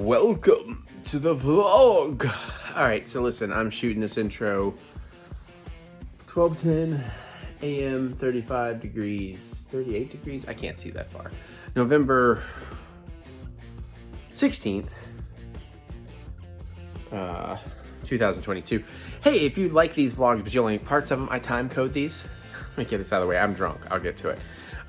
Welcome to the vlog. Alright, so listen, I'm shooting this intro 12:10 a.m., 35 degrees, 38 degrees, I can't see that far. November 16th, 2022. Hey, if you like these vlogs, but you only like parts of them, I time code these. Let me get this out of the way, I'm drunk, I'll get to it.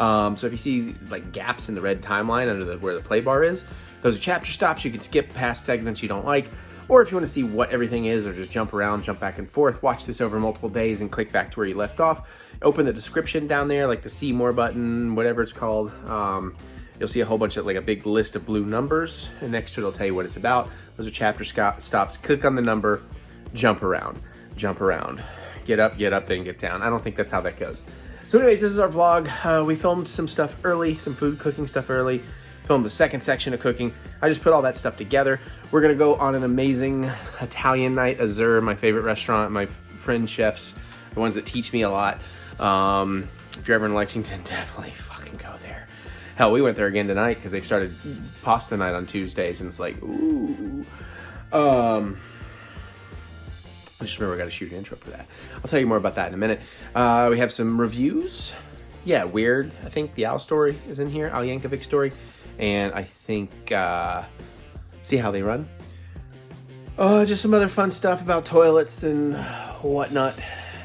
So if you see like gaps in the red timeline under where the play bar is, those are chapter stops. You can skip past segments you don't like, or if you want to see what everything is or just jump around, jump back and forth, watch this over multiple days and click back to where you left off. Open the description down there, like the see more button, whatever it's called. You'll see a whole bunch of like a big list of blue numbers, and next to it it'll tell you what it's about. Those are chapter stops. Click on the number, jump around, get up, then get down. I don't think that's how that goes. So anyways, this is our vlog. We filmed some stuff early, some food cooking stuff early. Filmed the second section of cooking. I just put all that stuff together. We're gonna go on an amazing Italian night. Azur, my favorite restaurant, my friend chefs, the ones that teach me a lot. If you're ever in Lexington, definitely fucking go there. Hell, we went there again tonight because they've started pasta night on Tuesdays, and it's like, ooh. I just remember I gotta shoot an intro for that. I'll tell you more about that in a minute. We have some reviews. Yeah, Weird. I think the Al story is in here, Al Yankovic story. And I think, See How They Run. Just some other fun stuff about toilets and whatnot.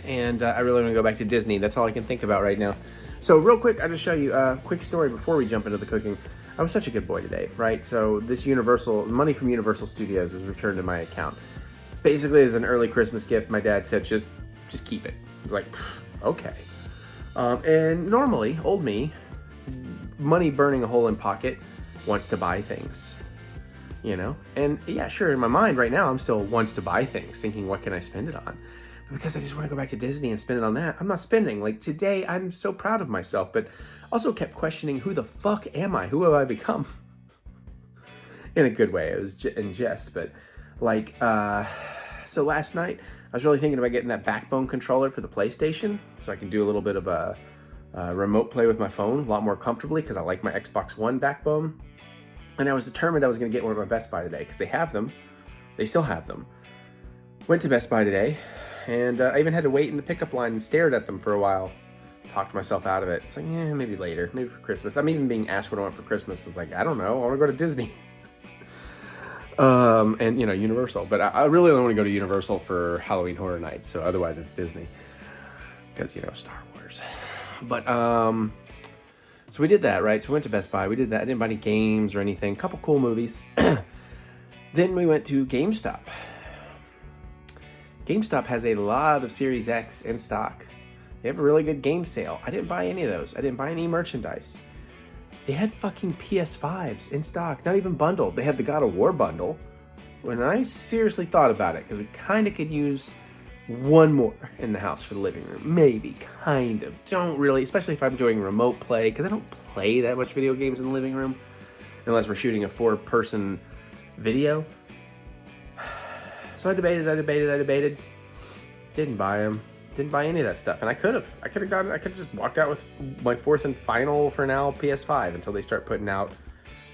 And I really want to go back to Disney. That's all I can think about right now. So real quick, I'll just show you a quick story before we jump into the cooking. I was such a good boy today, right? So this money from Universal Studios was returned to my account. Basically, as an early Christmas gift, my dad said, just keep it. I was like, okay. And normally, old me, money burning a hole in pocket, wants to buy things, you know? And yeah, sure, in my mind right now, I'm still wants to buy things, thinking, what can I spend it on? But because I just want to go back to Disney and spend it on that, I'm not spending. Like today, I'm so proud of myself, but also kept questioning, who the fuck am I? Who have I become? In a good way, it was in jest, but like, so last night, I was really thinking about getting that backbone controller for the PlayStation, so I can do a little bit of a remote play with my phone a lot more comfortably, because I like my Xbox One backbone. And I was determined I was going to get one at my Best Buy today, because they have them. They still have them. Went to Best Buy today, and I even had to wait in the pickup line and stared at them for a while. Talked myself out of it. It's like, yeah, maybe later, maybe for Christmas. I'm even being asked what I want for Christmas. It's like, I don't know, I want to go to Disney. And you know, Universal, but I really don't want to go to Universal for Halloween Horror Nights, so otherwise it's Disney, because, you know, Star Wars. But so we did that, right? So we went to Best Buy, we did that. I didn't buy any games or anything, a couple cool movies. Then we went to GameStop. GameStop has a lot of Series X in stock. They have a really good game sale. I didn't buy any of those. I didn't buy any merchandise. They had fucking PS5s in stock, not even bundled. They had the God of War bundle. When I seriously thought about it, because we kind of could use one more in the house for the living room. Maybe, kind of. Don't really, especially if I'm doing remote play, because I don't play that much video games in the living room, unless we're shooting a 4-person video. So I debated. Didn't buy them. Didn't buy any of that stuff, and I could have just walked out with my 4th and final, for now, PS5 until they start putting out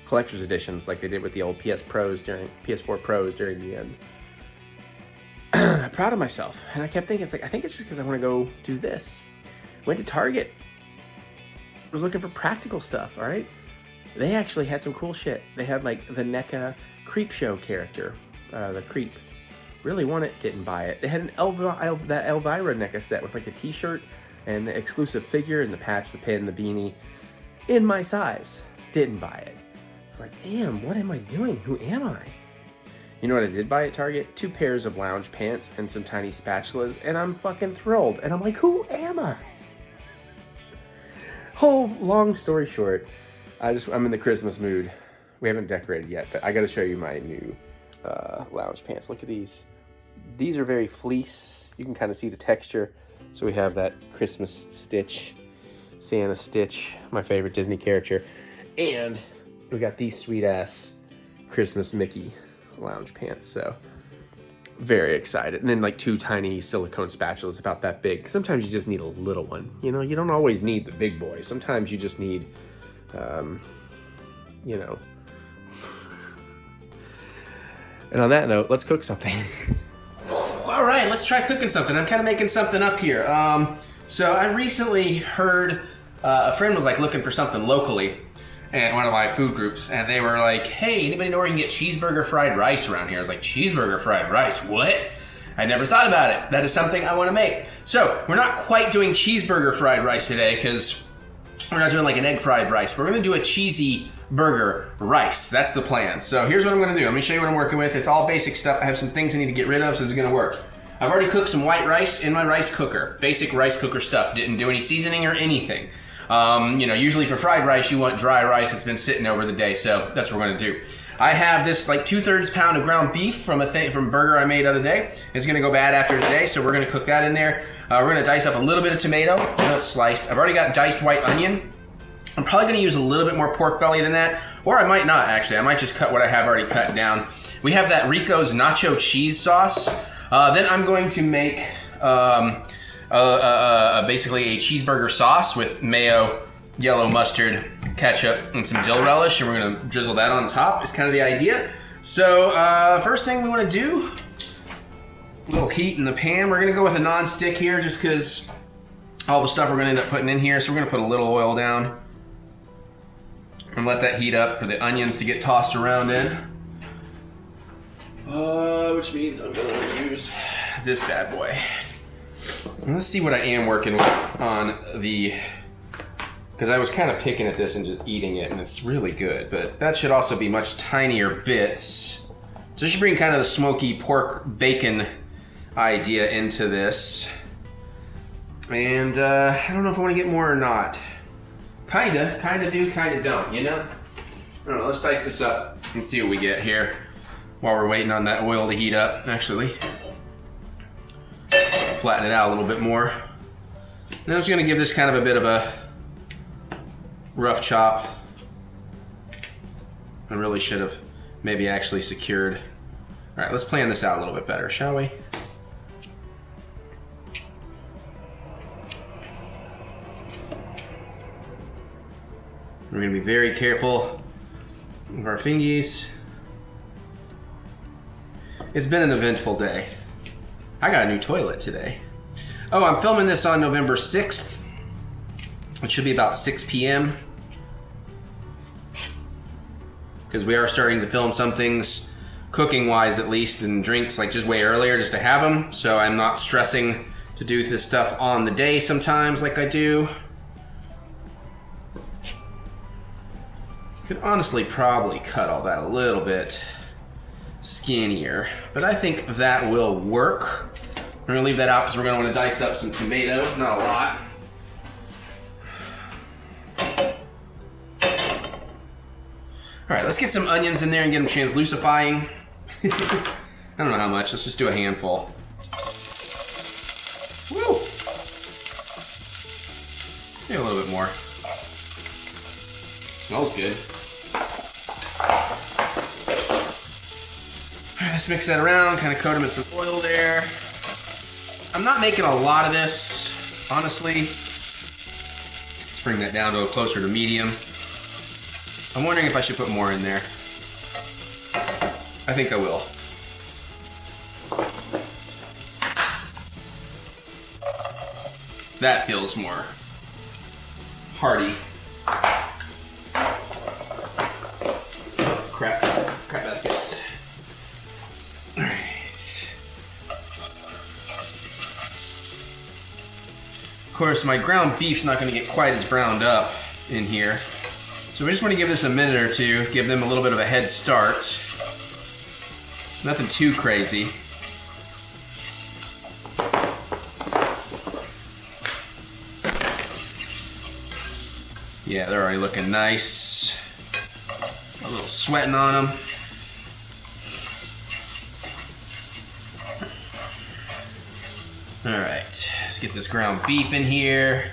collector's editions like they did with the old PS4 Pros during the end. Proud of myself, and I kept thinking, it's like, I think it's just because I want to go do this. Went to Target. Was looking for practical stuff, all right? They actually had some cool shit. They had like the NECA Creep Show character, the Creep. Really want it, didn't buy it. They had that Elvira NECA set with like the t-shirt and the exclusive figure and the patch, the pin, the beanie in my size. Didn't buy it. It's like, damn, what am I doing? Who am I? You know what I did buy at Target? 2 pairs of lounge pants and some tiny spatulas, and I'm fucking thrilled. And I'm like, who am I? Whole long story short, I'm in the Christmas mood. We haven't decorated yet, but I gotta show you my new lounge pants. Look at these. These are very fleece. You can kind of see the texture. So we have that Christmas Stitch, Santa Stitch, my favorite Disney character. And we got these sweet ass Christmas Mickey lounge pants. So very excited. And then like 2 tiny silicone spatulas about that big. Sometimes you just need a little one. You know, you don't always need the big boy. Sometimes you just need, you know, And on that note, let's cook something. All right, let's try cooking something. I'm kind of making something up here. So I recently heard a friend was like looking for something locally at one of my food groups, and they were like, hey, anybody know where you can get cheeseburger fried rice around here? I was like, cheeseburger fried rice? What? I never thought about it. That is something I want to make. So we're not quite doing cheeseburger fried rice today because we're not doing like an egg fried rice. We're going to do a cheesy burger rice. That's the plan. So here's what I'm going to do. Let me show you what I'm working with. It's all basic stuff. I have some things I need to get rid of, so this is going to work. I've already cooked some white rice in my rice cooker. Basic rice cooker stuff. Didn't do any seasoning or anything. Usually for fried rice, you want dry rice that's been sitting over the day, so that's what we're going to do. I have this like 2/3 pound of ground beef from a burger I made the other day. It's going to go bad after today, so we're going to cook that in there. We're going to dice up a little bit of tomato. It's sliced. I've already got diced white onion. I'm probably going to use a little bit more pork belly than that, or I might not actually. I might just cut what I have already cut down. We have that Rico's nacho cheese sauce. Then I'm going to make basically a cheeseburger sauce with mayo, yellow mustard, ketchup, and some dill relish, and we're going to drizzle that on top. Is kind of the idea. So first thing we want to do, a little heat in the pan. We're going to go with a non-stick here just because all the stuff we're going to end up putting in here. So we're going to put a little oil down and let that heat up for the onions to get tossed around in. Which means I'm going to use this bad boy. And let's see what I am working with on the, because I was kind of picking at this and just eating it, and it's really good, but that should also be much tinier bits. So I should bring kind of the smoky pork bacon idea into this. And I don't know if I want to get more or not. Kinda do, kinda don't, you know? I don't know, let's dice this up and see what we get here while we're waiting on that oil to heat up. Actually, flatten it out a little bit more. Then I'm just gonna give this kind of a bit of a rough chop. I really should have maybe actually secured. All right, let's plan this out a little bit better, shall we? We're gonna be very careful of our fingies. It's been an eventful day. I got a new toilet today. Oh, I'm filming this on November 6th. It should be about 6 p.m. Because we are starting to film some things, cooking-wise at least, and drinks like just way earlier just to have them. So I'm not stressing to do this stuff on the day sometimes like I do. Could honestly probably cut all that a little bit skinnier, but I think that will work. We're gonna leave that out because we're gonna want to dice up some tomato, not a lot. All right, let's get some onions in there and get them translucifying. I don't know how much, let's just do a handful. Woo! Maybe a little bit more. Smells good. All right, let's mix that around, kind of coat them in some oil there. I'm not making a lot of this, honestly. Let's bring that down to a closer to medium. I'm wondering if I should put more in there. I think I will. That feels more hearty. Crap baskets. All right. Of course, my ground beef's not going to get quite as browned up in here. So we just want to give this a minute or two, give them a little bit of a head start. Nothing too crazy. Yeah, they're already looking nice. A little sweating on them. All right, let's get this ground beef in here.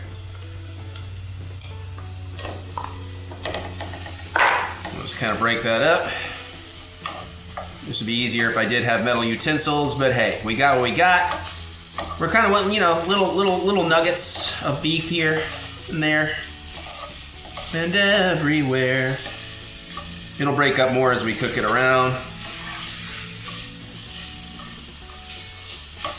Just kind of break that up. This would be easier if I did have metal utensils, but hey, we got what we got. We're kind of wanting, you know, little nuggets of beef here and there and everywhere. It'll break up more as we cook it around.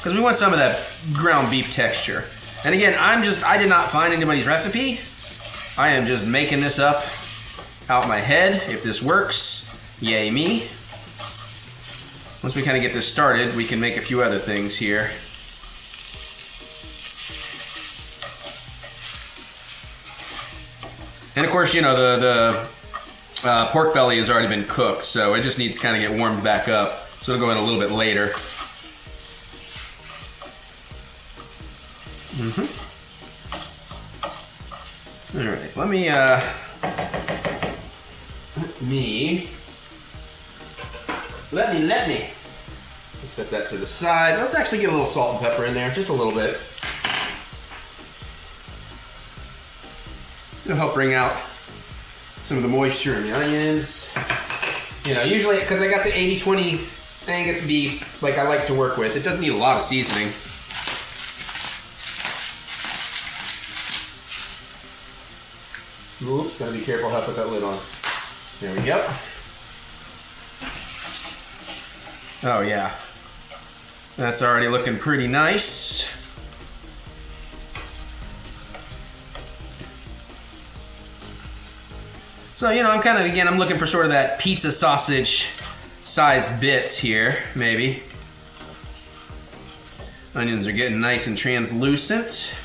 because we want some of that ground beef texture. And again, I did not find anybody's recipe. I am just making this up out my head. If this works, yay me. Once we kind of get this started, we can make a few other things here. And of course, you know, the pork belly has already been cooked, so it just needs to kind of get warmed back up. So it'll go in a little bit later. All right, let me let's set that to the side. Let's actually get a little salt and pepper in there, just a little bit. It'll help bring out some of the moisture in the onions. You know, usually, because I got the 80-20 Angus beef, like I like to work with, it doesn't need a lot of seasoning. Oops, gotta be careful how to put that lid on. There we go. Oh yeah. That's already looking pretty nice. So, you know, I'm kind of, again, I'm looking for sort of that pizza sausage size bits here, maybe. Onions are getting nice and translucent.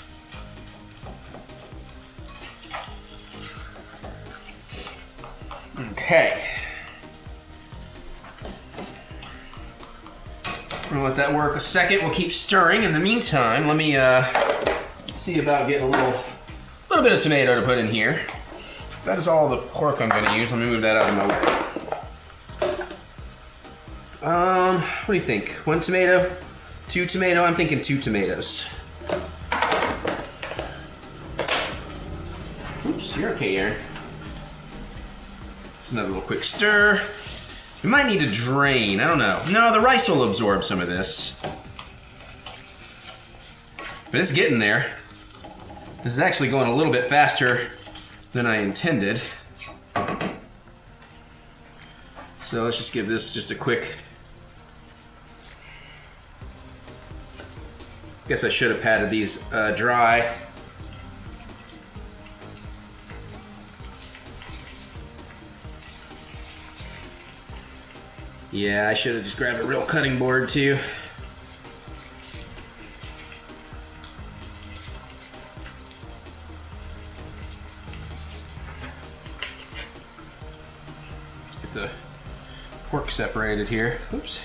Okay. We're gonna let that work a second. We'll keep stirring. In the meantime, let me see about getting a little bit of tomato to put in here. That is all the pork I'm gonna use. Let me move that out of my way. What do you think? 1 tomato? 2 tomato? I'm thinking 2 tomatoes. Oops, you're okay, Aaron. Just another little quick stir. We might need to drain, I don't know. No, the rice will absorb some of this. But it's getting there. This is actually going a little bit faster than I intended. So let's just give this just a quick. Guess I should have patted these dry. Yeah, I should have just grabbed a real cutting board too. Get the pork separated here. Oops.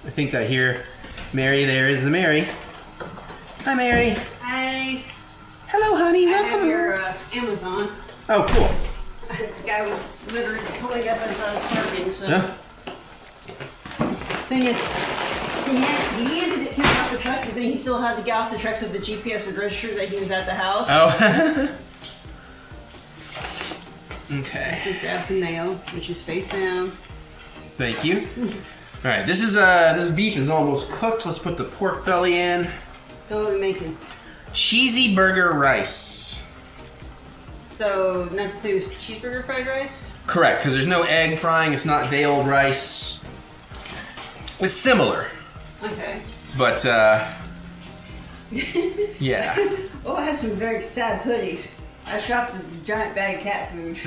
I think I hear Mary. There is the Mary. Hi, Mary. Hi. Hello, honey. I Welcome. have your Amazon. Oh, cool. The guy was literally pulling up as I was parking, so. Yeah. Thing is, he handed it to me off the truck, but then he still had to get off the truck so the GPS would register that he was at the house. Oh. Okay. So grab the mail, which is face down. Thank you. All right, this beef is almost cooked. Let's put the pork belly in. So what are we making? Cheeseburger rice. So, not the same as cheeseburger fried rice? Correct, because there's no egg frying. It's not day-old rice. It's similar, Okay. but yeah. Oh, I have some very sad hoodies. I dropped a giant bag of cat food.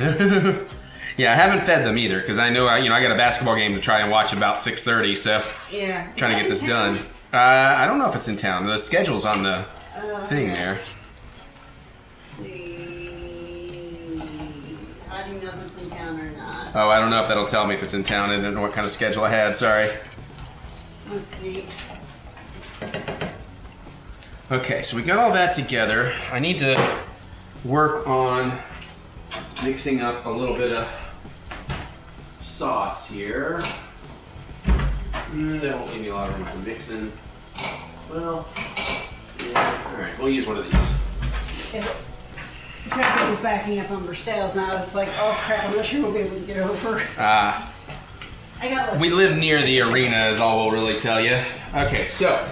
Yeah, I haven't fed them either because I know I got a basketball game to try and watch about 6:30, so Yeah. trying to get this done. I don't know if it's in town. The schedule's on the thing there. I do know if it's in town or not. Oh, I don't know if that'll tell me if it's in town. I didn't know what kind of schedule I had. Sorry. Let's see. Okay, so we got all that together. I need to work on mixing up a little bit of sauce here. They won't give me a lot of room for mixing. Well, yeah. All right, we'll use one of these. The traffic was backing up on Versailles, and I was like, oh crap, I'm not sure we'll be able to get over. I got like, We live near the arena is all we'll really tell you. Okay, so,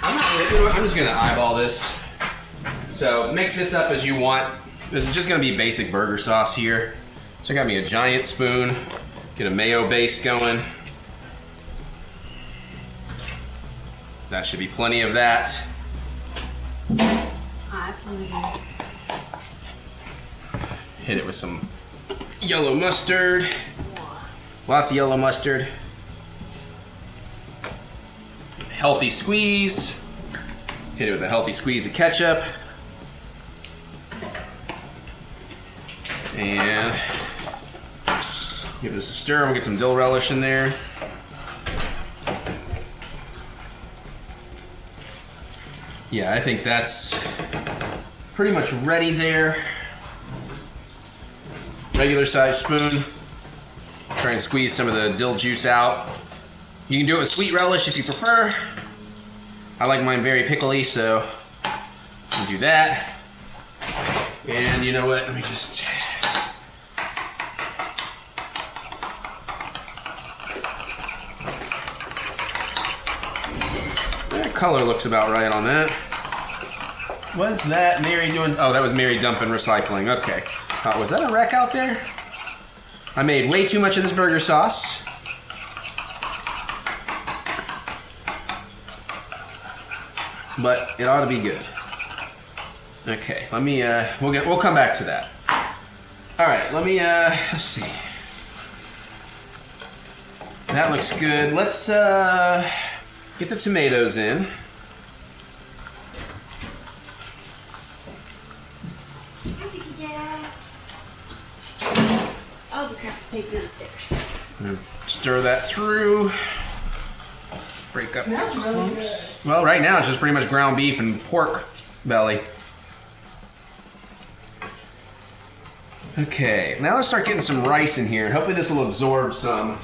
I'm just gonna eyeball this. So mix this up as you want. This is just gonna be basic burger sauce here. So I got me a giant spoon, get a mayo base going. That should be plenty of that. Hit it with some yellow mustard. Lots of yellow mustard. Healthy squeeze. Hit it with a healthy squeeze of ketchup. And give this a stir. We'll get some dill relish in there. Yeah, I think that's pretty much ready there. Regular size spoon. Try and squeeze some of the dill juice out. You can do it with sweet relish if you prefer. I like mine very pickly, so I'll do that. And you know what? Let me just... That color looks about right on that. Was that Mary doing? Oh, that was Mary dumping recycling. Okay. Was that a wreck out there? I made way too much of this burger sauce. But it ought to be good. Okay, let me, we'll come back to that. All right, let me, let's see. That looks good. Let's, get the tomatoes in. I'll just have to take those stairs. Stir that through. Break up the clumps. Well, right now it's just pretty much ground beef and pork belly. Okay, now let's start getting some rice in here. Hopefully this will absorb some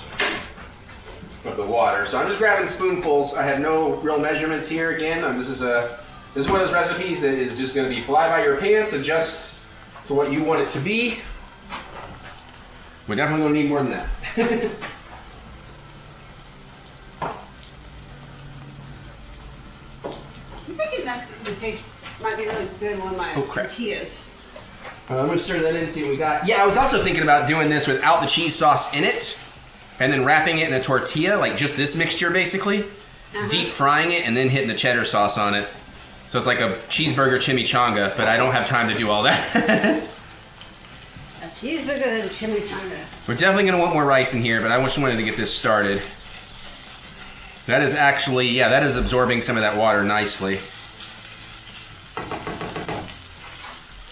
of the water. So I'm just grabbing spoonfuls. I have no real measurements here. Again, this is one of those recipes that is just going to be fly by your pants, adjust to what you want it to be. We're definitely going to need more than that. I'm thinking that's the taste might be really good on my tortillas. I'm going to stir that in and see what we got. Yeah, I was also thinking about doing this without the cheese sauce in it, and then wrapping it in a tortilla, like just this mixture basically, deep frying it, and then hitting the cheddar sauce on it. So it's like a cheeseburger chimichanga, but I don't have time to do all that. A cheeseburger and chimichanga. We're definitely going to want more rice in here, but I just wanted to get this started. That is actually, yeah, that is absorbing some of that water nicely.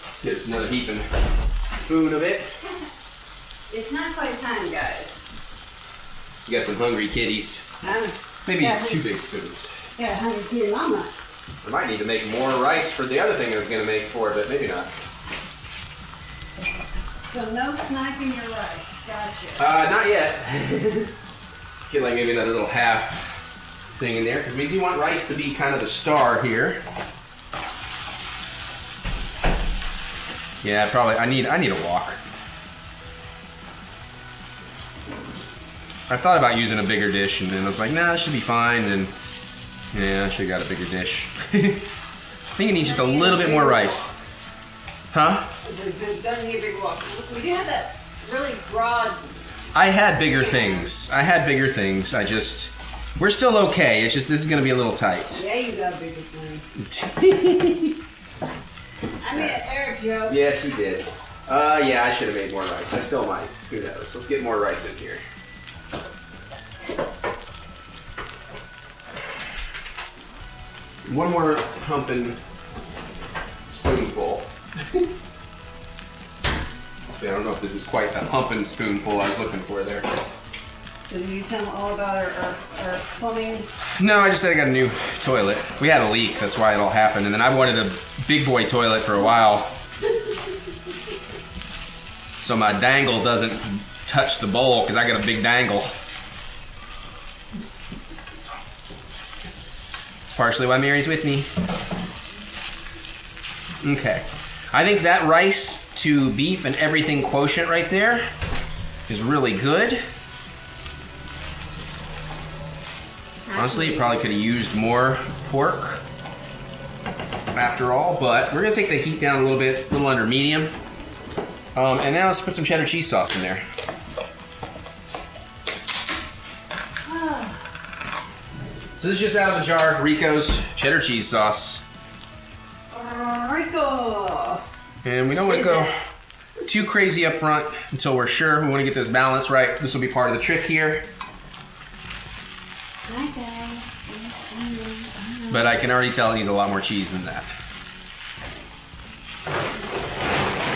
Let's get us another heaping spoon of it. It's not quite time, guys. You got some hungry kitties. Maybe 2 big spoons. Yeah, hungry kitty mama. I might need to make more rice for the other thing I was going to make for it, but maybe not. So no sniping your rice. Gotcha. Not yet. Let's get like maybe another little half thing in there, because we do want rice to be kind of the star here. Yeah, probably. I need a wok. I thought about using a bigger dish, and then I was like, nah, this should be fine. And yeah, I should have got a bigger dish. I think it needs just a little bit more rice. Huh? Doesn't need a big wok. We do have that really broad. I had bigger things. We're still okay. It's just this is going to be a little tight. Yeah, you got bigger things. I made an Eric joke. Yeah, she did. Yeah, I should have made more rice. I still might. Who knows? Let's get more rice in here. One more humping spoonful. I don't know if this is quite the humping spoonful I was looking for there. So did you tell them all about our plumbing? No, I just said I got a new toilet. We had a leak, that's why it all happened. And then I wanted a big boy toilet for a while. So my dangle doesn't touch the bowl, because I got a big dangle. It's partially why Mary's with me. Okay. I think that rice to beef and everything quotient right there is really good. Honestly, probably could have used more pork after all, but we're gonna take the heat down a little bit, a little under medium. And now let's put some cheddar cheese sauce in there. So this is just out of the jar, Rico's cheddar cheese sauce. Rico! And we don't want to go too crazy up front until we're sure. We want to get this balance right. This will be part of the trick here. Hi guys. But I can already tell it needs a lot more cheese than that.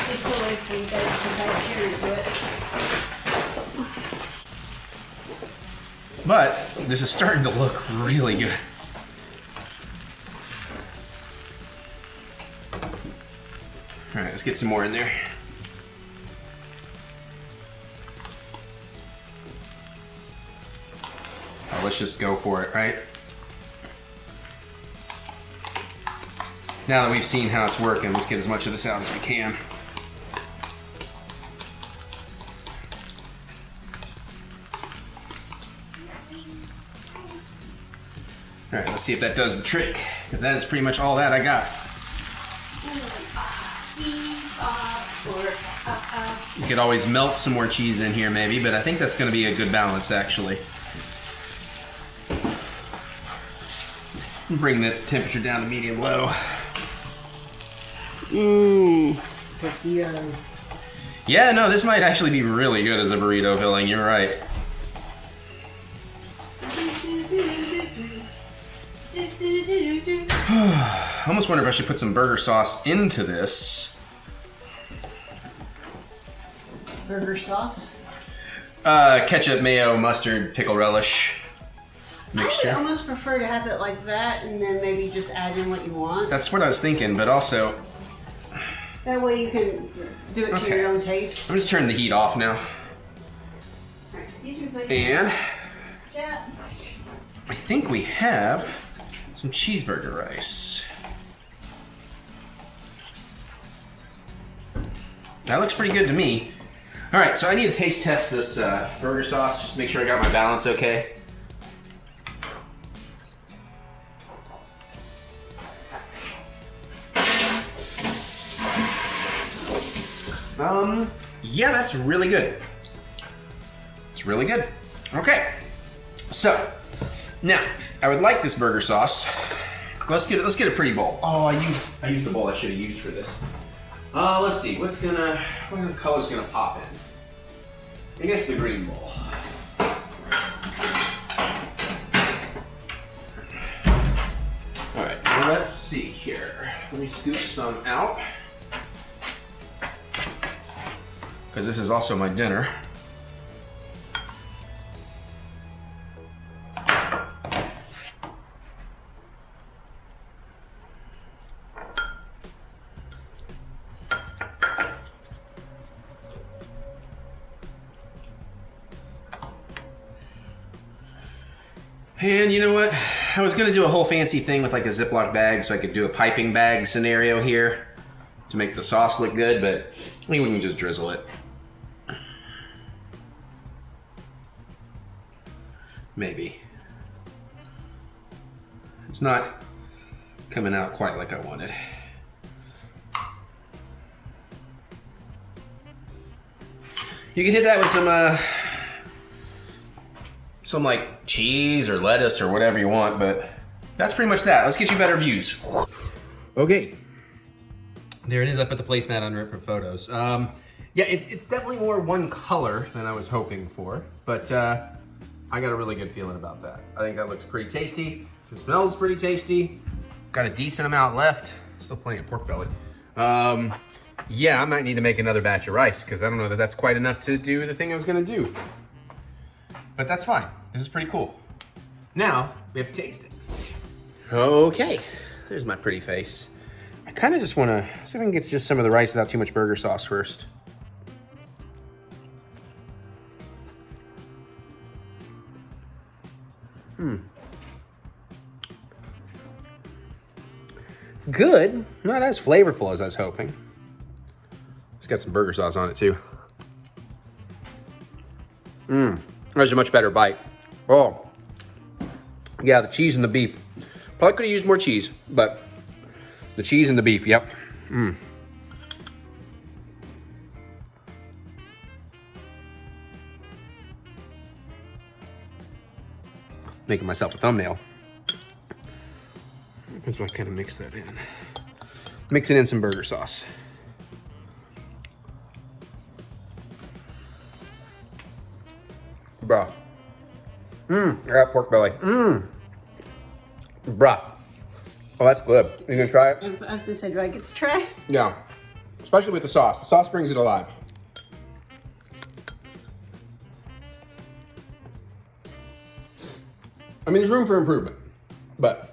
Take away from you guys since I have to do it. But this is starting to look really good. All right, let's get some more in there. Oh, let's just go for it, right? Now that we've seen how it's working, let's get as much of this out as we can. All right, let's see if that does the trick, because that is pretty much all that I got. You could always melt some more cheese in here maybe, but I think that's going to be a good balance actually. Bring the temperature down to medium-low. Tortillas. Yeah, no, this might actually be really good as a burrito filling, you're right. I almost wonder if I should put some burger sauce into this. Burger sauce? Ketchup, mayo, mustard, pickle relish I would mixture. almost prefer to have it like that and then maybe just add in what you want. That's what I was thinking, but also, That way you can do it to Okay. your own taste. I'm just turning the heat off now. Alright, excuse me, buddy. And Yeah. I think we have some cheeseburger rice. That looks pretty good to me. All right, so I need to taste test this burger sauce just to make sure I got my balance okay. Yeah, that's really good. It's really good. Okay, so now I would like this burger sauce. Let's get a pretty bowl. Oh, I used the bowl I should have used for this. Let's see, what color's gonna pop in? I guess the green bowl. All right, well, let's see here. Let me scoop some out. Because this is also my dinner. And you know what? I was gonna do a whole fancy thing with like a Ziploc bag so I could do a piping bag scenario here to make the sauce look good, but I think we can just drizzle it. Maybe. It's not coming out quite like I wanted. You can hit that with some like cheese or lettuce or whatever you want, but that's pretty much that. Let's get you better views. Okay. There it is up at the placemat under it for photos. Yeah, it's definitely more one color than I was hoping for, but I got a really good feeling about that. I think that looks pretty tasty. It smells pretty tasty. Got a decent amount left. Still plenty of pork belly. Yeah, I might need to make another batch of rice because I don't know that that's quite enough to do the thing I was gonna do. But that's fine. This is pretty cool. Now, we have to taste it. Okay, there's my pretty face. I kind of just wanna see if I can get just some of the rice without too much burger sauce first. It's good, not as flavorful as I was hoping. It's got some burger sauce on it too. That's a much better bite. Oh, yeah, the cheese and the beef. Probably could have used more cheese, but the cheese and the beef, yep. Making myself a thumbnail. That's why I kind of mix that in. Mixing in some burger sauce. Bruh. I got pork belly. Bruh. Oh, that's good. You gonna try it? I was gonna say, do I get to try? Yeah. Especially with the sauce. The sauce brings it alive. I mean, there's room for improvement, but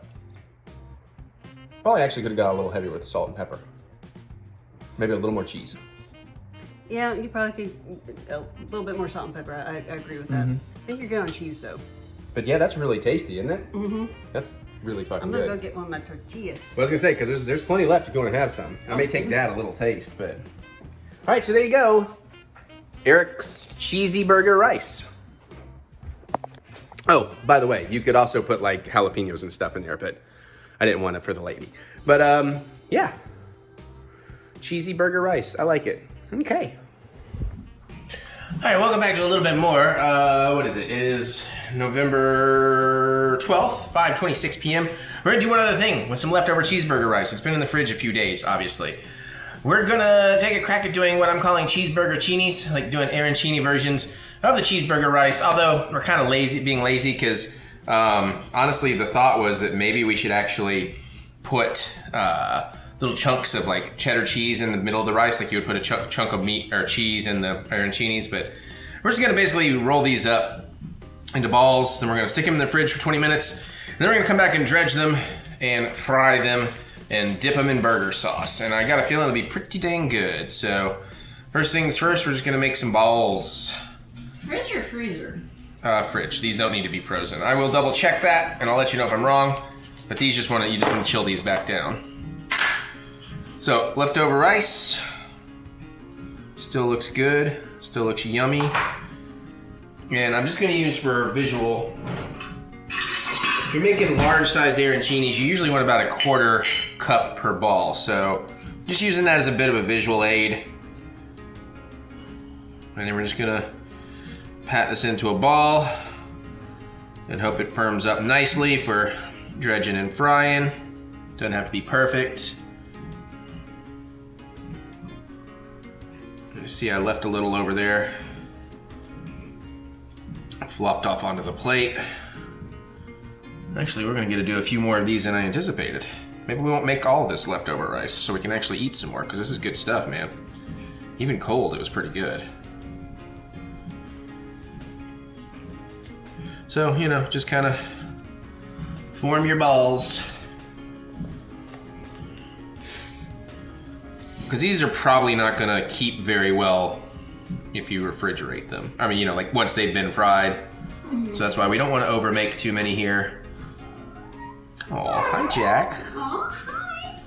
probably actually could have got a little heavier with the salt and pepper. Maybe a little more cheese. Yeah, you probably could a little bit more salt and pepper. I agree with that. I think you're good on cheese though. But yeah, that's really tasty, isn't it? That's really fucking I'm gonna good. go get one of my tortillas. Well, I was gonna say, because there's plenty left if you want to have some. I may take that a little taste, but. All right, so there you go. Eric's Cheeseburger rice. Oh, by the way, you could also put like jalapenos and stuff in there, but I didn't want it for the lady. But yeah. Cheeseburger rice, I like it. Okay. All right, welcome back to a little bit more. What is it? It is November 12th, 5:26 p.m. We're gonna do one other thing with some leftover cheeseburger rice. It's been in the fridge a few days, obviously. We're gonna take a crack at doing what I'm calling cheeseburger chinis, like doing arancini versions of the cheeseburger rice, although we're kind of being lazy, because honestly, the thought was that maybe we should actually put little chunks of like cheddar cheese in the middle of the rice, like you would put a chunk of meat or cheese in the arancinis, but we're just gonna basically roll these up into balls, then we're gonna stick them in the fridge for 20 minutes, and then we're gonna come back and dredge them and fry them and dip them in burger sauce. And I got a feeling it'll be pretty dang good. So first things first, we're just gonna make some balls. Fridge or freezer? Fridge. These don't need to be frozen. I will double check that and I'll let you know if I'm wrong, but these you just want to chill these back down. So leftover rice, still looks good, still looks yummy. And I'm just gonna use for visual, if you're making large size arancinis, you usually want about 1/4 cup per ball. So just using that as a bit of a visual aid. And then we're just gonna pat this into a ball and hope it firms up nicely for dredging and frying. Doesn't have to be perfect. You see I left a little over there. Flopped off onto the plate. Actually, we're gonna get to do a few more of these than I anticipated. Maybe we won't make all of this leftover rice so we can actually eat some more, because this is good stuff, man. Even cold, it was pretty good. So, you know, just kind of form your balls. Because these are probably not gonna keep very well if you refrigerate them. I mean, you know, like once they've been fried. So that's why we don't want to over make too many here. Oh, hi Jack. Oh, hi.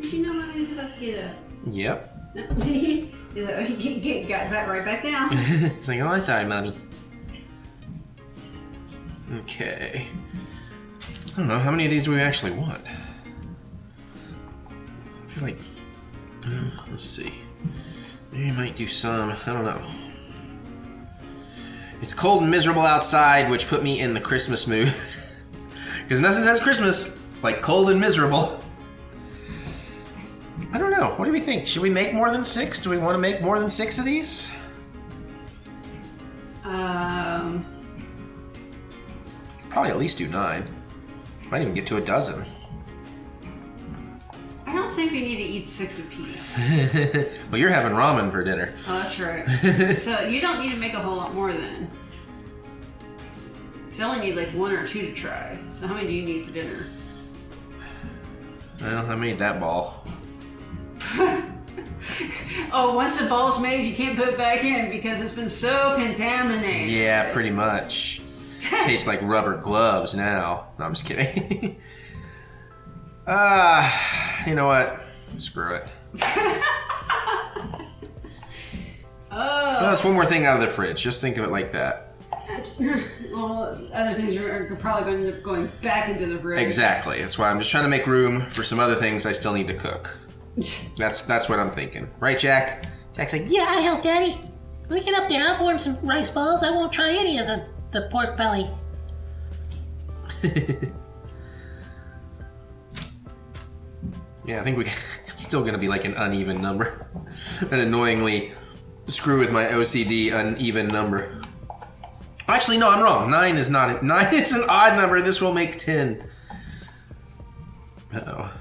Did you know I was about to get up? Yep. You got back right back down. It's like, oh, sorry, mommy. Okay. I don't know, how many of these do we actually want? I feel like, let's see. Maybe I might do some, I don't know. It's cold and miserable outside, which put me in the Christmas mood. Because nothing says Christmas like cold and miserable. I don't know, what do we think? Should we make more than 6? Do we want to make more than 6 of these? Probably at least do 9. Might even get to a dozen. I don't think we need to eat 6 apiece. Well, you're having ramen for dinner. Oh, that's right. So you don't need to make a whole lot more then. So I only need like 1 or 2 to try. So how many do you need for dinner? Well, I made that ball. Oh, once the ball's made, you can't put it back in because it's been so contaminated. Yeah, pretty much. Tastes like rubber gloves now. No, I'm just kidding. You know what? Screw it. Oh. Well, that's one more thing out of the fridge. Just think of it like that. Well, other things are probably going to end up going back into the fridge. Exactly. That's why I'm just trying to make room for some other things I still need to cook. That's what I'm thinking. Right, Jack? Jack's like, Yeah, I help, Daddy. When we get up there, I'll form some rice balls. I won't try any of the pork belly. Yeah, I think it's still gonna be like an uneven number. An annoyingly screw with my OCD uneven number. Actually, no, I'm wrong. 9 is not. 9 is an odd number. This will make 10. Uh-oh.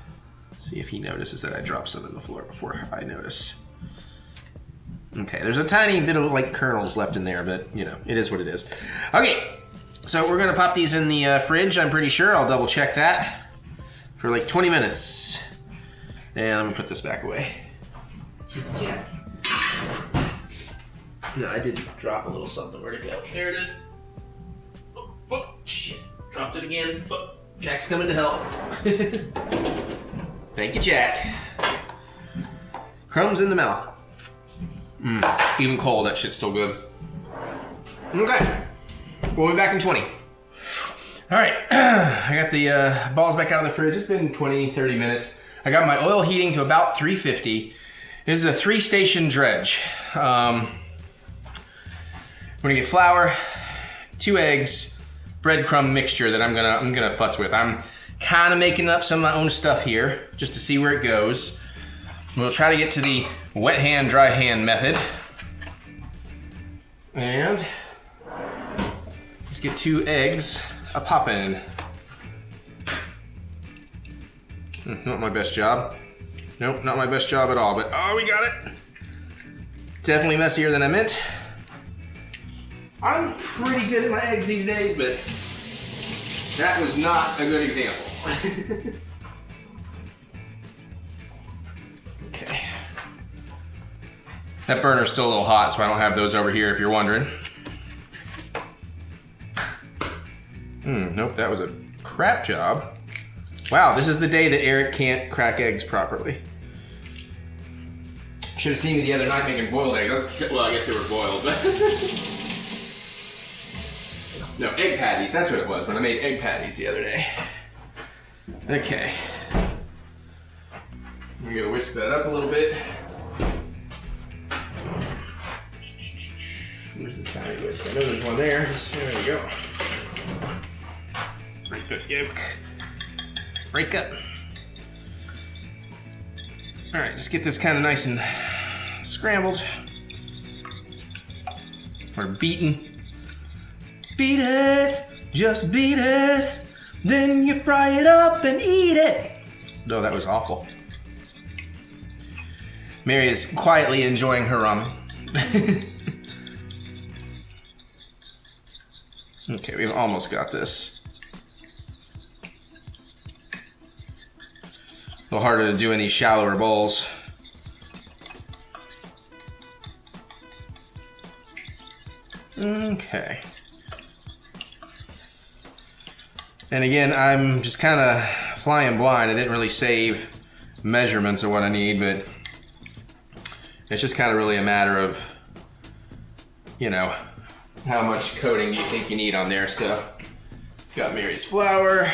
See if he notices that I dropped some on the floor before I notice. Okay, there's a tiny bit of like kernels left in there, but you know, it is what it is. Okay, so we're gonna pop these in the fridge, I'm pretty sure. I'll double check that for like 20 minutes. And I'm gonna put this back away. Yeah. No, I did drop a little something. Where'd it go? There it is. Oh, shit. Dropped it again. Oh, Jack's coming to help. Thank you, Jack. Crumbs in the mouth. Even cold, that shit's still good. Okay. We'll be back in 20. Alright. I got the balls back out of the fridge. It's been 20, 30 minutes. I got my oil heating to about 350. This is a 3-station dredge. I'm gonna get flour, 2 eggs, breadcrumb mixture that I'm gonna futz with. I'm kind of making up some of my own stuff here just to see where it goes. We'll try to get to the wet hand, dry hand method. And let's get 2 eggs a poppin'. Not my best job. Nope, not my best job at all, but oh, we got it. Definitely messier than I meant. I'm pretty good at my eggs these days, but that was not a good example. Okay. That burner's still a little hot, so I don't have those over here if you're wondering. Nope, that was a crap job. Wow, this is the day that Eric can't crack eggs properly. Should have seen me the other night making boiled eggs. Well, I guess they were boiled, but... No, egg patties, that's what it was when I made egg patties the other day. Okay. I'm gonna whisk that up a little bit. Where's the tiny whisk? I know there's one there. There we go. Break the yolk. Break up. Alright, just get this kind of nice and scrambled. Or beaten. Beat it, just beat it, then you fry it up and eat it. No, that was awful. Mary is quietly enjoying her ramen. Okay, we've almost got this. A little harder to do in these shallower bowls. Okay. And again, I'm just kind of flying blind. I didn't really save measurements of what I need, but it's just kind of really a matter of, you know, how much coating you think you need on there. So, got Mary's flour,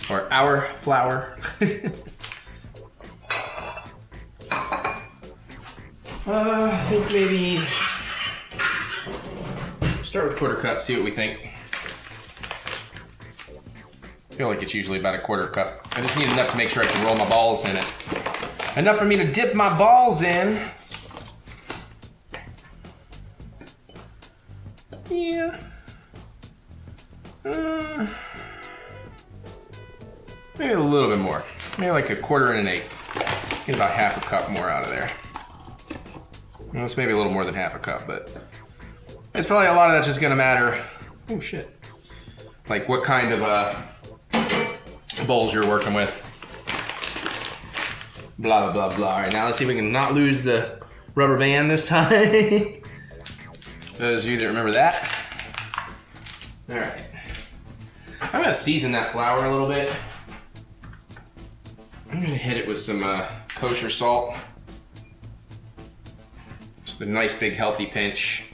or our flour. I think maybe start with 1/4 cup, see what we think. I feel like it's usually about 1/4 cup. I just need enough to make sure I can roll my balls in it. Enough for me to dip my balls in. Yeah. Maybe a little bit more. Maybe like 1/4 and 1/8. Get about 1/2 cup more out of there. Well, it's maybe a little more than 1/2 cup, but it's probably a lot of that's just gonna matter. Oh shit. Like what kind of bowls you're working with. Blah, blah, blah, blah. All right, now let's see if we can not lose the rubber band this time. Those of you that remember that. All right. I'm gonna season that flour a little bit. I'm gonna hit it with some kosher salt. Just a nice big healthy pinch.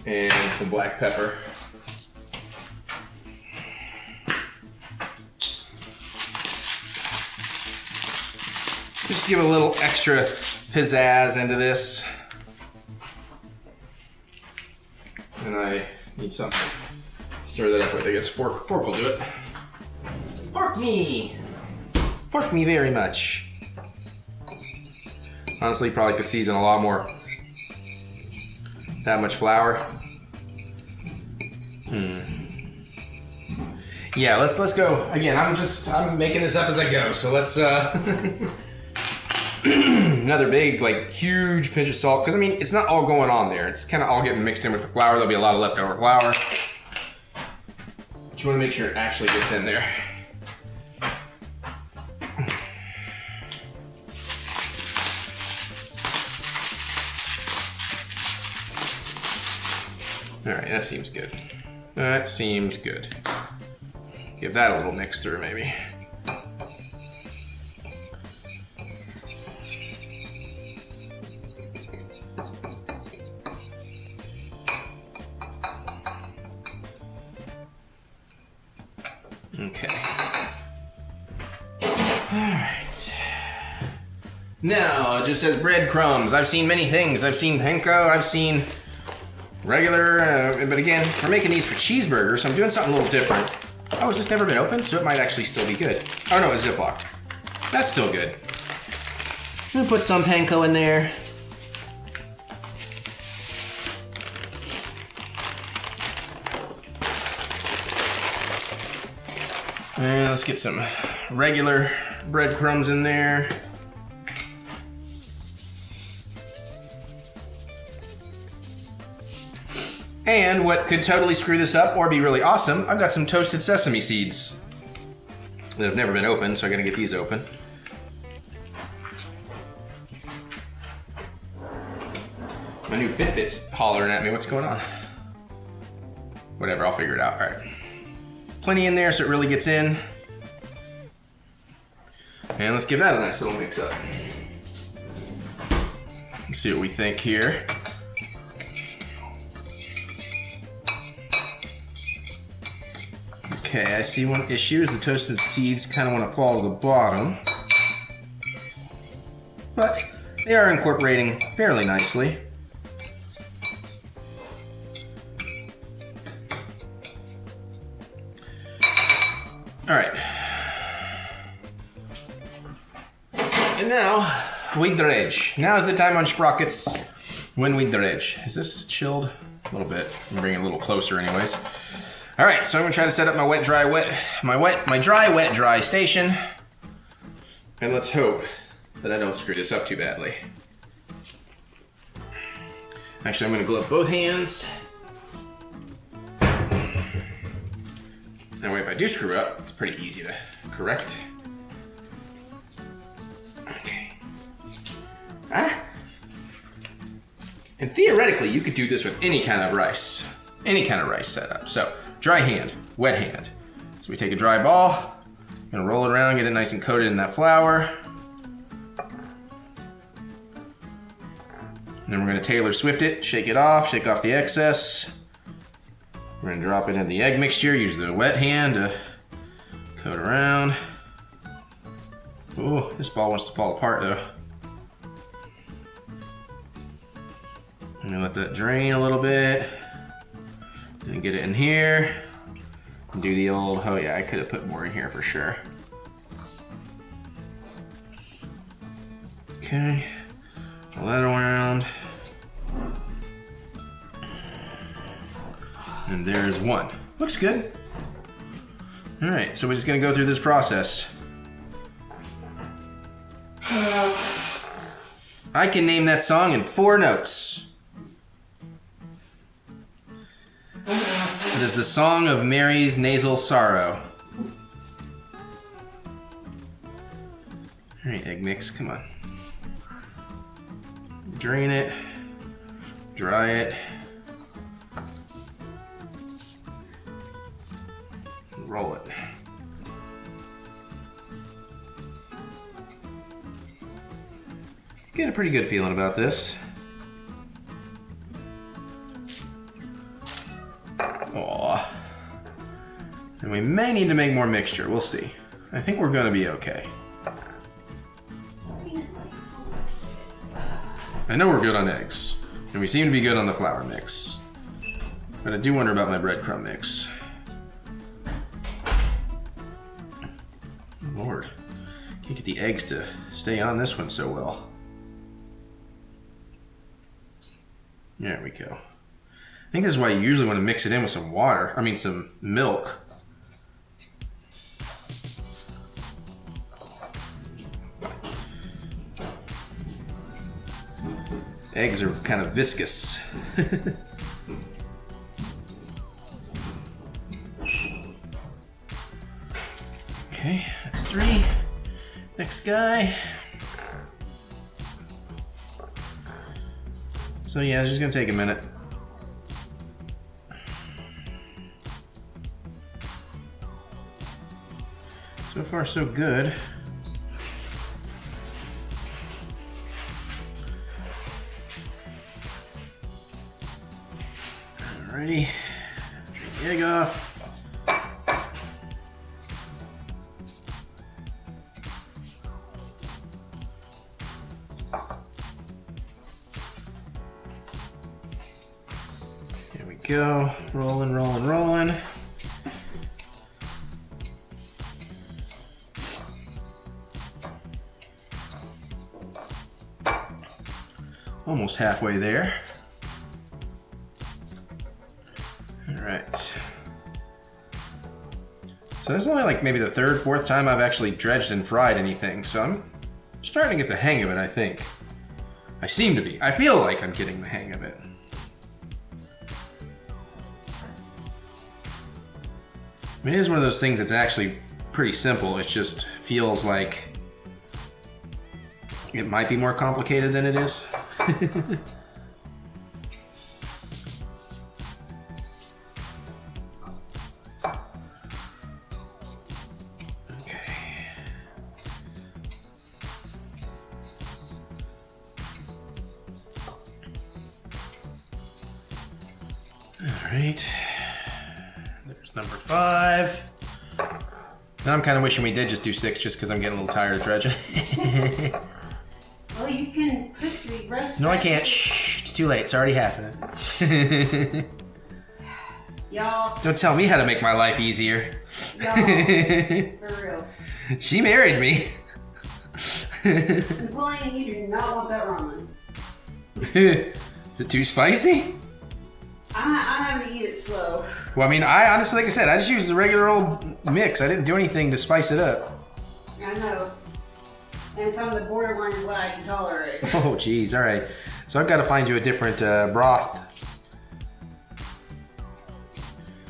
And some black pepper. Just give a little extra pizzazz into this. And I need something to stir that up with. I guess fork will do it. Fork me! Fork me very much. Honestly, probably could season a lot more. That much flour. Yeah, let's go. Again, I'm making this up as I go, so let's another big, like, huge pinch of salt, because I mean, it's not all going on there. It's kind of all getting mixed in with the flour. There'll be a lot of leftover flour. But you want to make sure it actually gets in there. All right, that seems good. That seems good. Give that a little mix through, maybe. Okay. All right. Now, it just says breadcrumbs. I've seen many things. I've seen panko, I've seen regular, but again, we're making these for cheeseburgers, so I'm doing something a little different. Oh, has this never been opened? So it might actually still be good. Oh no, it's Ziplocked. That's still good. I'm gonna put some panko in there. And let's get some regular breadcrumbs in there. And what could totally screw this up or be really awesome, I've got some toasted sesame seeds that have never been opened, so I gotta get these open. My new Fitbit's hollering at me. What's going on? Whatever, I'll figure it out. All right. Plenty in there so it really gets in. And let's give that a nice little mix up. Let's see what we think here. Okay, I see one issue is the toasted seeds kind of want to fall to the bottom. But they are incorporating fairly nicely. All right. And now, we dredge. Now is the time on sprockets when we dredge. Is this chilled? A little bit. I'm bringing it a little closer anyways. All right, so I'm gonna try to set up my my dry, wet, dry station. And let's hope that I don't screw this up too badly. Actually, I'm gonna glove both hands. That way if I do screw up, it's pretty easy to correct. Okay. And theoretically, you could do this with any kind of rice setup. So, dry hand, wet hand. So we take a dry ball, gonna roll it around, get it nice and coated in that flour. And then we're gonna Taylor Swift it, shake it off, shake off the excess. We're gonna drop it in the egg mixture, use the wet hand to coat around. Ooh, this ball wants to fall apart though. I'm gonna let that drain a little bit. And get it in here. And do the old, oh yeah, I could have put more in here for sure. Okay, roll that around. And there's one. Looks good. All right, so we're just gonna go through this process. I can name that song in 4 notes. It is the song of Mary's nasal sorrow. All right, egg mix, come on. Drain it, dry it. Roll it. Get a pretty good feeling about this. Aw. And we may need to make more mixture, we'll see. I think we're gonna be okay. I know we're good on eggs, and we seem to be good on the flour mix. But I do wonder about my breadcrumb mix. Can't get the eggs to stay on this one so well. There we go. I think this is why you usually want to mix it in with some water. I mean, some milk. Eggs are kind of viscous. Okay, that's 3. Next guy. So yeah, it's just gonna take a minute. So far, so good. Alrighty, drink the egg off. Here we go, rolling, rolling, rolling. Almost halfway there. All right. So this is only like maybe the 3rd, 4th time I've actually dredged and fried anything, so I'm starting to get the hang of it, I think. I seem to be. I feel like I'm getting the hang of it. I mean, it is one of those things that's actually pretty simple. It just feels like it might be more complicated than it is. Okay. All right. There's number 5. Now I'm kind of wishing we did just do 6 just because I'm getting a little tired of dredging. Well, you can cook the rest. No, I can't. Shh, it's too late. It's already happening. Y'all. Don't tell me how to make my life easier. Y'all. For real. She married me. Implying you do not want that ramen. Is it too spicy? I'm having to eat it slow. Well, I mean, I honestly, like I said, I just used a regular old mix. I didn't do anything to spice it up. I know. And it's on the borderline of what I can tolerate. Oh, geez. All right. So I've got to find you a different broth.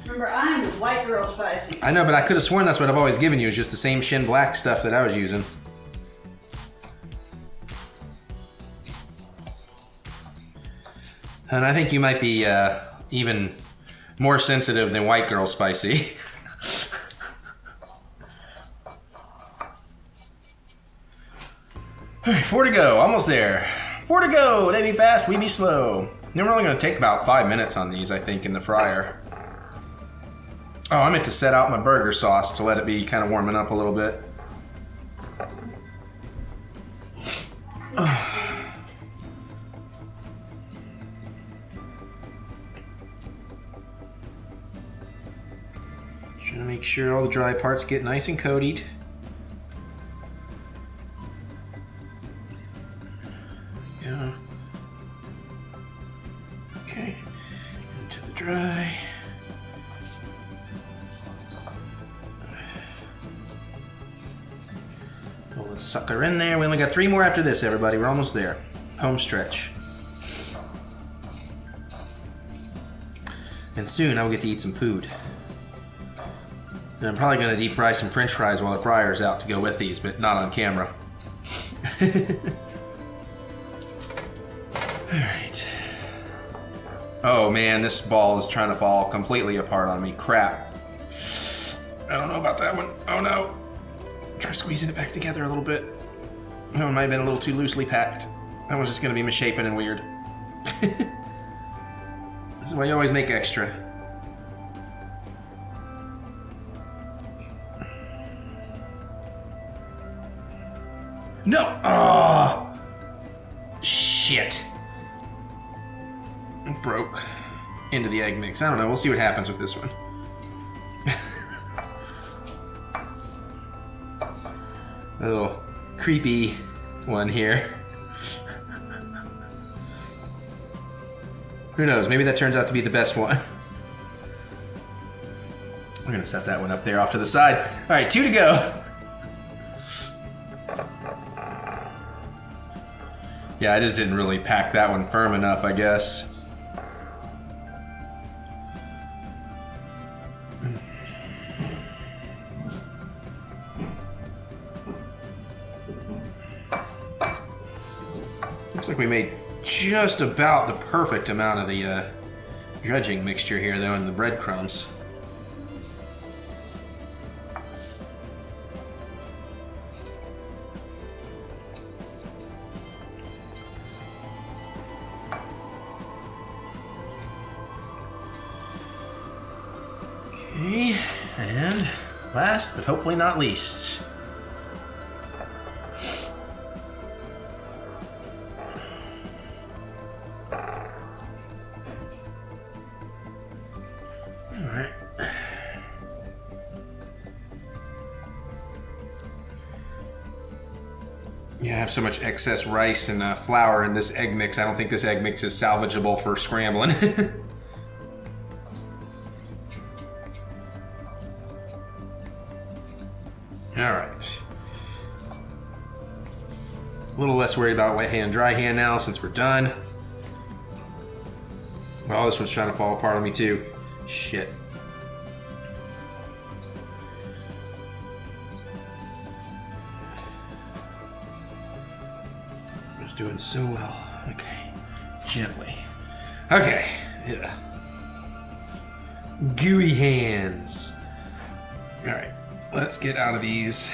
Remember, I'm the white girl spicy. I know, but I could have sworn that's what I've always given you. Is just the same Shin Black stuff that I was using. And I think you might be even more sensitive than white girl spicy. All right, 4 to go. Almost there. 4 to go. They be fast, we be slow. Then we're only going to take about 5 minutes on these, I think, in the fryer. Oh, I meant to set out my burger sauce to let it be kind of warming up a little bit. Trying to make sure all the dry parts get nice and coated. Yeah. Okay. Into the dry. Pull the sucker in there. We only got 3 more after this, everybody. We're almost there. Home stretch. And soon I will get to eat some food. And I'm probably going to deep fry some French fries while the fryer's out to go with these, but not on camera. Alright. Oh man, this ball is trying to fall completely apart on me. Crap. I don't know about that one. Oh no. Try squeezing it back together a little bit. That one might have been a little too loosely packed. That one's just going to be misshapen and weird. This is why you always make extra. No! Oh! Shit. It broke into the egg mix. I don't know. We'll see what happens with this one. A little creepy one here. Who knows? Maybe that turns out to be the best one. We're gonna set that one up there off to the side. All right, 2 to go. Yeah, I just didn't really pack that one firm enough, I guess. Looks like we made just about the perfect amount of the dredging mixture here, though, in the breadcrumbs. Okay, and last but hopefully not least. Alright. Yeah, I have so much excess rice and flour in this egg mix. I don't think this egg mix is salvageable for scrambling. Alright. A little less worried about wet hand, dry hand now since we're done. Well, this one's trying to fall apart on me too. Shit. I was doing so well. Okay. Gently. Okay. Yeah. Gooey hands. Alright. Let's get out of these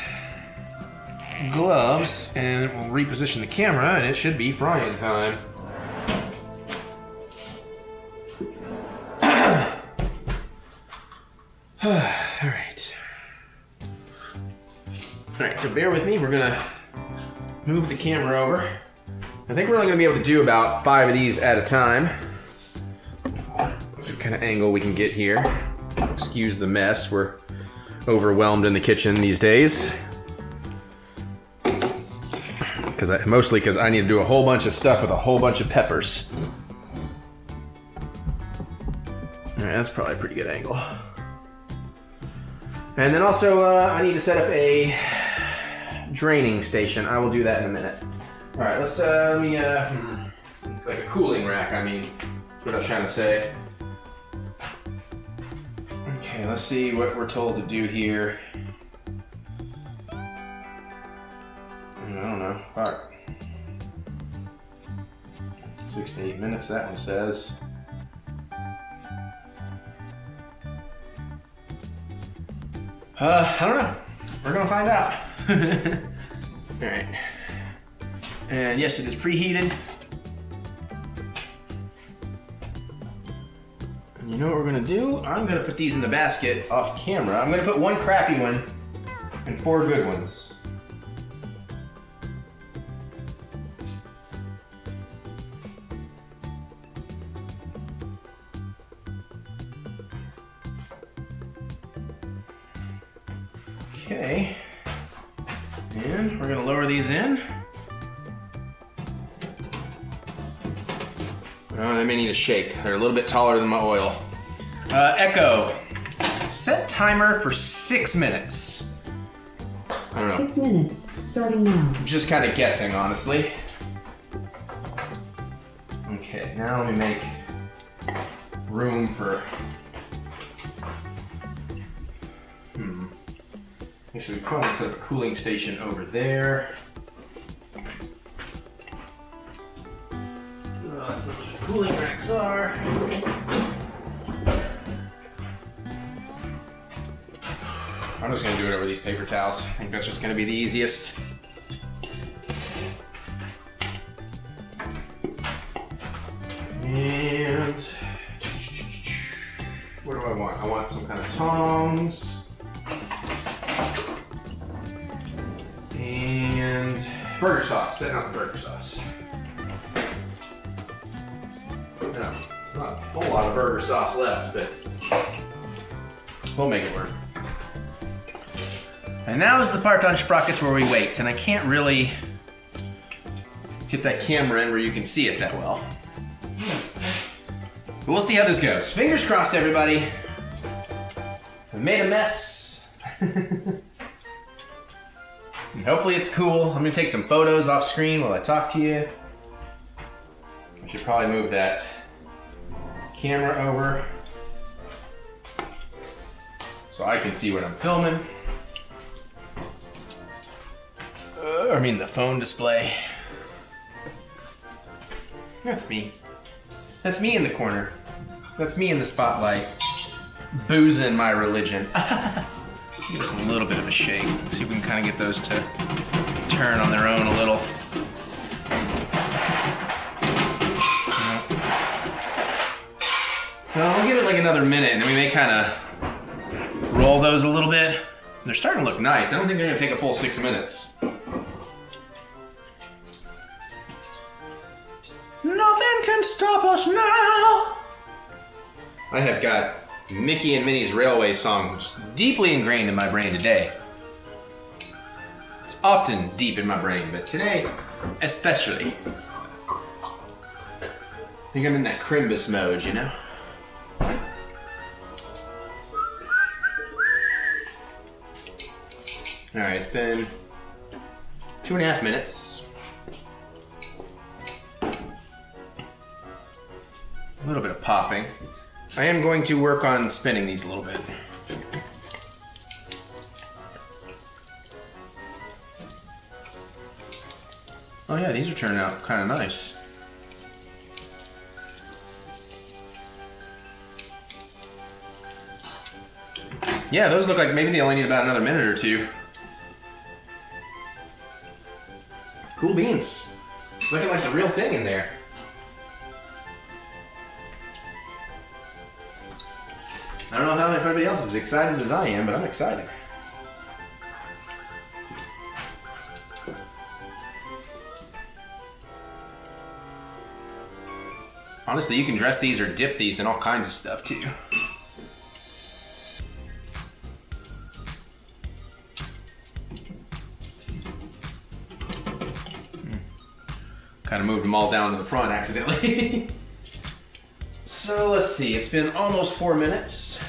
gloves and we'll reposition the camera and it should be frying time. Alright. Alright, so bear with me. We're gonna move the camera over. I think we're only gonna be able to do about 5 of these at a time. That's the kind of angle we can get here. Excuse the mess. We're overwhelmed in the kitchen these days. Mostly because I need to do a whole bunch of stuff with a whole bunch of peppers. Alright, that's probably a pretty good angle. And then also, I need to set up a draining station. I will do that in a minute. Alright, let's, like a cooling rack, I mean. That's what I was trying to say. Okay, let's see what we're told to do here. I don't know. Fuck. 6 to 8 minutes, that one says. I don't know. We're gonna find out. Alright. And yes, it is preheated. And you know what we're gonna do? I'm gonna put these in the basket off camera. I'm gonna put 1 crappy one and 4 good ones. Okay, and we're gonna lower these in. Oh, they may need a shake. They're a little bit taller than my oil. Echo, set timer for 6 minutes. I don't know. 6 minutes, starting now. I'm just kind of guessing, honestly. Okay, now let me make room for... Actually, we probably set up a cooling station over there. That's what the cooling racks are. I'm just gonna do it over these paper towels. I think that's just gonna be the easiest. And what do I want? I want some kind of tongs. And burger sauce, setting out the burger sauce. No, not a whole lot of burger sauce left, but we'll make it work. And now is the part on Sprockets where we wait, and I can't really get that camera in where you can see it that well. But we'll see how this goes. Fingers crossed, everybody. I made a mess. And hopefully it's cool. I'm gonna take some photos off screen while I talk to you. I should probably move that camera over so I can see what I'm filming. I mean the phone display. That's me. That's me in the corner. That's me in the spotlight. Boozing my religion. Give us a little bit of a shake. See if we can kind of get those to turn on their own a little. Well, we'll give it like another minute and we may kind of roll those a little bit. They're starting to look nice. I don't think they're going to take a full 6 minutes. Nothing can stop us now. I have got Mickey and Minnie's Railway song just deeply ingrained in my brain today. It's often deep in my brain, but today especially. I think I'm in that Crimbus mode, you know? Alright, it's been 2.5 minutes. A little bit of popping. I am going to work on spinning these a little bit. Oh yeah, these are turning out kind of nice. Yeah, those look like maybe they only need about another minute or two. Cool beans. Looking like the real thing in there. I don't know how everybody else is excited as I am, but I'm excited. Honestly, you can dress these or dip these in all kinds of stuff too. Kind of moved them all down to the front accidentally. So let's see, it's been almost 4 minutes.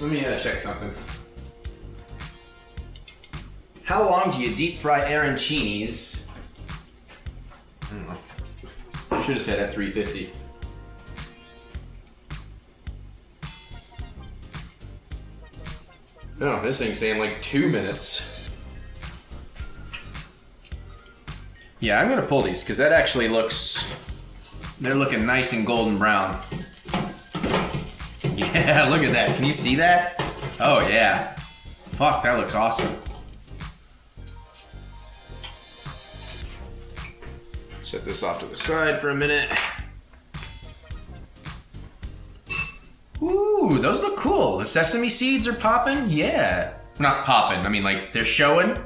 Let me check something. How long do you deep fry arancinis? I don't know. I should have said at 350. No, this thing's saying like 2 minutes. Yeah, I'm gonna pull these because that actually looks, they're looking nice and golden brown. Yeah, look at that. Can you see that? Oh yeah. Fuck, that looks awesome. Set this off to the side for a minute. Ooh, those look cool. The sesame seeds are popping. Yeah. Not popping, I mean like they're showing.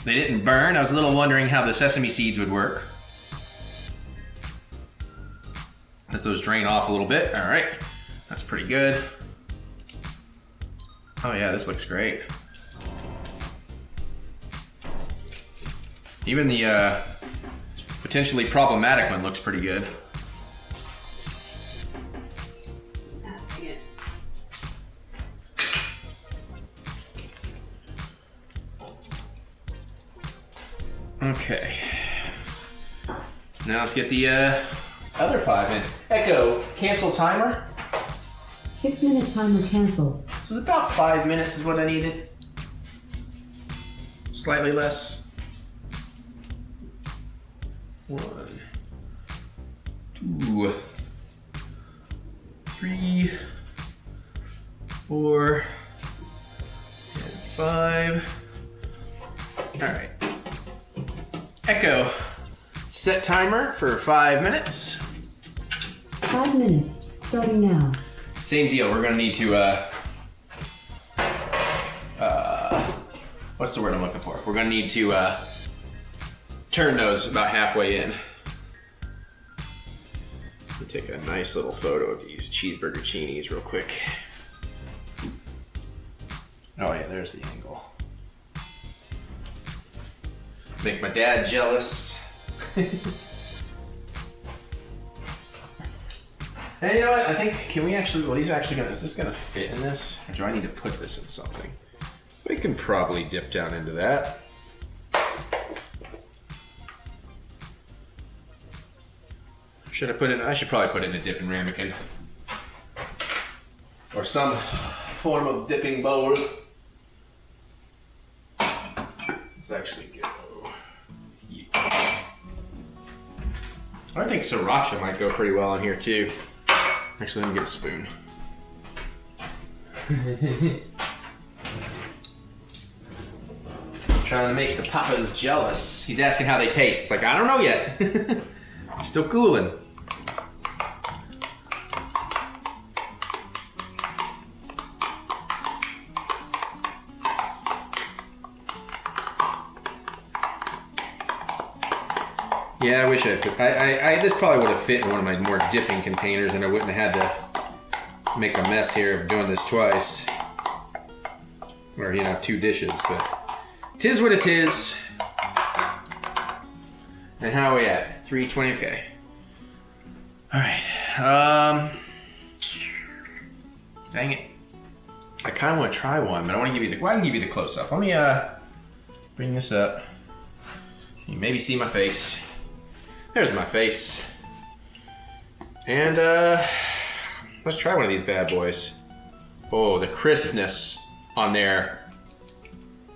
They didn't burn. I was a little wondering how the sesame seeds would work. Let those drain off a little bit. All right, that's pretty good. Oh yeah, this looks great. Even the potentially problematic one looks pretty good. Okay. Now let's get the other 5 in. Echo, cancel timer. 6 minute timer canceled. So about 5 minutes is what I needed. Slightly less. 1, 2, 3, 4, and 5. All right. Echo, set timer for 5 minutes. 5 minutes, starting now. Same deal, we're gonna need to, what's the word I'm looking for? We're gonna need to turn those about halfway in. Let me take a nice little photo of these cheeseburger Arancinis real quick. Oh yeah, there's the angle. Make my dad jealous. Hey, you know what? I think, can we actually, well, these are actually gonna, is this gonna fit in this? Or do I need to put this in something? We can probably dip down into that. Should I put it, I should probably put it in a dipping ramekin. Or some form of dipping bowl. Let's actually go. Yeah. I think sriracha might go pretty well in here too. Actually, let me get a spoon. Trying to make the papas jealous. He's asking how they taste. It's like, I don't know yet. Still cooling. Yeah, I wish I could. This probably would have fit in one of my more dipping containers and I wouldn't have had to make a mess here of doing this twice. Or, you know, 2 dishes, but tis what it is. And how are we at? 320, okay. Alright, dang it. I kind of want to try one, but I want to give you the, well, I can give you the close-up. Let me, bring this up. You maybe see my face. There's my face. And let's try one of these bad boys. Oh, the crispness on there.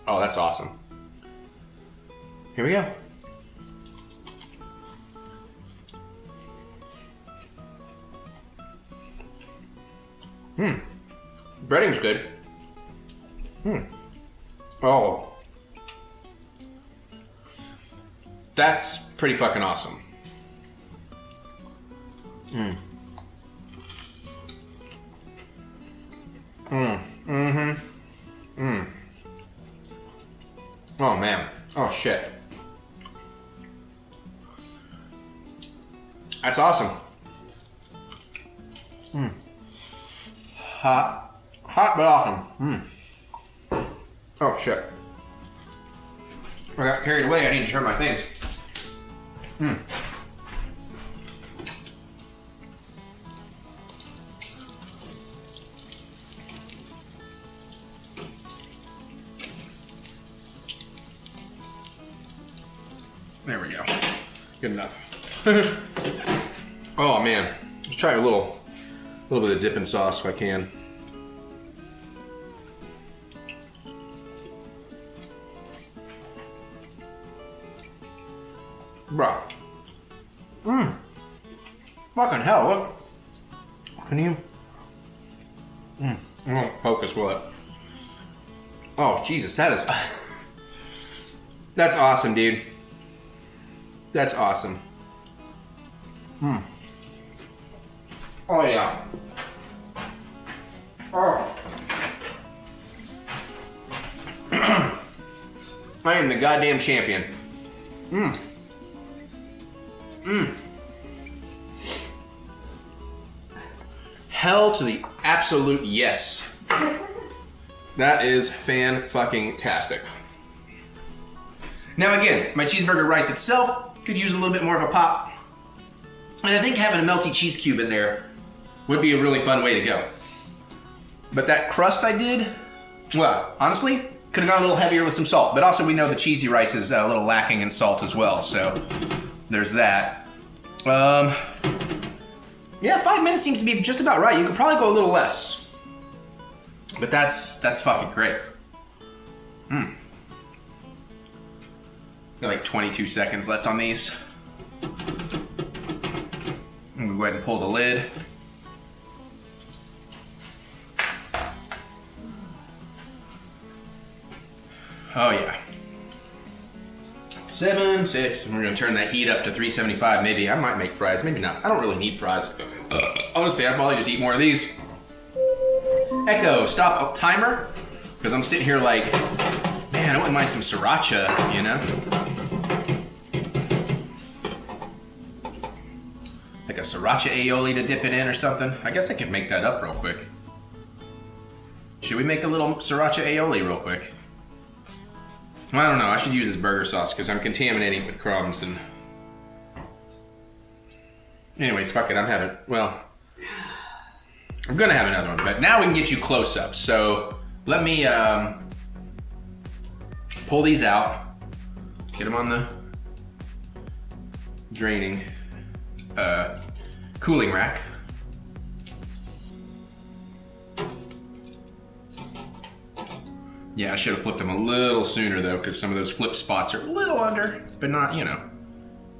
Oh, that's awesome. Here we go. Breading's good. Oh. That's pretty fucking awesome. Oh man. Oh shit. That's awesome. Hot but awesome. Oh shit. I got carried away. I need to turn my things. There we go. Good enough. Oh man, let's try a little bit of dipping sauce if I can. Bro. Fucking hell, look. Can you? I'm gonna focus with it. Oh, Jesus, that is... That's awesome, dude. That's awesome. Oh, yeah. Oh. I am the goddamn champion. Hell to the absolute yes. That is fan-fucking-tastic. Now again, my cheeseburger rice itself could use a little bit more of a pop. And I think having a melty cheese cube in there would be a really fun way to go. But that crust I did, well, honestly, could have gone a little heavier with some salt. But also we know the cheesy rice is a little lacking in salt as well, so there's that. Yeah, 5 minutes seems to be just about right. You could probably go a little less. But that's fucking great. Got like 22 seconds left on these. I'm gonna go ahead and pull the lid. Oh yeah. 7, 6, and we're gonna turn that heat up to 375 maybe. I might make fries, maybe not. I don't really need fries. Honestly, I'd probably just eat more of these. Echo, stop timer. Because I'm sitting here like, man, I wouldn't mind some sriracha, you know? Like a sriracha aioli to dip it in or something. I guess I could make that up real quick. Should we make a little sriracha aioli real quick? Well, I don't know. I should use this burger sauce because I'm contaminating it with crumbs and... Anyways, fuck it. I'm gonna have another one, but now we can get you close-ups. So let me pull these out, get them on the draining cooling rack. Yeah, I should have flipped them a little sooner though, because some of those flip spots are a little under, but not, you know,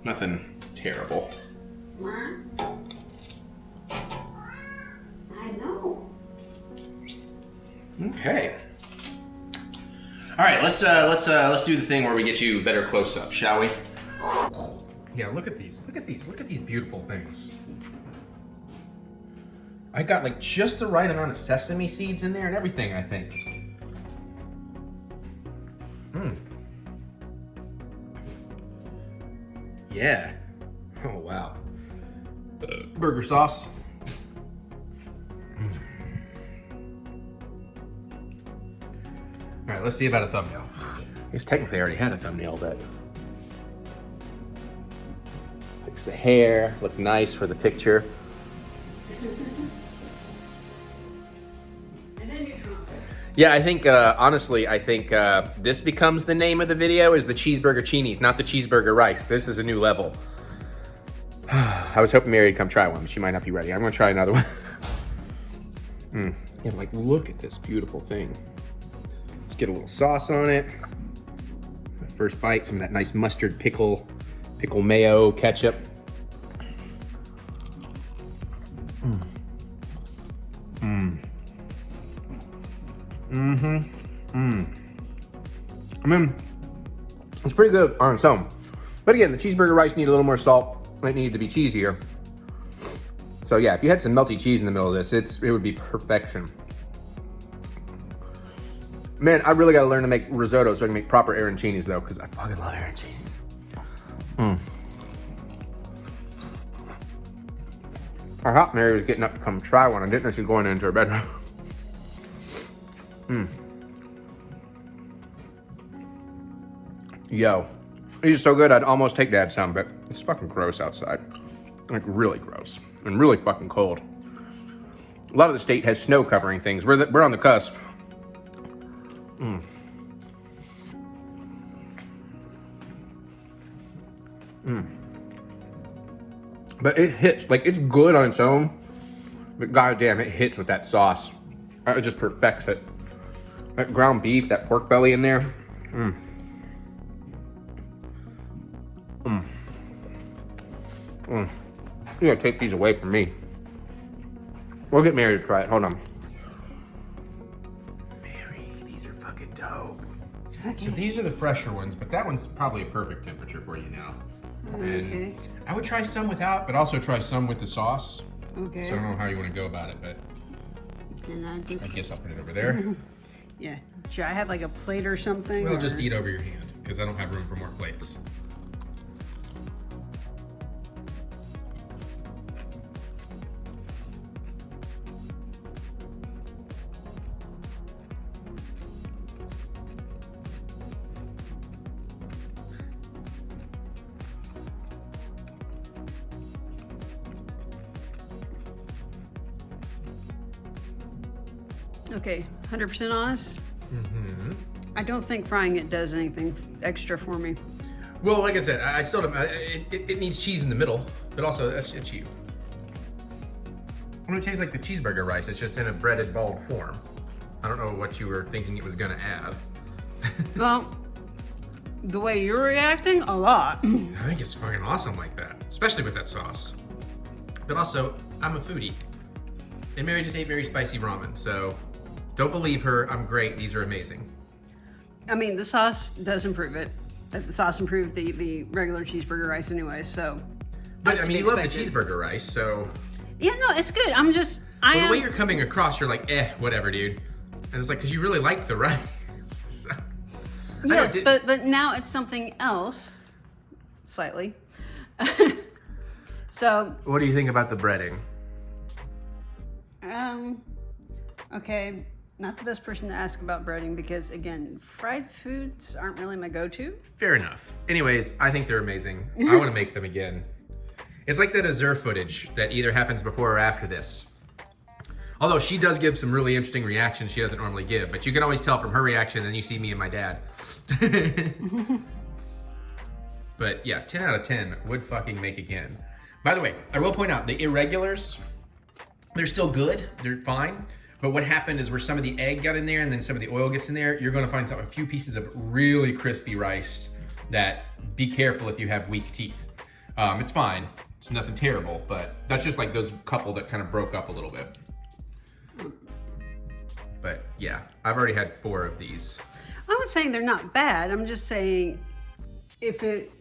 nothing terrible. I know. Okay. All right, let's do the thing where we get you better close-up, shall we? Yeah, look at these. Look at these. Look at these beautiful things. I got like just the right amount of sesame seeds in there and everything, I think. Yeah. Oh, wow. Burger sauce. All right, let's see about a thumbnail. I guess technically I already had a thumbnail, but... Fix the hair, look nice for the picture. Yeah, I think, honestly, I think this becomes the name of the video, is the Cheeseburger Arancinis, not the Cheeseburger Rice. This is a new level. I was hoping Mary would come try one, but she might not be ready. I'm gonna try another one. Yeah, like, look at this beautiful thing. Let's get a little sauce on it. First bite, some of that nice mustard pickle mayo ketchup. I mean, it's pretty good on its own. But again, the cheeseburger rice need a little more salt. It needed to be cheesier. So yeah, if you had some melty cheese in the middle of this, it would be perfection. Man, I really gotta learn to make risotto so I can make proper arancinis though, because I fucking love arancinis. I thought Mary was getting up to come try one. I didn't know she was going into her bedroom. Yo, these are so good I'd almost take Dad's some, but it's fucking gross outside. Like really gross and really fucking cold. A lot of the state has snow covering things. We're on the cusp. But it hits, like it's good on its own, but goddamn, it hits with that sauce. It just perfects it. That ground beef, that pork belly in there. You gotta take these away from me. We'll get Mary to try it. Hold on. Mary, these are fucking dope. Okay. So these are the fresher ones, but that one's probably a perfect temperature for you now. And I would try some without, but also try some with the sauce. Okay. So I don't know how you want to go about it, but I guess I'll put it over there. Yeah. Should I have like a plate or something? Well, just eat over your hand, because I don't have room for more plates. Okay, 100% honest. I don't think frying it does anything extra for me. Well, like I said, I still don't. It needs cheese in the middle, but also it's you. It tastes like the cheeseburger rice. It's just in a breaded balled form. I don't know what you were thinking it was gonna add. Well, the way you're reacting, a lot. I think it's fucking awesome like that, especially with that sauce. But also, I'm a foodie, and Mary just ate very spicy ramen, so don't believe her. I'm great. These are amazing. I mean, the sauce does improve it. The sauce improved the regular cheeseburger rice anyway, so. But I mean, you love the cheeseburger rice, so. Yeah, no, it's good. I'm just, the way you're coming across, you're like, whatever, dude. And it's like, because you really like the rice. So, yes, but now it's something else, slightly. So. What do you think about the breading? Okay. not the best person to ask about breading because, again, fried foods aren't really my go-to. Fair enough. Anyways, I think they're amazing. I want to make them again. It's like that Azur footage that either happens before or after this. Although she does give some really interesting reactions she doesn't normally give, but you can always tell from her reaction, and you see me and my dad. But yeah, 10 out of 10 would fucking make again. By the way, I will point out the irregulars, they're still good, they're fine. But what happened is where some of the egg got in there and then some of the oil gets in there, you're gonna find a few pieces of really crispy rice that be careful if you have weak teeth. It's fine, it's nothing terrible, but that's just like those couple that kind of broke up a little bit. But yeah, I've already had 4 of these. I'm not saying they're not bad. I'm just saying if it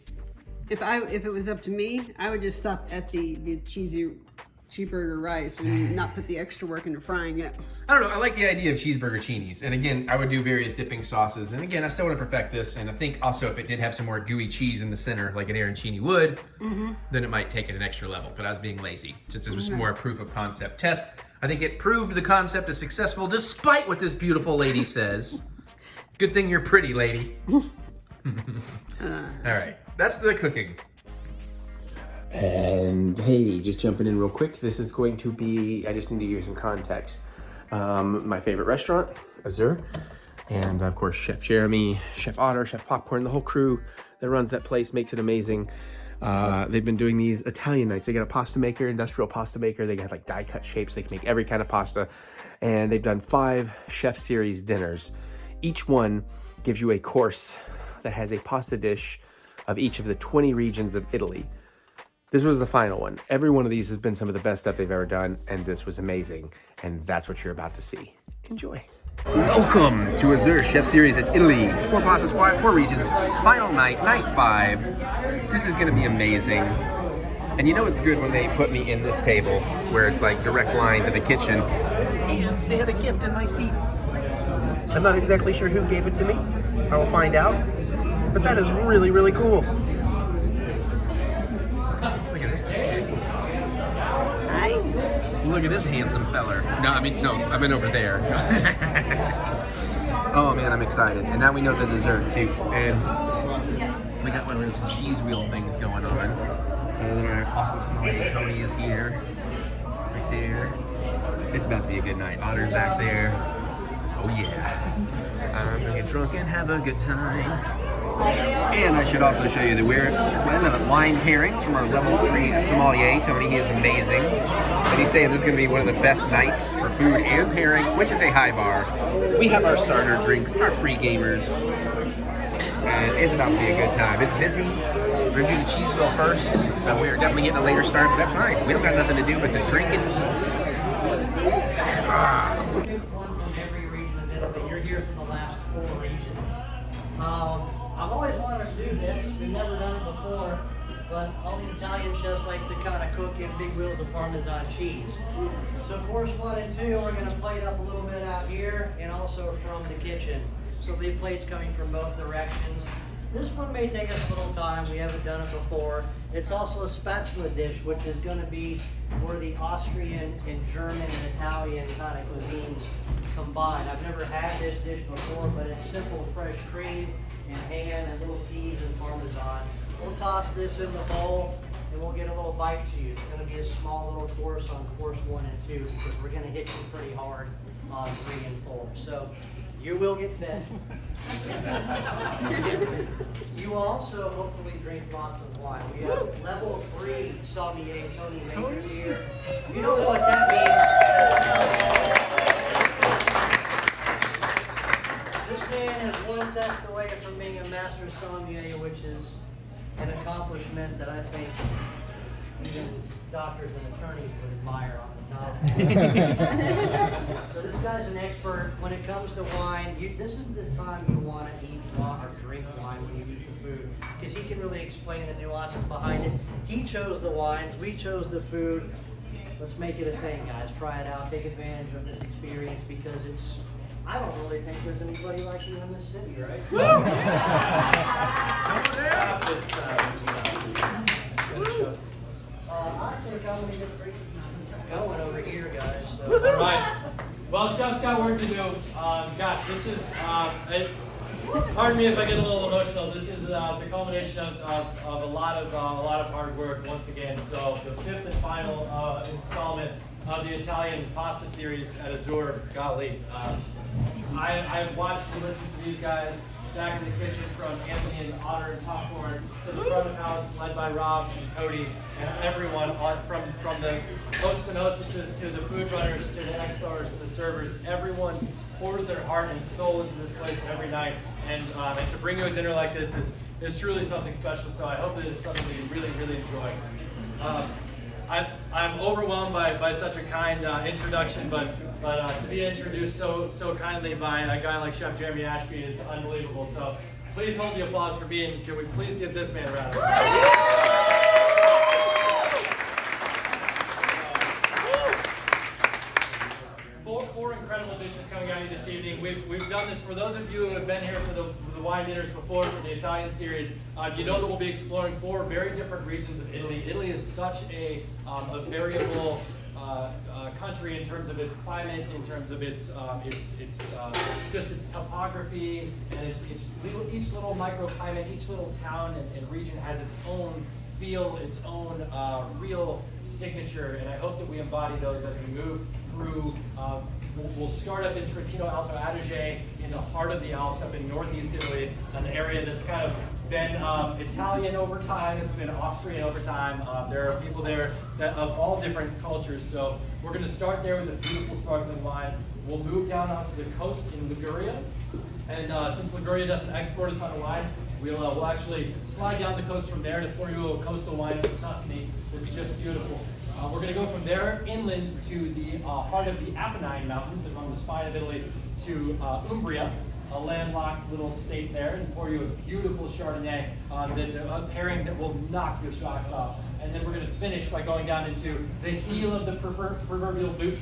was up to me, I would just stop at the cheeseburger rice and not put the extra work into frying it. I don't know, I like the idea of cheeseburger cheenies. And again, I would do various dipping sauces. And again, I still want to perfect this. And I think also if it did have some more gooey cheese in the center, like an arancini would, then it might take it an extra level. But I was being lazy. Since this was more a proof of concept test, I think it proved the concept is successful despite what this beautiful lady says. Good thing you're pretty, lady. All right, that's the cooking. And hey, just jumping in real quick. This is going to be, I just need to give you some context. My favorite restaurant, Azur. And of course, Chef Jeremy, Chef Otter, Chef Popcorn, the whole crew that runs that place makes it amazing. They've been doing these Italian nights. They got a pasta maker, industrial pasta maker. They got like die cut shapes. They can make every kind of pasta. And they've done 5 chef series dinners. Each one gives you a course that has a pasta dish of each of the 20 regions of Italy. This was the final one. Every one of these has been some of the best stuff they've ever done, and this was amazing. And that's what you're about to see. Enjoy. Welcome to Azur Chef Series at Italy. 4 pastas, 4 regions. Final night, night 5. This is gonna be amazing. And you know it's good when they put me in this table where it's like direct line to the kitchen. And they had a gift in my seat. I'm not exactly sure who gave it to me. I will find out. But that is really, really cool. Look at this kid. Nice. Look at this handsome feller. No, I mean over there. Oh man, I'm excited. And now we know the dessert too. And we got one of those cheese wheel things going on. And then our awesome Somali Tony is here. Right there. It's about to be a good night. Otter's back there. Oh yeah. I'm gonna get drunk and have a good time. And I should also show you the wine pairings from our level 3 sommelier, Tony. He is amazing. And he's saying this is going to be one of the best nights for food and pairing, which is a high bar. We have our starter drinks, our pre-gamers, and it's about to be a good time. It's busy. We're going to do the cheese wheel first, so we're definitely getting a later start, but that's fine. We don't got nothing to do but to drink and eat. Every region of Italy. You're here for the last 4 regions. I've always wanted to do this. We've never done it before, but all these Italian chefs like to kind of cook in big wheels of Parmesan cheese. So course 1 and 2, we're going to plate up a little bit out here and also from the kitchen. So big plates coming from both directions. This one may take us a little time. We haven't done it before. It's also a spatula dish, which is going to be where the Austrian and German and Italian kind of cuisines combine. I've never had this dish before, but it's simple fresh cream and ham and little peas and Parmesan. We'll toss this in the bowl and we'll get a little bite to you. It's going to be a small little course on course 1 and 2 because we're going to hit you pretty hard on 3 and 4. So you will get fed. You also hopefully drink lots of wine. We have level 3 sommelier Tony Maker here. You know what that means? This man is 1 test away from being a master sommelier, which is an accomplishment that I think even doctors and attorneys would admire on the top. So this guy's an expert when it comes to wine. This is the time you want to eat wine or drink wine when you eat the food, because he can really explain the nuances behind it. He chose the wines, we chose the food. Let's make it a thing, guys. Try it out. Take advantage of this experience because it's. I don't really think there's anybody like you in this city, right? I think I'm going to get going over here, guys. So. All right. Well, Chef Scott, we're to do, gosh, this is, pardon me if I get a little emotional. This is the culmination of a lot of hard work once again. So the 5th and final installment of the Italian pasta series at Azur. Golly, I've watched and listened to these guys back in the kitchen, from Anthony and Otter and Popcorn to the front of house led by Rob and Cody and everyone from the hosts and hostesses to the food runners to the extras to the servers. Everyone pours their heart and soul into this place every night, and to bring you a dinner like this is truly something special. So I hope that it's something that you really, really enjoy. I'm overwhelmed by such a kind introduction, but to be introduced so kindly by a guy like Chef Jeremy Ashby is unbelievable. So please hold the applause for being. Can we please give this man a round of applause? Four incredible dishes coming at you this evening. We've done this for those of you who have been here for the wine dinners before, for the Italian series. You know that we'll be exploring 4 very different regions of Italy. Italy is such a variable country in terms of its climate, in terms of its topography, and each little microclimate, each little town and region has its own feel, its own real signature, and I hope that we embody those as we move through. We'll start up in Trentino Alto Adige, in the heart of the Alps, up in northeast Italy, an area that's kind of been Italian over time, it's been Austrian over time. There are people there of all different cultures, so we're going to start there with a beautiful sparkling wine. We'll move down onto the coast in Liguria, and since Liguria doesn't export a ton of wine, we'll actually slide down the coast from there to pour you a coastal wine from Tuscany that's just beautiful. We're going to go from there inland to the heart of the Apennine Mountains that run the spine of Italy to Umbria, a landlocked little state there, and pour you a beautiful Chardonnay that's a pairing that will knock your socks off. And then we're going to finish by going down into the heel of the proverbial boot,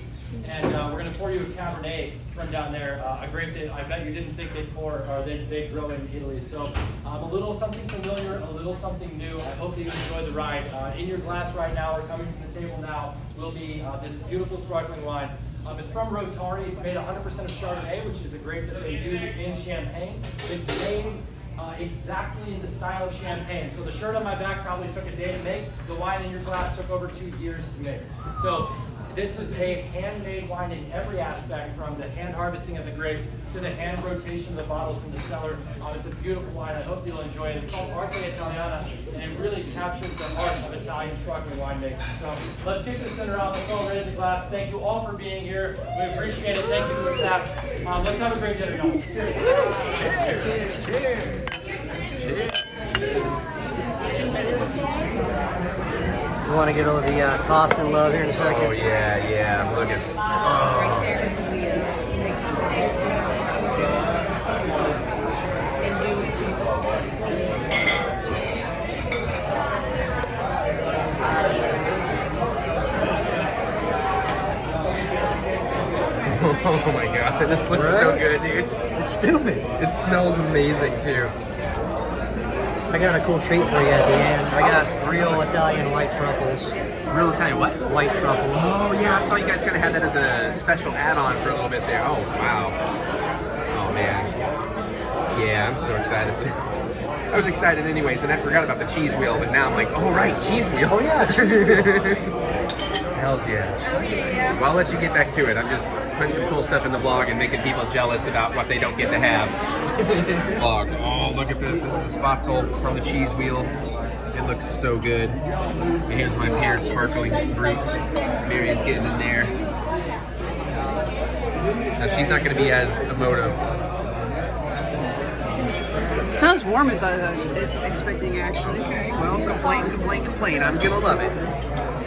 and we're going to pour you a Cabernet from down there, a grape that I bet you didn't think they'd pour or they'd grow in Italy. So a little something familiar, a little something new. I hope that you enjoy the ride. In your glass right now, or coming to the table now, will be this beautiful sparkling wine. It's from Rotari. It's made 100% of Chardonnay, which is a grape that they use in Champagne. It's made exactly in the style of Champagne. So the shirt on my back probably took a day to make. The wine in your glass took over 2 years to make. So this is a handmade wine in every aspect, from the hand harvesting of the grapes to the hand rotation of the bottles in the cellar. It's a beautiful wine. I hope you'll enjoy it. It's called Arte Italiana, and it really captures the heart of Italian sparkling winemaking. So let's kick this dinner off. Let's all raise a glass. Thank you all for being here. We appreciate it. Thank you to the staff. Let's have a great dinner, y'all. Cheers. Cheers. Cheers. Cheers. You want to get over the toss and love here in a second? Oh yeah, I'm looking. Oh my god, this looks so good, dude. It's stupid. It smells amazing too. I got a cool treat for you at the end. I got real Italian white truffles. Real Italian what? White truffles. Oh yeah, I saw you guys kind of had that as a special add-on for a little bit there. Oh wow. Oh man. Yeah, I'm so excited. I was excited anyways, and I forgot about the cheese wheel, but now I'm like, oh right, cheese wheel. Oh yeah. Hells yeah. Well, I'll let you get back to it. I'm just putting some cool stuff in the vlog and making people jealous about what they don't get to have. Vlog. Oh, look at this. This is the spatzel from the cheese wheel. It looks so good. And here's my paired sparkling brute. Mary is getting in there. Now, she's not going to be as emotive. It's not as warm as I was expecting, actually. Okay, well, complain. I'm going to love it.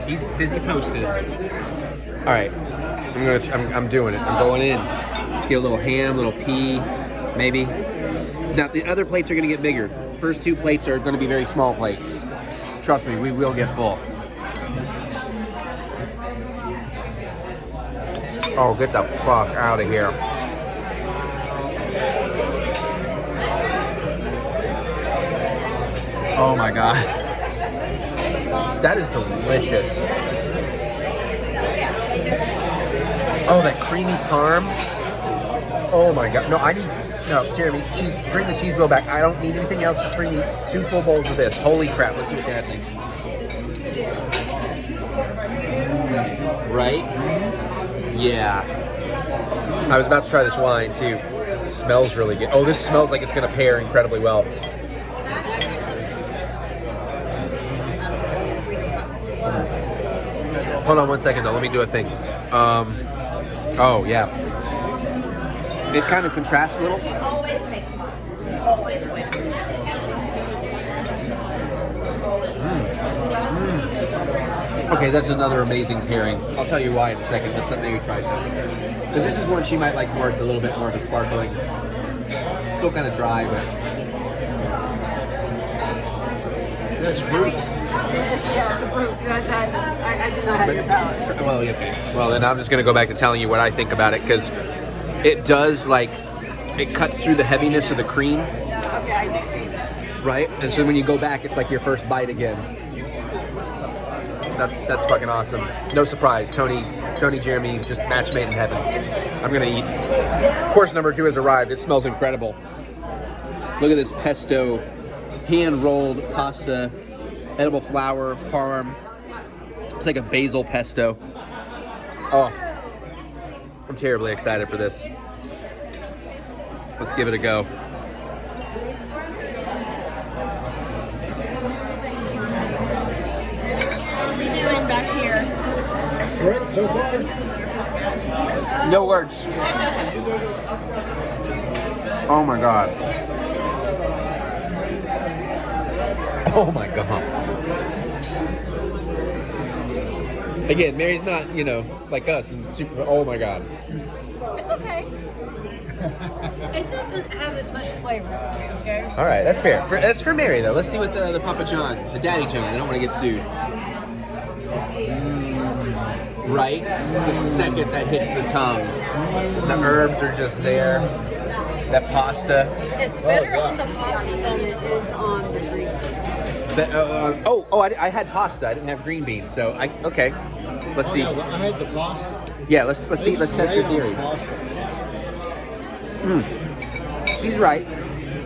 He's busy posted. All right, I'm doing it. I'm going in. Get a little ham, a little pea, maybe. Now the other plates are going to get bigger. First 2 plates are going to be very small plates. Trust me, we will get full. Oh, get the fuck out of here. Oh my god. That is delicious. Oh, that creamy parm. Oh my god. No, Jeremy, bring the cheese wheel back. I don't need anything else. Just bring me 2 full bowls of this. Holy crap. Let's see what Dad thinks. Right? Yeah. I was about to try this wine too. It smells really good. Oh, this smells like it's going to pair incredibly well. Hold on one second though. Let me do a thing. Oh, yeah. It kind of contrasts a little. Always makes fun. Always wins. Okay, that's another amazing pairing. I'll tell you why in a second. Let's let maybe try some. Because this is one she might like more. It's a little bit more of a sparkling. Still kind of dry, but... That's brute. It's a brute. I do not have your palate. Well, okay. Well, then I'm just going to go back to telling you what I think about it, because it does, like, it cuts through the heaviness of the cream. Okay, I do see that. Right? And so when you go back, it's like your first bite again. That's fucking awesome. No surprise. Tony, Jeremy, just match made in heaven. I'm going to eat. Course number 2 has arrived. It smells incredible. Look at this pesto, hand-rolled pasta, edible flour, parm. It's like a basil pesto. Oh, I'm terribly excited for this. Let's give it a go. What are we doing back here? Great so far. No words. Oh my god. Oh my god. Again, Mary's not, like us and super. Oh my god. It's okay. It doesn't have as much flavor for me, okay? All right, that's fair. That's for Mary though. Let's see what the Papa John, the Daddy John. I don't want to get sued. Right? The second that hits the tongue, the herbs are just there. That pasta. It's better on the pasta than it is on the green beans. I had pasta. I didn't have green beans. So okay. Let's see. Yeah, I had the pasta. Yeah, let's see. Let's test your theory. She's right.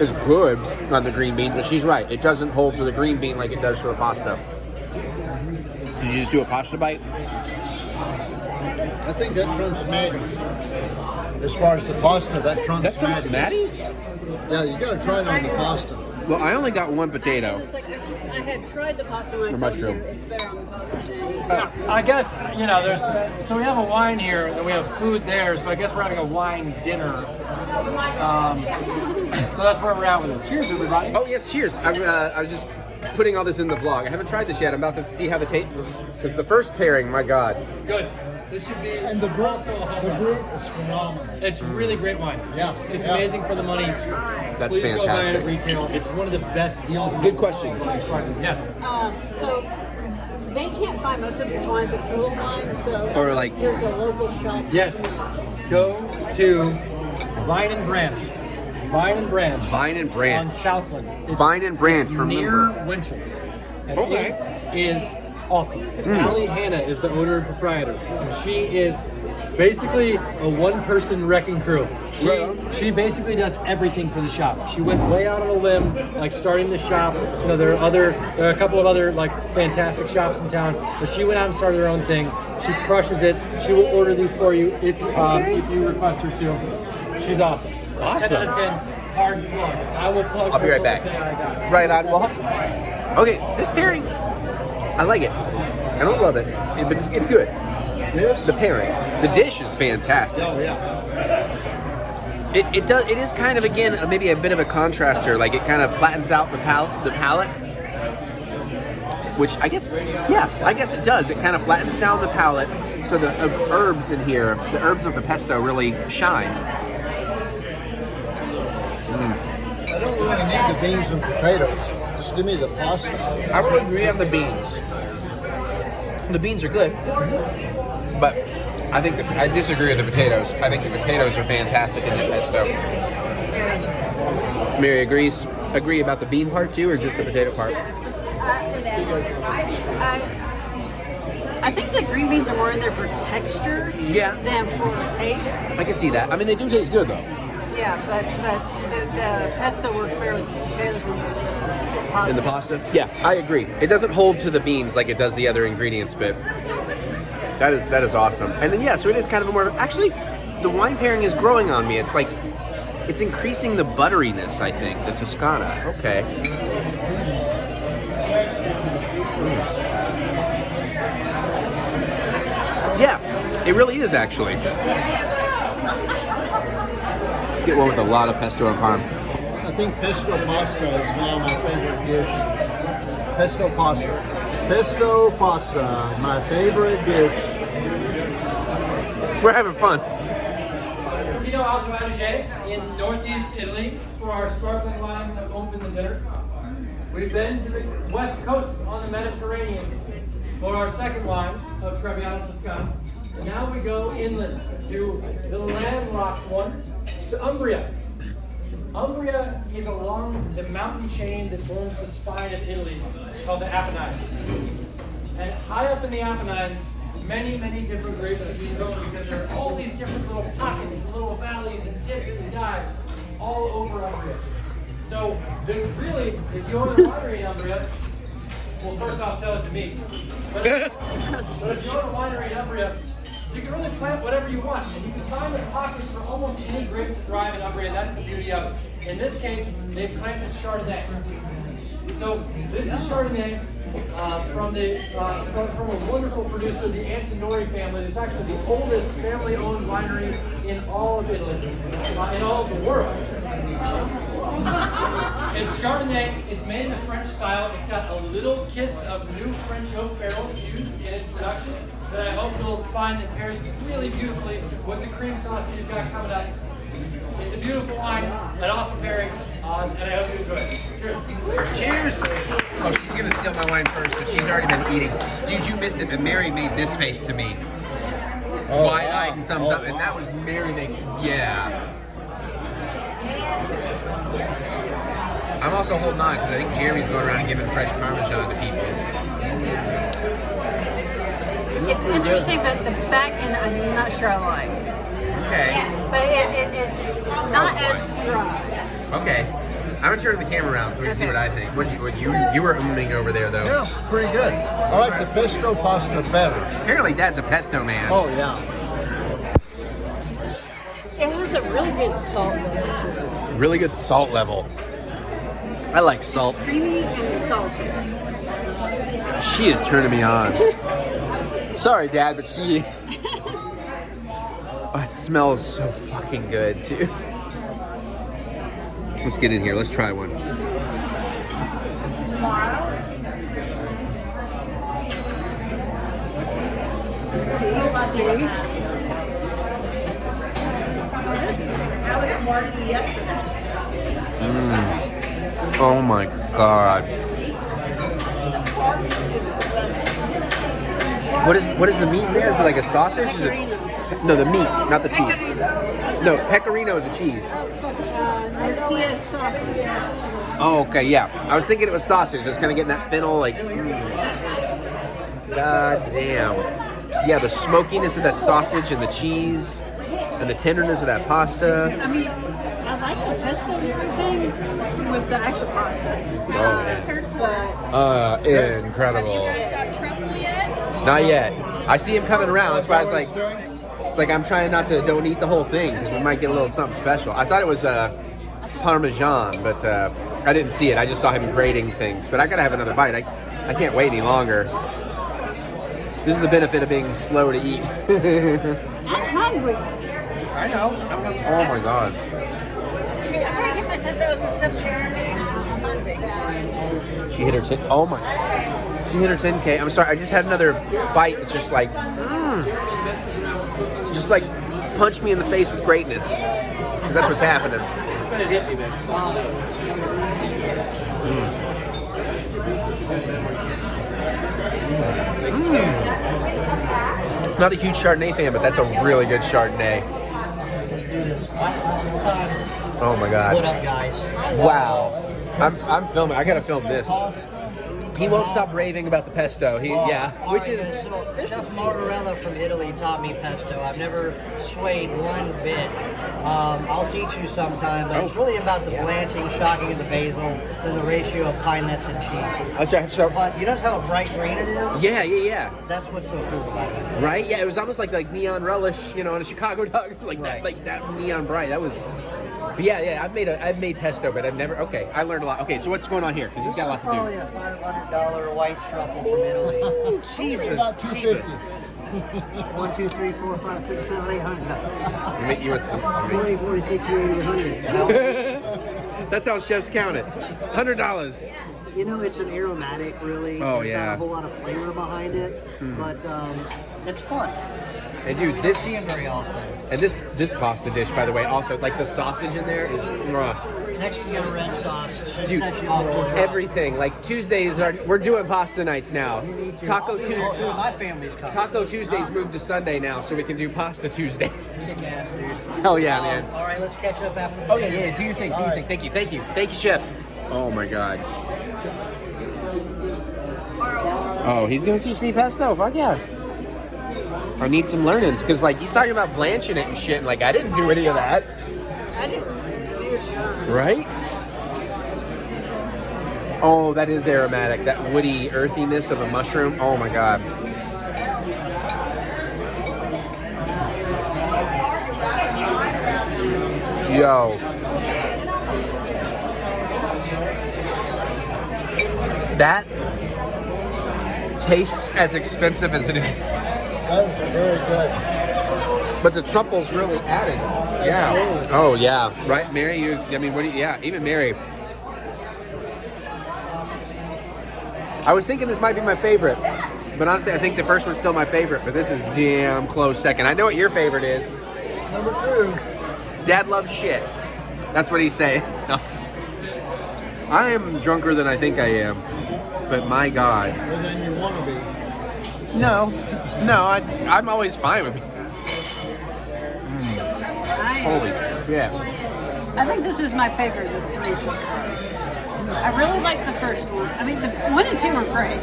It's good on the green beans, but she's right. It doesn't hold to the green bean like it does to the pasta. Did you just do a pasta bite? I think that trumps Maddie's. As far as the pasta, that trumps Maddie's. Yeah, you gotta try it on the pasta. Well, I only got 1 potato. It's like I had tried the pasta when I told you it's better on the pasta than it is. I guess, so we have a wine here and we have food there, so I guess we're having a wine dinner. So that's where we're at with it. Cheers, everybody. Oh, yes, cheers. I was just putting all this in the vlog. I haven't tried this yet. I'm about to see how the taste was. Because the first pairing, my God. Good. This should be And the brute is phenomenal. It's really great wine. Yeah. It's amazing for the money. That's Please fantastic. go buy it at retail. It's one of the best deals. Good question. Yes. So they can't find most of these wines at Total Wine, so Or like- there's a local shop. Yes. Go to Vine and Branch. Vine and Branch. Vine and On Branch. Southland. It's, Vine and Branch, it's remember. near Winchell's. And Okay. it is awesome. And Allie Hannah is the owner and proprietor. And she is basically a one-person wrecking crew. She basically does everything for the shop. She went way out on a limb, like starting the shop. There are a couple of other like fantastic shops in town, but she went out and started her own thing. She crushes it. She will order these for you if you request her to. She's awesome. 10 out of 10. Hard plug. I will plug. I'll be right back. Right on. Well, okay, this pairing, I like it. I don't love it, but it's good. This? The pairing, the dish is fantastic. Oh, yeah. It is kind of, again, maybe a bit of a contraster. Like it kind of flattens out the palate, which I guess it does. It kind of flattens down the palate, so the herbs in here, the herbs of the pesto really shine. I don't really need the beans and potatoes. Just give me the pasta. I will agree on the beans. The beans are good, but I disagree with the potatoes. I think the potatoes are fantastic in the pesto. Mary agrees. Agree about the bean part too, or just the potato part? I I think the green beans are more in there for texture than for taste. I can see that. I mean, they do taste good though. Yeah, but the pesto works better with the potatoes and the pasta. In the pasta? Yeah, I agree. It doesn't hold to the beans like it does the other ingredients, but that is awesome. And then so it is kind of a more. Actually, the wine pairing is growing on me. It's like it's increasing the butteriness. I think the Toscana. Okay. Yeah, it really is actually. Let's get one with a lot of pesto and parm. I think pesto pasta is now my favorite dish. Pesto pasta. Pesto pasta, my favorite dish. We're having fun. Casino Alto Adige in northeast Italy for our sparkling wines have opened the dinner. We've been to the west coast on the Mediterranean for our second wine of Trebbiano Toscana. And now we go inland to the landlocked one, to Umbria. Umbria is along the mountain chain that forms the spine of Italy called the Apennines. And high up in the Apennines, many, many different grapes are being grown because there are all these different little pockets, and little valleys and dips and dives all over Umbria. So really, if you own a winery in Umbria, well, first off, sell it to me. But if you own a winery in Umbria, you can really plant whatever you want, and you can find the pockets for almost any grape to thrive in Umbria, and that's the beauty of it. In this case, they've planted Chardonnay. So this is Chardonnay from a wonderful producer, the Antinori family. It's actually the oldest family-owned winery in all of Italy, in all of the world. It's Chardonnay. It's made in the French style. It's got a little kiss of new French oak barrels used in its production that I hope you'll find that pairs really beautifully with the cream sauce that you've got coming up. It's a beautiful wine, an awesome pairing, and I hope you enjoy it. Cheers! Cheers! Oh, she's gonna steal my wine first, but she's already been eating. Dude, you missed it, but Mary made this face to me. Wide-eyed and thumbs up, and that was Mary making. Yeah. I'm also holding on because I think Jeremy's going around and giving fresh Parmesan to people. It's interesting that the back end I'm not sure I like. Okay. But it's not as dry. Okay. I'm gonna turn the camera around so we can see what I think. What you were umming over there though? Yeah, pretty good. I like the pesto pasta better. Apparently, Dad's a pesto man. Oh yeah. It has a really good salt level to it. Really good salt level. I like salt. Creamy and salty. She is turning me on. Sorry, Dad, but she. Oh, it smells so fucking good too. Let's get in here. Let's try one. See? Oh my God. What is the meat in there? Is it like a sausage? Is it? No, the meat, not the cheese. No, pecorino is a cheese. Garcia sausage. Oh, okay, yeah. I was thinking it was sausage. Just kind of getting that fennel, like. God damn. Yeah, the smokiness of that sausage and the cheese and the tenderness of that pasta. I mean, I like the pesto and everything with the actual pasta. Incredible. Have you guys got truffle yet? Not yet. I see him coming around. That's why I was like, it's like I'm trying not to don't eat the whole thing because we might get a little something special. I thought it was Parmesan, but I didn't see it. I just saw him grating things. But I gotta have another bite. I can't wait any longer. This is the benefit of being slow to eat. I'm hungry. I know. Oh my God. I gotta get my 10,000 steps here. I'm hungry. She hit her 10. Oh my. She hit her 10K. I'm sorry. I just had another bite. It's just like, just like punch me in the face with greatness. Because that's what's happening. Not a huge Chardonnay fan, but that's a really good Chardonnay. Let's do this. Oh my God. What up, guys? Wow. I'm filming. I gotta film this. He won't stop raving about the pesto. Which is So Chef Mozzarella from Italy taught me pesto. I've never swayed one bit. I'll teach you sometime, but it's really about the blanching, shocking of the basil, then the ratio of pine nuts and cheese. But you notice how bright green it is? Yeah. That's what's so cool about it. Right? Yeah, it was almost like neon relish, on a Chicago dog, that neon bright. That was. But yeah. I've made pesto, but I've never. Okay, I learned a lot. Okay, so what's going on here? Because it's got a lot to do. Probably a $500 white truffle from Italy. Oh, Jesus. About $250. 1, 2, 3, 4, 5, 6, 7, 800. You want some? 20, 40, 60, 80, 100. That's how chefs count it. $100. You know, it's an aromatic, really. Oh, There's yeah. not a whole lot of flavor behind it, but it's fun. And dude, You don't see it very often. And this pasta dish, by the way, also like the sausage in there is. Next, you get a red sauce. It Dude, sets you off just right. everything. Like Tuesdays we're doing pasta nights now. You need to. Taco Two Tuesday. of my family's coming. Taco Tuesdays moved to Sunday now, so we can do Pasta Tuesday. Kick ass, dude. Hell yeah, man. All right, let's catch up after the Oh yeah. Do your thing. Thank you, chef. Oh my god. Oh, he's gonna teach me pesto. Fuck yeah. I need some learnings because he's talking about blanching it and shit, and I didn't do any of that. I didn't do it. Right? Oh, that is aromatic. That woody earthiness of a mushroom. Oh my god. Yo. That tastes as expensive as it is. That was very good. But the truffle's really added. Yeah. Absolutely. Oh yeah. Right, Mary. Even Mary. I was thinking this might be my favorite, but honestly, I think the first one's still my favorite. But this is damn close second. I know what your favorite is. Number 2. Dad loves shit. That's what he's saying. No. I am drunker than I think I am, but my God. Well, then you want to be. No, I'm always fine with it. Holy shit. I think this is my favorite of the three so far. I really like the first one. I mean, the 1 and 2 are great,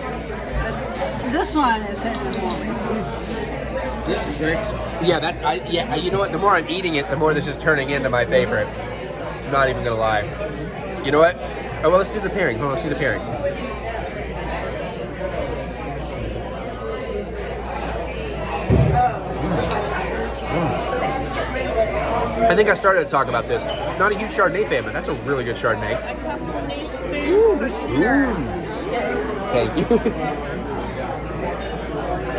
but this one is hitting the moment. This is excellent. Yeah, you know what? The more I'm eating it, the more this is turning into my favorite. I'm not even gonna lie. You know what? Oh well, let's do the pairing. Hold on, let's do the pairing. I think I started to talk about this. Not a huge Chardonnay fan, but that's a really good Chardonnay. Ooh, the spoons. Thank you.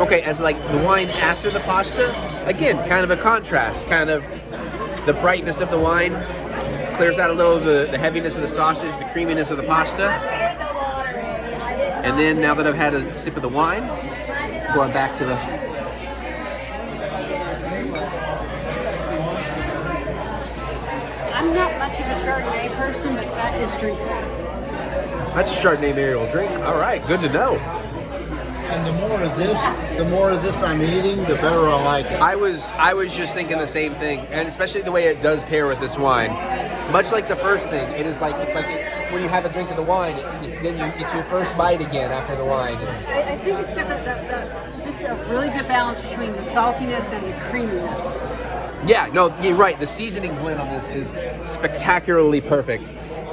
Okay, as the wine after the pasta, again, kind of a contrast. Kind of the brightness of the wine clears out a little of the heaviness of the sausage, the creaminess of the pasta. And then now that I've had a sip of the wine, going back to the... I'm not much of a Chardonnay person, but that is drinkable. That's a Chardonnay Mary will drink. All right, good to know. And the more of this I'm eating, the better I like it. I was just thinking the same thing, and especially the way it does pair with this wine. Much like the first thing, it's like when you have a drink of the wine, it's your first bite again after the wine. I think it's got just a really good balance between the saltiness and the creaminess. Yeah, no, you're right. The seasoning blend on this is spectacularly perfect.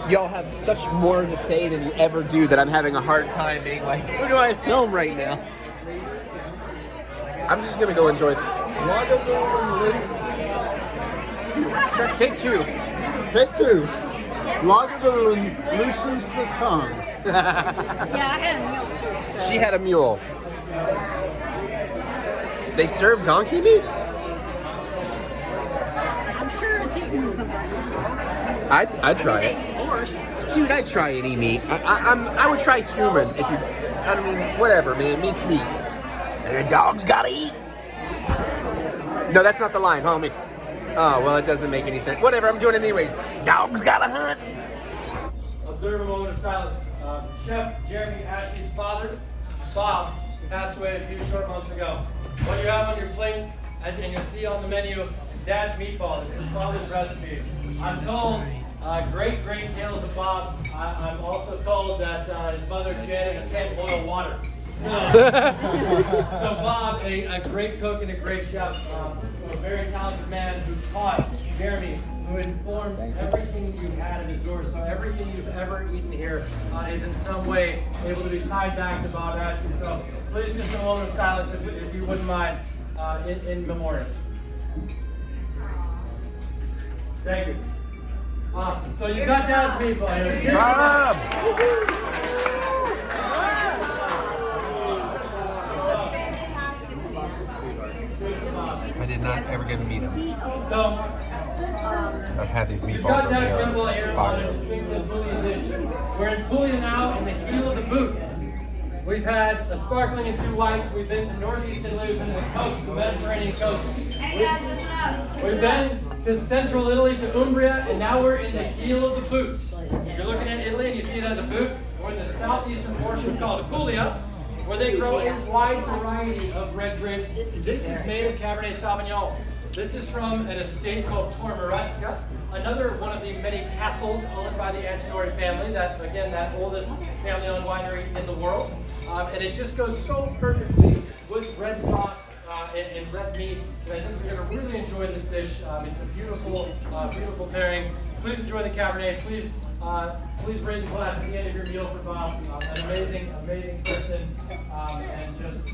Y'all have such more to say than you ever do that I'm having a hard time being like, who do I film right now? I'm just gonna go enjoy. Take two. Take 2. Lagavulin loosens the tongue. Yeah, I had a mule too. So. She had a mule. They serve donkey meat? I'm sure it's eaten somewhere. I'd try it. Horse. Dude, I'd try any meat. I would try human if you. I mean, whatever, man. Meat's meat. And a dog's gotta eat. No, that's not the line, homie. Oh, well, it doesn't make any sense. Whatever, I'm doing it anyways. Dog's gotta hunt. Observe a moment of silence. Chef Jeremy Ashley's father, Bob, passed away a few short months ago. What you have on your plate, and you'll see on the menu, is Dad's meatball. This is his father's recipe. I'm told Great tales of Bob. I'm also told that his mother Janet can't boil water. So Bob, a great cook and a great chef, a very talented man who taught Jeremy, who informs everything you've had at Azur. So everything you've ever eaten here is in some way able to be tied back to Bob Ashley. So please just a moment of silence if you wouldn't mind in memoriam. Thank you. Awesome. So you got down to meatball here. Cheers, Bob! I did not ever get to meet him. So I've had these you meatballs got on down there. Grimble here on a distinctive Boolean dish. We're in Boolean now in the heel of the boot. We've had a sparkling and 2 whites. We've been to northeast Italy, we've been to the coast, the Mediterranean coast. We've been to central Italy, to Umbria, and now we're in the heel of the boot. If you're looking at Italy and you see it as a boot, we're in the southeastern portion called Apulia, where they grow a wide variety of red grapes. This is made of Cabernet Sauvignon. This is from an estate called Tormaresca, another one of the many castles owned by the Antinori family, that, again, that oldest family-owned winery in the world. And it just goes so perfectly with red sauce and red meat. And I think you're going to really enjoy this dish. It's a beautiful, beautiful pairing. Please enjoy the Cabernet. Please raise a glass at the end of your meal for Bob. An amazing, amazing person. And just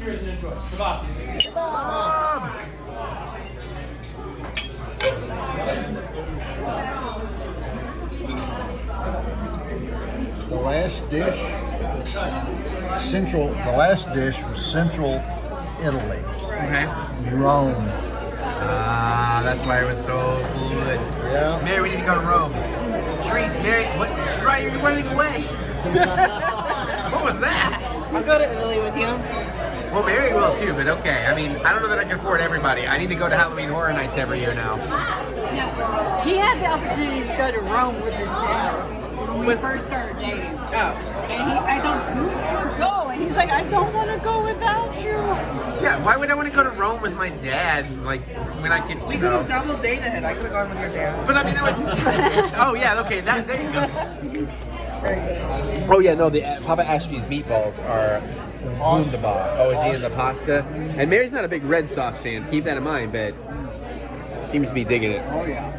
cheers and enjoy. To Bob. The last dish, the last dish was Central Italy. Okay. Rome. Ah, that's why it was so good. Yeah. Mary, we need to go to Rome. Trees, Mary, what? Right, you're running away. What was that? I'll go to Italy with you. Well, Mary will too, but okay. I mean, I don't know that I can afford everybody. I need to go to Halloween Horror Nights every year now. Yeah. He had the opportunity to go to Rome with his dad when we first started dating. Oh. And I don't, you should go. And he's like, I don't want to go without you. Yeah, why would I want to go to Rome with my dad? Like, when I could, We could have double dated. I could have gone with your dad. But I mean, it was. Oh yeah, okay. There you go. Oh yeah, no. The Papa Ashby's meatballs are wunderbar. Oh, is he in the pasta? And Mary's not a big red sauce fan. Keep that in mind, but seems to be digging it. Oh yeah.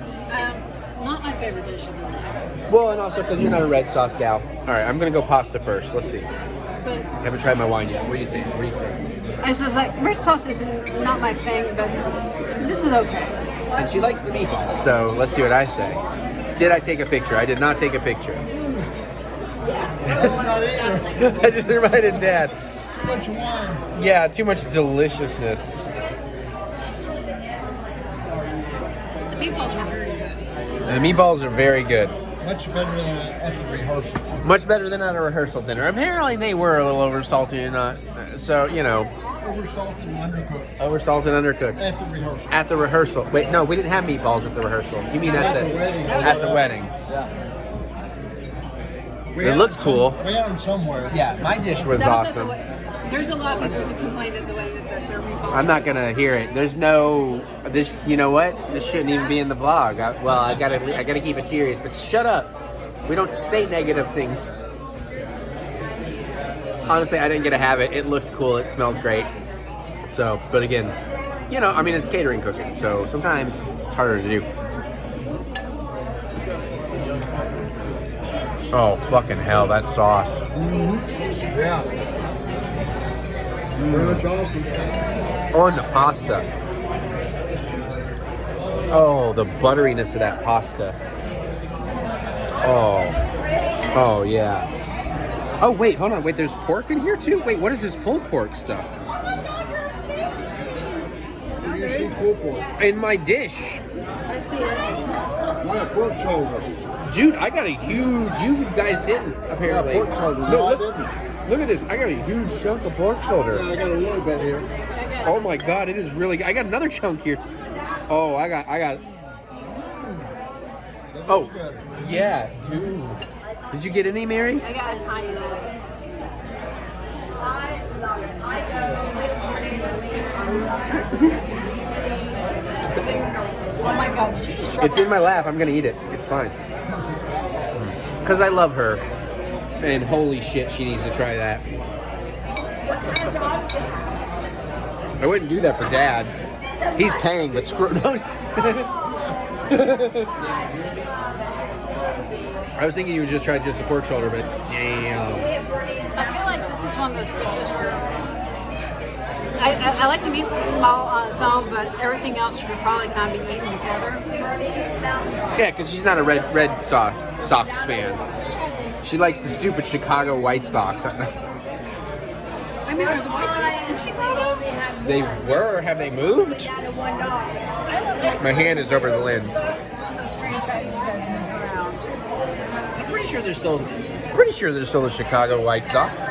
Not my favorite dish of the night. Well, and also because you're not a red sauce gal. All right, I'm gonna go pasta first. Let's see. But I haven't tried my wine yet. What do you say? What do you say? it's just like, red sauce is not my thing, but this is okay. And she likes the meatballs. So let's see what I say. Did I take a picture? I did not take a picture. I just reminded Dad. Too much wine. Yeah, too much deliciousness. But the meatballs are very good. The meatballs are very good. Much better than at the rehearsal. Much better than at a rehearsal dinner. Apparently they were a little oversalty and not. So, you know. Oversalted and undercooked. Oversalted and undercooked. At the rehearsal. At the rehearsal. Wait, no, we didn't have meatballs at the rehearsal. You mean at the wedding? At the wedding. Yeah. It looked cool. We had them somewhere. Yeah, my dish was That was at the awesome. way- There's a lot of people who complained at the way that their meatballs. I'm not gonna hear it. There's no this. You know what? This shouldn't even be in the vlog. I gotta keep it serious. But shut up. We don't say negative things. Honestly, I didn't get to have it. It looked cool. It smelled great. So, but again, you know, I mean, it's catering cooking, so sometimes it's harder to do. Oh fucking hell! That sauce. Yeah. Pretty much awesome. On the pasta. Oh, the butteriness of that pasta. Oh yeah. Oh wait, hold on. Wait, there's pork in here too. Wait, what is this pulled pork stuff? Where do you see pulled pork? In my dish, I see it. Yeah, pork shoulder. dude. I got a huge. You guys didn't apparently. Yeah, pork shoulder. No, I didn't. Look at this. I got a huge chunk of pork shoulder. Yeah, I got a little bit here. Oh my god, it is really. I got another chunk here. Oh, I got. That Oh, looks good. yeah, dude. Did you get any, Mary? I got a tiny little. Oh my god, did you just It's in my lap. I'm gonna eat it. It's fine. Because I love her. And holy shit, she needs to try that. I wouldn't do that for Dad. He's paying, but screw. No. I was thinking you would just try just the pork shoulder, but damn. I feel like this is one of those dishes where I like the meatball on its own, but everything else should probably kind of be eaten together. Yeah, because she's not a red Sox fan. She likes the stupid Chicago White Sox. I mean, there's the White Sox in Chicago. They were. Have they moved? My hand is over the lens. It's one of those franchises that's moved around. I'm pretty sure they're still the Chicago White Sox. I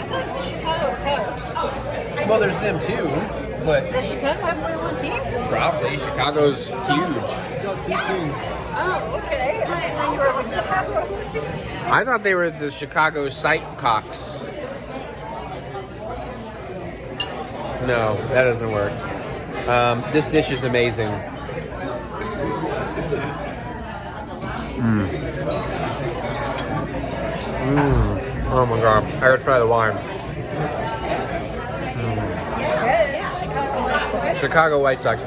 thought it's the Chicago Cubs. Well, there's them too, but Does Chicago have more than one team? probably Chicago's huge. Oh, okay. I thought you were like the Chicago team. I thought they were the Chicago Cyclocks. No, that doesn't work. This dish is amazing. Oh my god, I gotta try the wine. Chicago White Sox.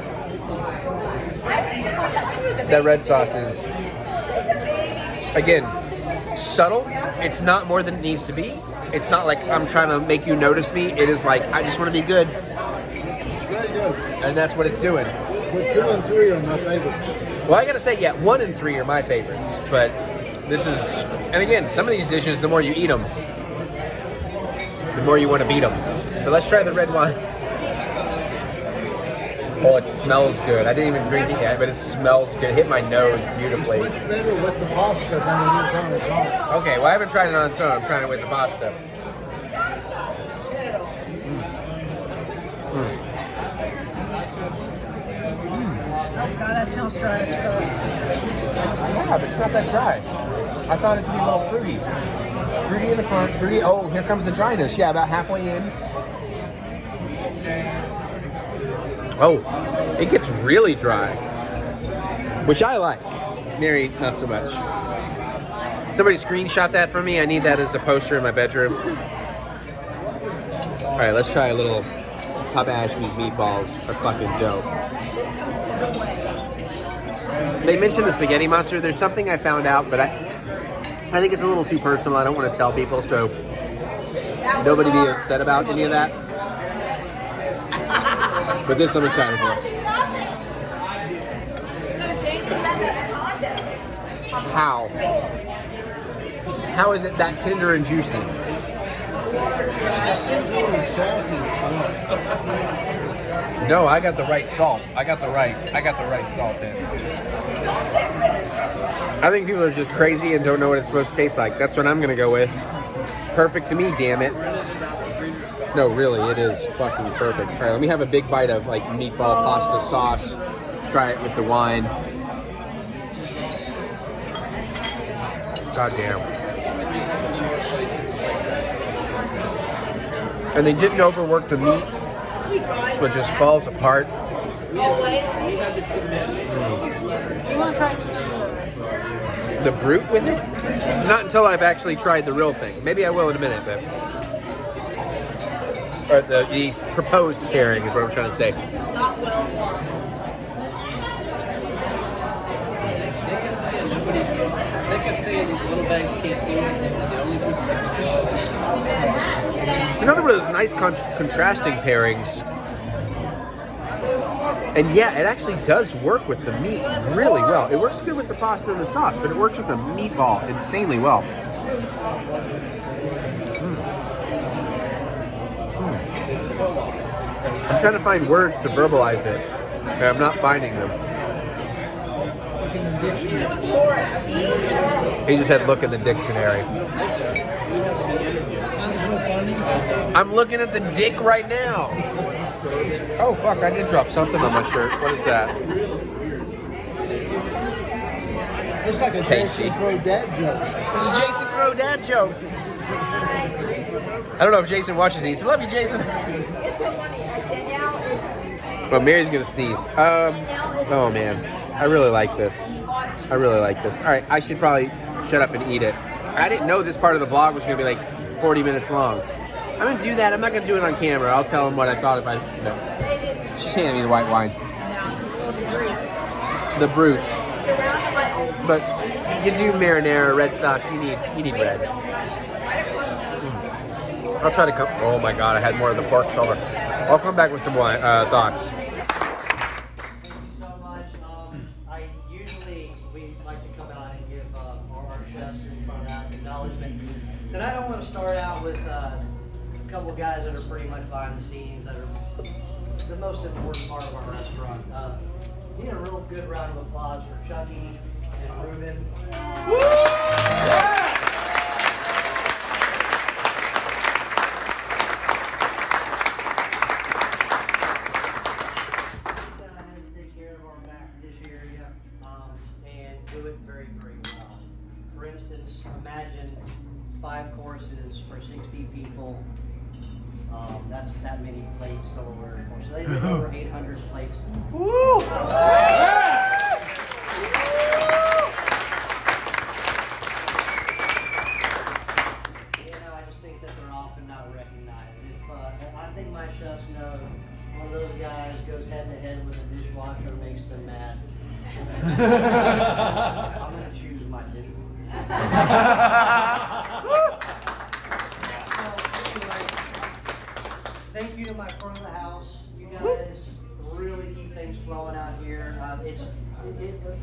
That red sauce is, again, subtle. It's not more than it needs to be. It's not like I'm trying to make you notice me. It is like, I just want to be good. Very good. And that's what it's doing. But 2 and 3 are my favorites. Well, I gotta say, yeah, 1 and 3 are my favorites. But this is, and again, some of these dishes, the more you eat them, the more you want to beat them. But let's try the red wine. Oh, it smells good. I didn't even drink it yet, but it smells good. It hit my nose beautifully. It's much better with the pasta than it is on its own. Okay, well, I haven't tried it on its own. I'm trying it with the pasta. God, that smells dry as fuck. But it's not that dry. I thought it to be a little fruity. Fruity in the front, fruity. Oh, here comes the dryness. Yeah, about halfway in. Oh, it gets really dry, which I like. Mary, not so much. Somebody screenshot that for me. I need that as a poster in my bedroom. All right, let's try a little Papa Ashby's meatballs. Are fucking dope. They mentioned the spaghetti monster. There's something I found out, but I think it's a little too personal. I don't want to tell people, so nobody be upset about any of that. But this I'm excited for. How? How is it that tender and juicy? No, I got the right salt. I got the right salt in. I think people are just crazy and don't know what it's supposed to taste like. That's what I'm gonna go with. It's perfect to me, damn it. No, really, it is fucking perfect. All right, let me have a big bite of like meatball pasta sauce. Try it with the wine. God damn. And they didn't overwork the meat, so it just falls apart. You want to try some? The brute with it? Not until I've actually tried the real thing. Maybe I will in a minute, but. Or the proposed pairing is what I'm trying to say. It's another one of those nice contrasting pairings. And yeah, it actually does work with the meat really well. It works good with the pasta and the sauce, but it works with the meatball insanely well. I'm trying to find words to verbalize it, but I'm not finding them. He just said, look in the dictionary. I'm looking at the dick right now. Oh, fuck, I did drop something on my shirt. What is that? It's like a Jason Crow dad joke. It's a Jason Crow dad joke. I don't know if Jason watches these, but love you, Jason. It's so funny. Danielle is Well, Mary's gonna sneeze. Oh man, I really like this. I really like this. All right, I should probably shut up and eat it. I didn't know this part of the vlog was gonna be like 40 minutes long. I'm gonna do that. I'm not gonna do it on camera. I'll tell them what I thought if I. No. She's handing me the white wine. The brute. But you do marinara, red sauce. You need red. I'll try to come. Oh my god, I had more of the pork shoulder. I'll come back with some thoughts. Thank you so much. We like to come out and give our chefs in front of us acknowledgement. Tonight I want to start out with a couple of guys that are pretty much behind the scenes that are the most important part of our restaurant. Need a real good round of applause for Chucky and Ruben. Take care of our back dish area and do it very, very well. For instance, imagine 5 courses for 60 people. That's that many plates somewhere. So they did over 800 plates. Woo! I just think that they're often not recognized. I think my chefs know one of those guys goes head to head with a dishwasher and makes them mad. I'm gonna choose my dishwasher. Thank you to my front of the house. You guys really keep things flowing out here.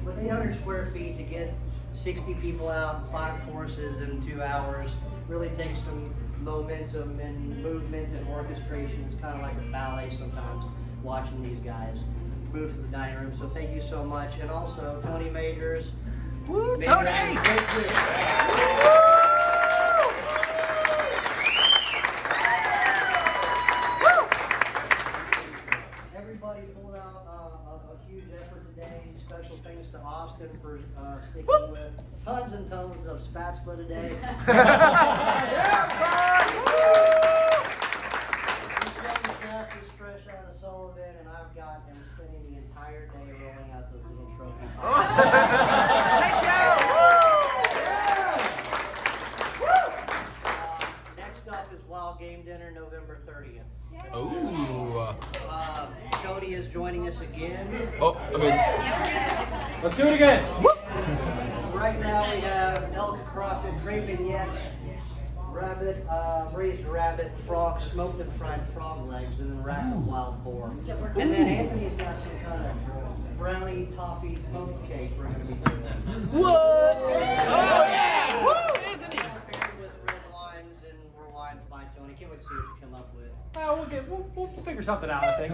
With 800 square feet to get 60 people out, 5 courses in 2 hours, really takes some momentum and movement and orchestration. It's kind of like a ballet sometimes, watching these guys move through the dining room. So thank you so much. And also, Tony Majors. Woo, Tony! Everybody pulled out a huge effort today. Special thanks to Austin for sticking with tons and tons of spatula today. Chef is fresh out of Sullivan, and I'm spending the entire day rolling out those little trophy pies. Next up is Wild Game Dinner, November 30th. Ooh. Cody is joining us again. Oh, I mean. Let's do it again. Right now we have elk, crawfish, grape vignettes, rabbit, braised rabbit, frog, smoked and fried frog legs, and then rack of wild boar. And then Anthony's got some kind of brownie toffee poke cake we're going to be doing. What? Oh yeah! Woo, Anthony! Paired with red wines and more wines by Tony. Can't wait to see what you come up with. Well, we'll figure something out, I think.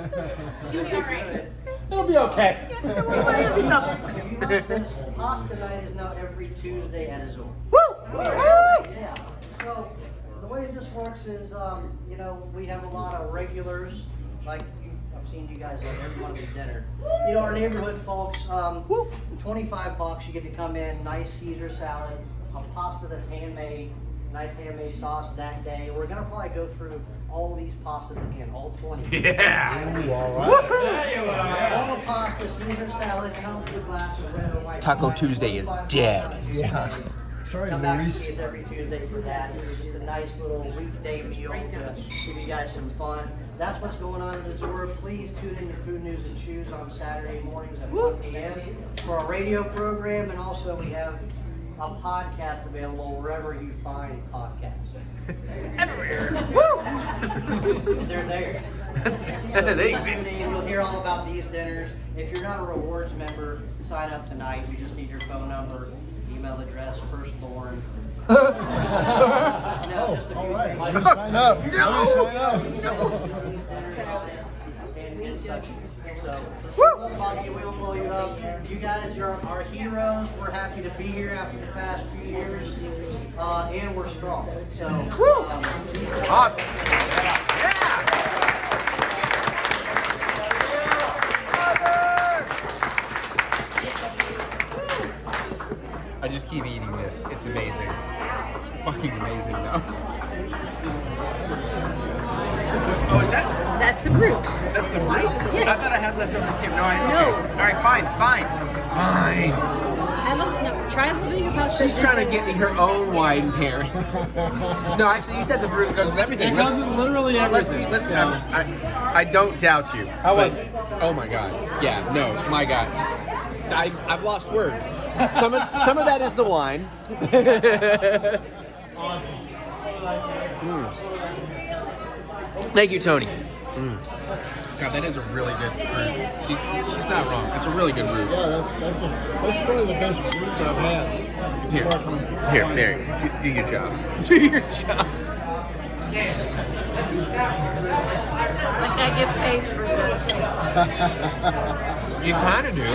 You'll be good. It'll be okay. It'll be something. If you like this, pasta night is now every Tuesday at Azur. Woo! Yeah. So the way this works is, we have a lot of regulars, like I've seen you guys at every one of these dinner. Our neighborhood folks, $25 you get to come in, nice Caesar salad, a pasta that's handmade, nice handmade sauce that day. We're gonna probably go through all these pastas again, all 20. Yeah! Ooh, all right. All the pasta, Caesar salad, comes with a glass of red or white Taco wine, Tuesday is 25 dead. Yeah. Sorry, Come back to Maurice. these every Tuesday for that. This is just a nice little weekday meal to give you guys some fun. That's what's going on in Azur. Please tune in to Food News and Choose on Saturday mornings at 1 p.m. for our radio program, and also we have a podcast available wherever you find podcasts. Everywhere. Woo! They're there. They exist. You'll hear all about these dinners. If you're not a rewards member, sign up tonight. You just need your phone number, email address, firstborn. No, just a few things. Sign up. No. Sign up. And such. So, we'll bug you, we'll blow you up. You guys are our heroes. We're happy to be here after the past few years. And we're strong. So, Awesome. I just keep eating this. It's amazing. It's fucking amazing though. Oh, is that? That's the brute. That's the brute? Yes. I thought I had left over the camp. No, No. okay. All right, fine. Try a little bit of pasta. She's trying to get me her own wine pairing. No, actually, you said the brute goes with everything. It goes with literally everything. Let's see. I don't doubt you. How was it? Oh my God. Yeah. No. My God. I've lost words. Some of that is the wine. Thank you, Tony. God, that is a really good brew. She's not wrong. It's a really good brew. Yeah, that's one of the best brews I've had. Here, Mary, do your job. Do your job. Like I get paid for this. You kind of do.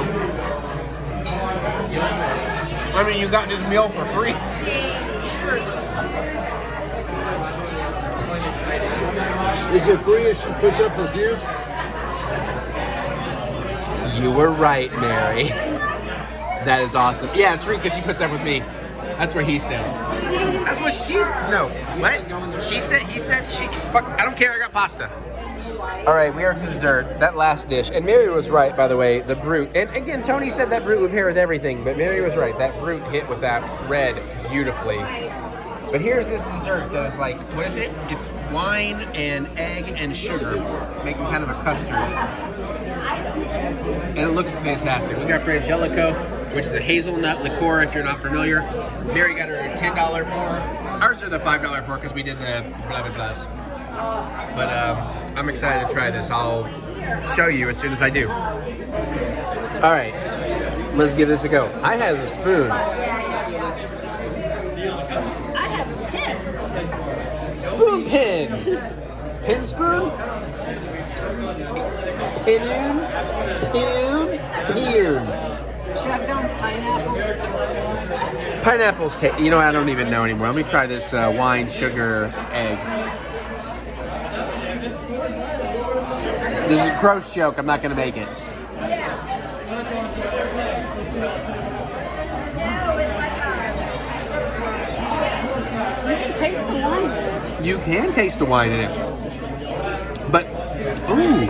I mean, you got this meal for free. Is it free if she puts up with you? You were right, Mary. That is awesome. Yeah, it's free because she puts up with me. That's what he said. That's what she's. No, what? She said. He said. She. Fuck. I don't care. I got pasta. All right, we are to dessert. That last dish, and Mary was right, by the way. The brute, and again, Tony said that brute would pair with everything, but Mary was right. That brute hit with that red beautifully. But here's this dessert that is like, what is it? It's wine and egg and sugar, making kind of a custard. And it looks fantastic. We got Frangelico, which is a hazelnut liqueur, if you're not familiar. Mary got her $10 pour. Ours are the $5 pour because we did the blah, blah, blahs. But I'm excited to try this. I'll show you as soon as I do. All right, let's give this a go. I has a spoon. Spoon pin. Pin spoon? Pin. Should I have done pineapple? Pineapple's you know, I don't even know anymore. Let me try this wine, sugar, egg. This is a gross joke. I'm not going to make it. You can taste the wine. You can taste the wine in it. But, ooh.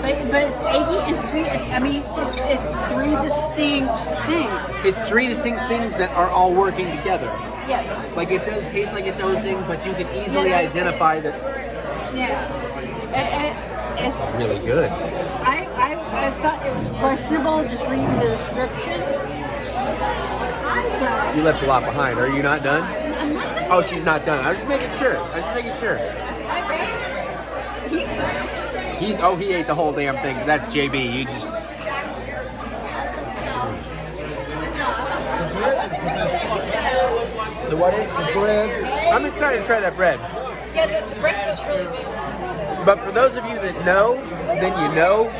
But it's eggy and sweet. I mean, it's three distinct things. It's three distinct things that are all working together. Yes. Like, it does taste like its own thing, but you can easily identify that. Yeah. It's Really good. I thought it was questionable just reading the description. But You left a lot behind. Are you not done? I'm not done. Oh, she's not done. I was just making sure. He ate the whole damn thing. That's JB. You just. The what is? The bread. I'm excited to try that bread. Yeah, the bread looks really good. But for those of you that know, then you know.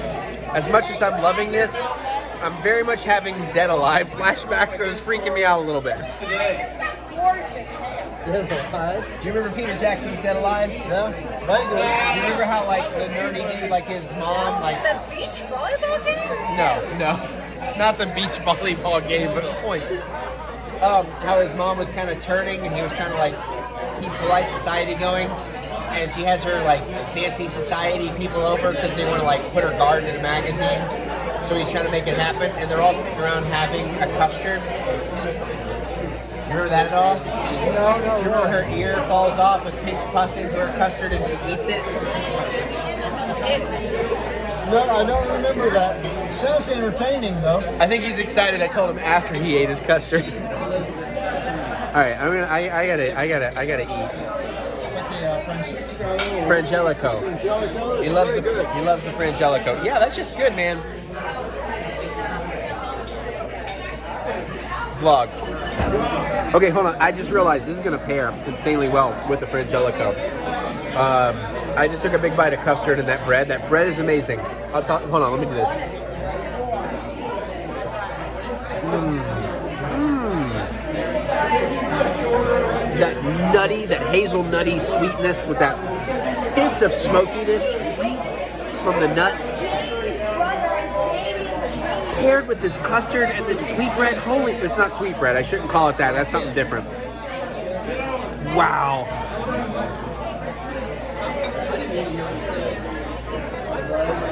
As much as I'm loving this, I'm very much having Dead Alive flashbacks, so it's freaking me out a little bit. Dead Alive? Do you remember Peter Jackson's Dead Alive? Yeah, vaguely. Do you remember how, like, the nerdy dude, like his mom, like... The beach volleyball game? No. Not the beach volleyball game, but points. How his mom was kind of turning, and he was trying to, like, keep polite society going. And she has her, like, fancy society people over because they want to, like, put her garden in a magazine. So he's trying to make it happen, and they're all sitting around having a custard. You remember that at all? No. Do you remember her ear falls off with pink pus into her custard and she eats it? No, I don't remember that. Sounds entertaining, though. I think he's excited. I told him after he ate his custard. All right, I gotta eat. Frangelico. He loves the Frangelico. Yeah, that's just good, man. Vlog. Okay, hold on. I just realized this is gonna pair insanely well with the Frangelico. I just took a big bite of custard and that bread. That bread is amazing. Hold on, let me do this. That hazelnutty sweetness with that hint of smokiness from the nut. Paired with this custard and this sweet bread. Holy, it's not sweet bread. I shouldn't call it that. That's something different. Wow.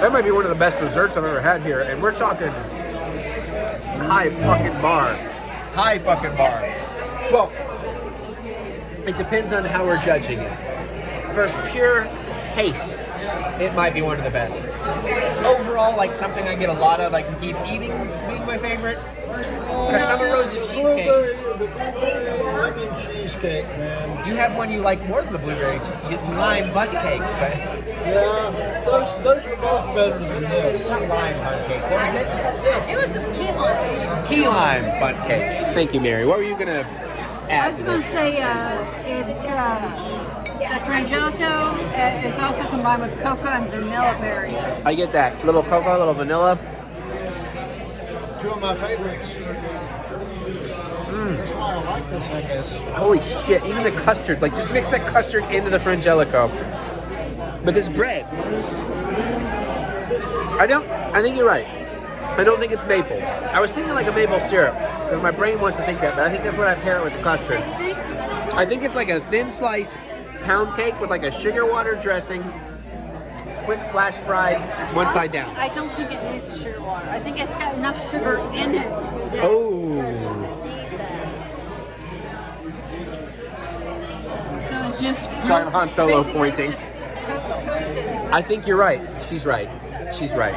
That might be one of the best desserts I've ever had here, and we're talking high fucking bar. High fucking bar. Well, it depends on how we're judging it. For pure taste, it might be one of the best. Overall, like something I get a lot of, I can keep eating being my favorite. Because Summer Rose's cheesecakes. The blueberry lemon cheesecake, man. You have one you like more than the blueberries. Lime butt cake, but Yeah, those are both better than this. not lime butt cake. What was it? It was some key lime. Key lime butt cake. Thank you, Mary. What were you gonna I add was to going this? to say it's the frangelico is also combined with cocoa and vanilla berries. I get that. Little cocoa, little vanilla. Two of my favorites. That's why I like this, I guess. Holy shit, even the custard. Like, just mix that custard into the frangelico. But this bread. I think you're right. I don't think it's maple. I was thinking like a maple syrup, because my brain wants to think that, but I think that's what I pair it with the custard. I think it's like a thin slice pound cake with like a sugar water dressing, quick flash fried, one side down. I don't think it needs sugar water. I think it's got enough sugar in it. that Oh. it doesn't need that. So it's just. Sorry, I'm Han Solo basically pointing. It's just toasted. I think you're right. She's right. She's right.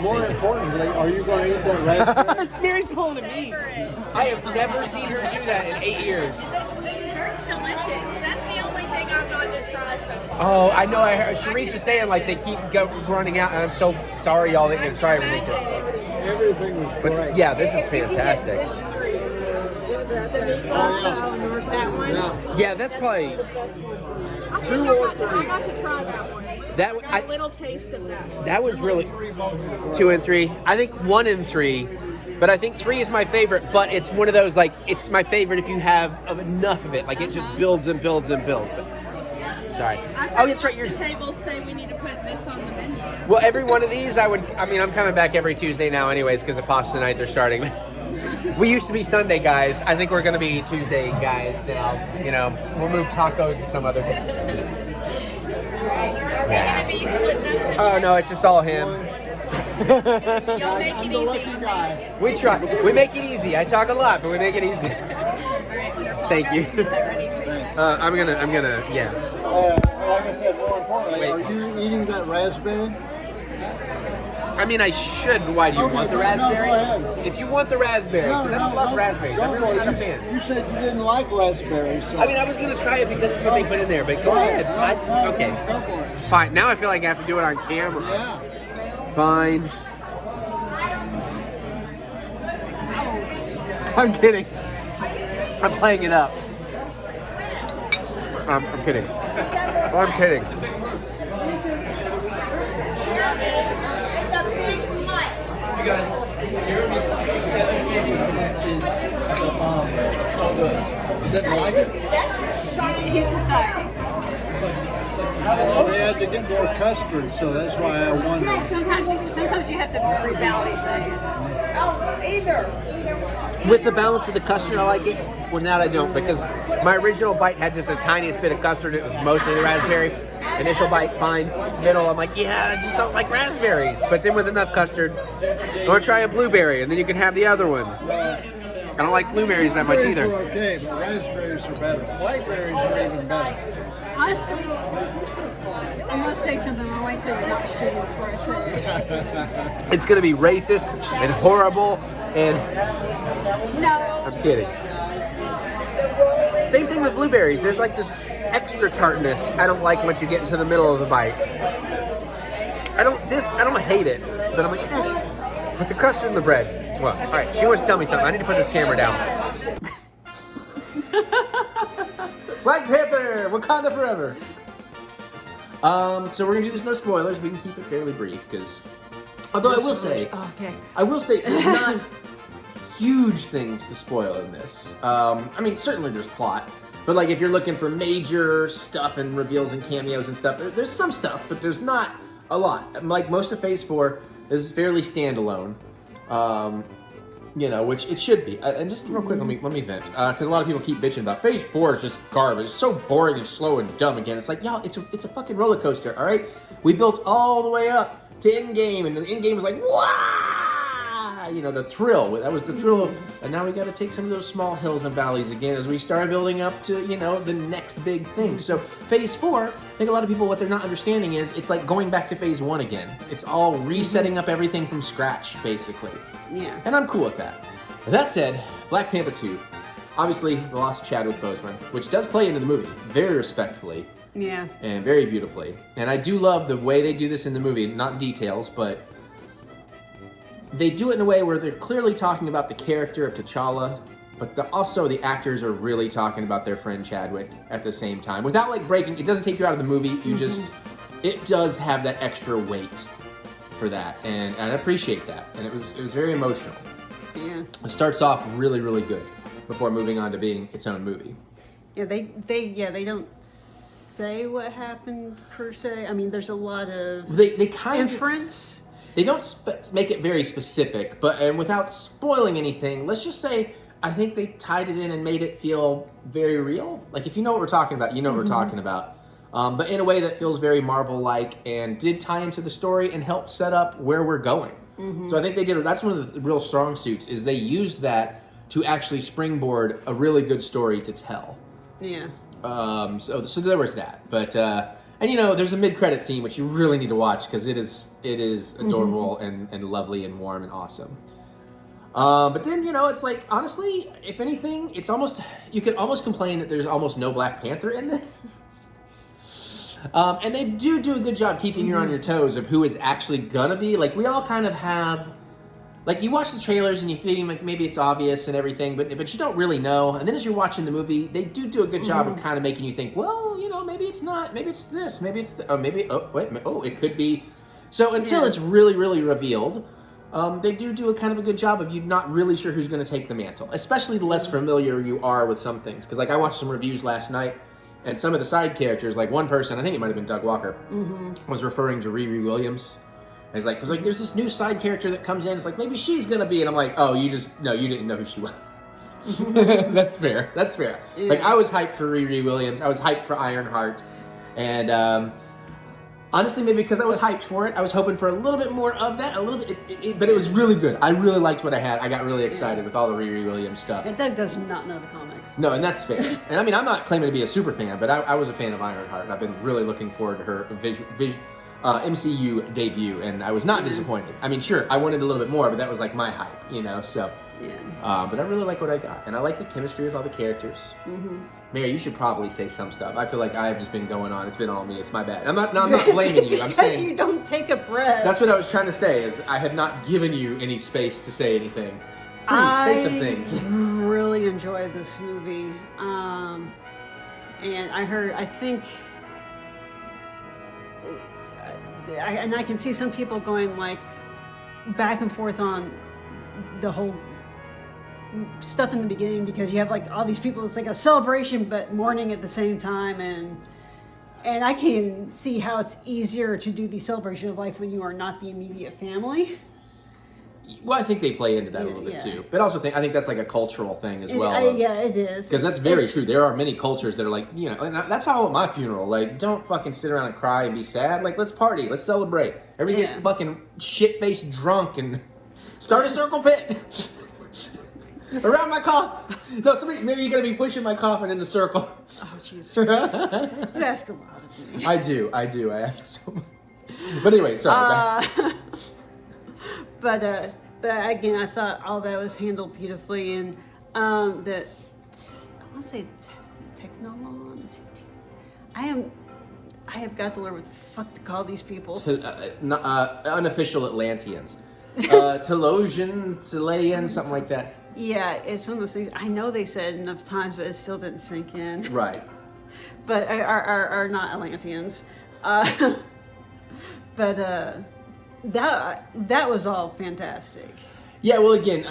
More importantly, are you going to eat that raspberry? Mary's pulling at me. I have never seen her do that in 8 years. The dessert's delicious. That's the only thing I've gotten to try so far. Oh, I know. I heard Sharice was saying like they keep running out, and I'm so sorry y'all didn't get to try everything. Everything was But great. yeah, this is fantastic. The meatball style and that one. Yeah. Yeah, that's probably I think I got to try that one. that. Got a little taste of that one. That was really 2 and 3. I think 1 and 3, but I think 3 is my favorite. But it's one of those like it's my favorite if you have enough of it. Like it just builds and builds and builds. But, sorry. Oh, that's right. You're. The tables say we need to put this on the menu. Well, every one of these, I mean, I'm coming back every Tuesday now anyways because of Pasta Night, they're starting. We used to be Sunday guys. I think we're going to be Tuesday guys now. You know, we'll move tacos to some other day. Are we going to be splitting up? Oh, no, it's just all him. Y'all make it I'm the easy lucky on me. guy. We try. We make it easy. I talk a lot, but we make it easy. Alright, wonderful. Thank you. Thanks. I'm gonna, yeah. Like I said, more importantly, Wait. are you eating that raspberry? I mean, I should. Why do you Okay, want the no, raspberry? go ahead. If you want the raspberry, because I don't love raspberries. I'm really not a fan. You said you didn't like raspberries. So. I mean, I was gonna try it because it's what they put in there, but go ahead. Okay. Go for it. Fine. Now I feel like I have to do it on camera. Yeah. Fine. I'm kidding. I'm playing it up. I'm kidding. I'm kidding. Didn't like it? He's deciding. Well, they had to get more custard, so that's why I wondered. Sometimes you have to rebalance things. Oh, either. With the balance of the custard, I like it. Without, I don't, because my original bite had just the tiniest bit of custard. It was mostly the raspberry. Initial bite, fine. Middle, I'm like, yeah, I just don't like raspberries. But then with enough custard, I want to try a blueberry, and then you can have the other one. I don't like blueberries that much Blueberries either. are okay, but raspberries are better. Blackberries are even better. Honestly, I'm gonna say something. I'll wait till you're not shooting before I say it. It's going to be racist and horrible, and No. I'm kidding. Same thing with blueberries. There's like this extra tartness I don't like once you get into the middle of the bite. I don't hate it, but I'm like, eh. With the custard and the bread. Well, all right, she wants to tell me something. I need to put this camera down. Black Panther, Wakanda Forever. So we're gonna do this no spoilers. We can keep it fairly brief because, although I will say, there's not huge things to spoil in this. I mean, certainly there's plot, but like if you're looking for major stuff and reveals and cameos and stuff, there's some stuff, but there's not a lot. Like most of Phase 4 is fairly standalone. You know, which it should be. And just real quick, let me vent, because a lot of people keep bitching about Phase 4 is just garbage. It's so boring and slow and dumb again. It's like, y'all, it's a fucking roller coaster, all right? We built all the way up to Endgame, and the Endgame was like, wow! You know, the thrill. That was the thrill of, and now we got to take some of those small hills and valleys again as we start building up to, you know, the next big thing. So phase 4, I think a lot of people, what they're not understanding is it's like going back to phase 1 again. It's all resetting up everything from scratch, basically. Yeah. And I'm cool with that. With that said, Black Panther 2, obviously the loss of Chadwick Boseman, which does play into the movie very respectfully. Yeah. And very beautifully. And I do love the way they do this in the movie, not details, but they do it in a way where they're clearly talking about the character of T'Challa, but also the actors are really talking about their friend Chadwick at the same time. Without like breaking, it doesn't take you out of the movie, you just, it does have that extra weight for that. And I appreciate that. And it was very emotional. Yeah. It starts off really, really good before moving on to being its own movie. Yeah, they don't say what happened per se. I mean, there's a lot of they kind inference. They don't make it very specific, but and without spoiling anything, let's just say I think they tied it in and made it feel very real. Like if you know what we're talking about, you know what we're talking about. But in a way that feels very Marvel-like and did tie into the story and help set up where we're going. So I think they did. That's one of the real strong suits is they used that to actually springboard a really good story to tell. Yeah. So there was that, but and you know, there's a mid-credit scene which you really need to watch because it is adorable and lovely and warm and awesome. But then, you know, it's like, honestly, if anything, it's almost, you could almost complain that there's almost no Black Panther in this. And they do a good job keeping you on your toes of who is actually gonna be. Like, we all kind of have, like, you watch the trailers and you feel like maybe it's obvious and everything, but you don't really know. And then as you're watching the movie, they do a good job of kind of making you think, well, you know, maybe it's not, maybe it's this, maybe it's, it could be. So until it's really, really revealed, they do a kind of a good job of you not really sure who's going to take the mantle, especially the less familiar you are with some things. Because, like, I watched some reviews last night, and some of the side characters, like one person, I think it might have been Doug Walker, was referring to Riri Williams. And he's like, because, like, there's this new side character that comes in, it's like, maybe she's going to be, and I'm like, oh, you didn't know who she was. That's fair. Yeah. Like, I was hyped for Riri Williams. I was hyped for Ironheart. And, honestly, maybe because I was hyped for it, I was hoping for a little bit more of that, but it was really good. I really liked what I had. I got really excited with all the Riri Williams stuff. And Doug does not know the comics. No, and that's fair. And I mean, I'm not claiming to be a super fan, but I was a fan of Ironheart, and I've been really looking forward to her MCU debut, and I was not disappointed. I mean, sure, I wanted a little bit more, but that was like my hype, you know, so. Yeah. But I really like what I got, and I like the chemistry with all the characters. Mary, you should probably say some stuff. I feel like I have just been going on. It's been all me. It's my bad. I'm not blaming you. I'm saying because you don't take a breath. That's what I was trying to say. Is I have not given you any space to say anything. Please say some things. I really enjoyed this movie, and I think, and I can see some people going like back and forth on the whole stuff in the beginning because you have like all these people. It's like a celebration but mourning at the same time, and I can see how it's easier to do the celebration of life when you are not the immediate family. Well, I think they play into that a little bit too, but also I think that's like a cultural thing as well. Yeah, it is because that's very true. There are many cultures that are like, you know, and that's how at my funeral. Like, don't fucking sit around and cry and be sad. Like, let's party, let's celebrate. Everybody get fucking shit-faced drunk and start a circle pit. Around my coffin. No, maybe you're going to be pushing my coffin in the circle. Oh, Jesus Christ. You ask a lot of me. I do. I ask so much. But anyway, sorry. But again, I thought all that was handled beautifully. And I want to say Technomon. I have got to learn what the fuck to call these people. Unofficial Atlanteans. Telosian, something like that. Yeah, it's one of those things. I know they said enough times, but it still didn't sink in. Right. But are not Atlanteans. But that was all fantastic. Yeah, well, again,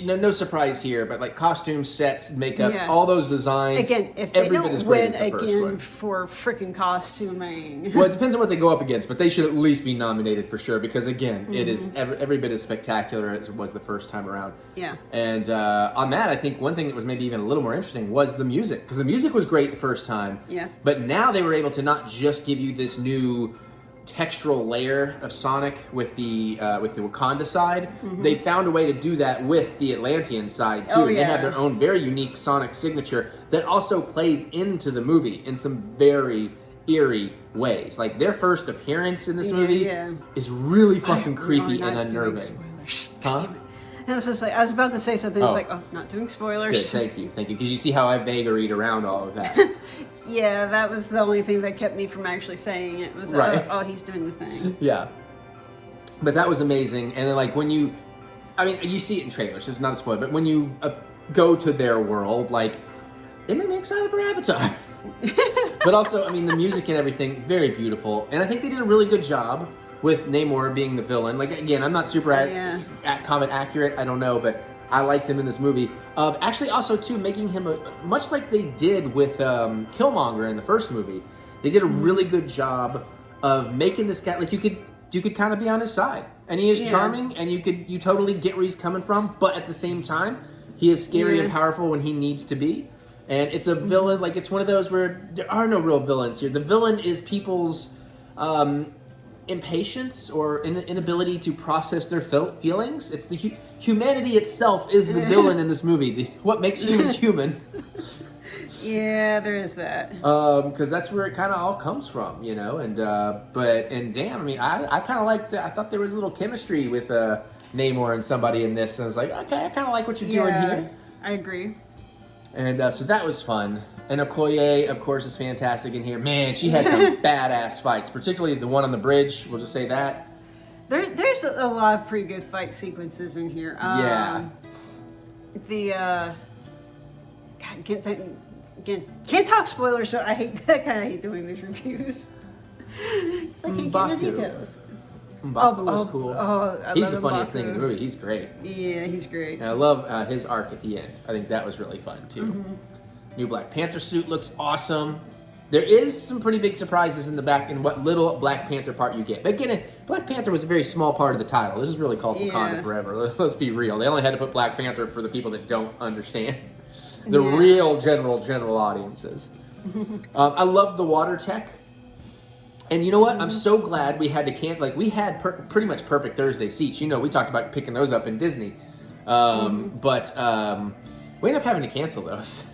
no surprise here, but like costumes, sets, makeup, all those designs. Again, if they don't win again for freaking costuming. Well, it depends on what they go up against, but they should at least be nominated for sure because, again, it is every bit as spectacular as it was the first time around. Yeah. And on that, I think one thing that was maybe even a little more interesting was the music, because the music was great the first time. Yeah. But now they were able to not just give you this new textural layer of Sonic with the Wakanda side. They found a way to do that with the Atlantean side too. Oh, And they have yeah. their own very unique Sonic signature that also plays into the movie in some very eerie ways. Like their first appearance in this movie is really fucking creepy and unnerving. Huh? I was just like, I was about to say something. It's Oh. like, oh, not doing Good, spoilers. thank you. Because you see how I vagaried around all of that. Yeah, that was the only thing that kept me from actually saying it. Was Right. oh, he's doing the thing. Yeah. But that was amazing. And then like when you, I mean, you see it in trailers, so it's not a spoiler, but when you go to their world, like, it made me excited for Avatar. But also, I mean, the music and everything, very beautiful. And I think they did a really good job with Namor being the villain. Like, again, I'm not super comic accurate, I don't know, but I liked him in this movie. Actually, also, too, making him, much like they did with Killmonger in the first movie, they did a really good job of making this guy, like, you could kind of be on his side. And he is charming, and you totally get where he's coming from, but at the same time, he is scary and powerful when he needs to be. And it's a villain, like, it's one of those where there are no real villains here. The villain is people's impatience or inability to process their feelings. It's the humanity itself is the villain in this movie. What makes humans human. Yeah, there is that. Because that's where it kind of all comes from, you know. And damn, I mean, I kind of liked. I thought there was a little chemistry with Namor and somebody in this, and I was like, okay, I kind of like what you're doing here. I agree. And so that was fun. And Okoye, of course, is fantastic in here. Man, she had some badass fights, particularly the one on the bridge. We'll just say that. There's a lot of pretty good fight sequences in here. Yeah. Can't talk spoilers, so I hate doing these reviews. It's like you get the details. M'Baku was cool. He's the love funniest thing in the M'Baku. movie. He's great. Yeah, he's great. And I love his arc at the end. I think that was really fun, too. New Black Panther suit looks awesome. There is some pretty big surprises in the back in what little Black Panther part you get. But again, Black Panther was a very small part of the title. This is really called Wakanda Forever. Let's be real. They only had to put Black Panther for the people that don't understand. The real general audiences. I love the water tech. And you know what? I'm so glad we had to cancel. Like, we had pretty much perfect Thursday seats. You know, we talked about picking those up in Disney. But we ended up having to cancel those.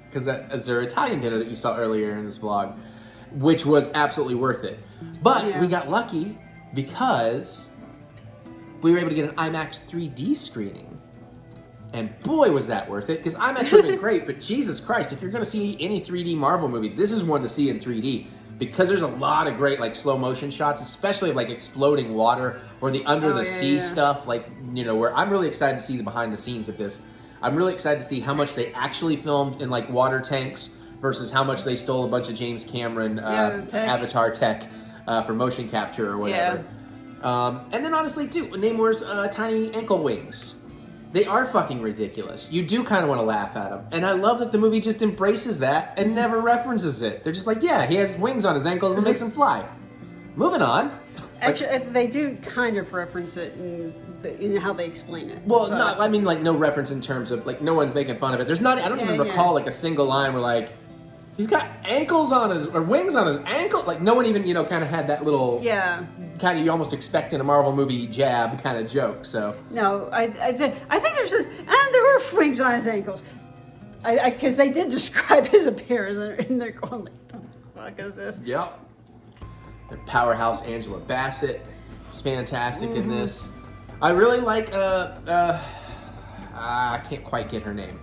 Because that Azur Italian dinner that you saw earlier in this vlog, which was absolutely worth it. But we got lucky because we were able to get an IMAX 3D screening. And boy, was that worth it. Because IMAX would have been great, but Jesus Christ, if you're going to see any 3D Marvel movie, this is one to see in 3D. Because there's a lot of great like slow motion shots, especially of like exploding water or the under the sea stuff. Like, you know, where I'm really excited to see the behind the scenes of this. I'm really excited to see how much they actually filmed in like water tanks versus how much they stole a bunch of James Cameron Avatar tech for motion capture or whatever. And then honestly too, Namor's tiny ankle wings. They are fucking ridiculous. You do kind of want to laugh at them. And I love that the movie just embraces that and never references it. They're just like, yeah, he has wings on his ankles and makes him fly. Moving on. Actually, they do kind of reference it in how they explain it. Well, not, I mean, like, no reference in terms of, like, no one's making fun of it. There's not, I don't even recall, like, a single line where, like, he's got ankles on his, or wings on his ankle. Like, no one even, you know, kind of had that little, kind of, you almost expect in a Marvel movie jab kind of joke, so. No, I think there's this, and there were wings on his ankles. Because they did describe his appearance, and they're going, like, the fuck is this? Yep. The powerhouse Angela Bassett is fantastic in this. I really like, I can't quite get her name,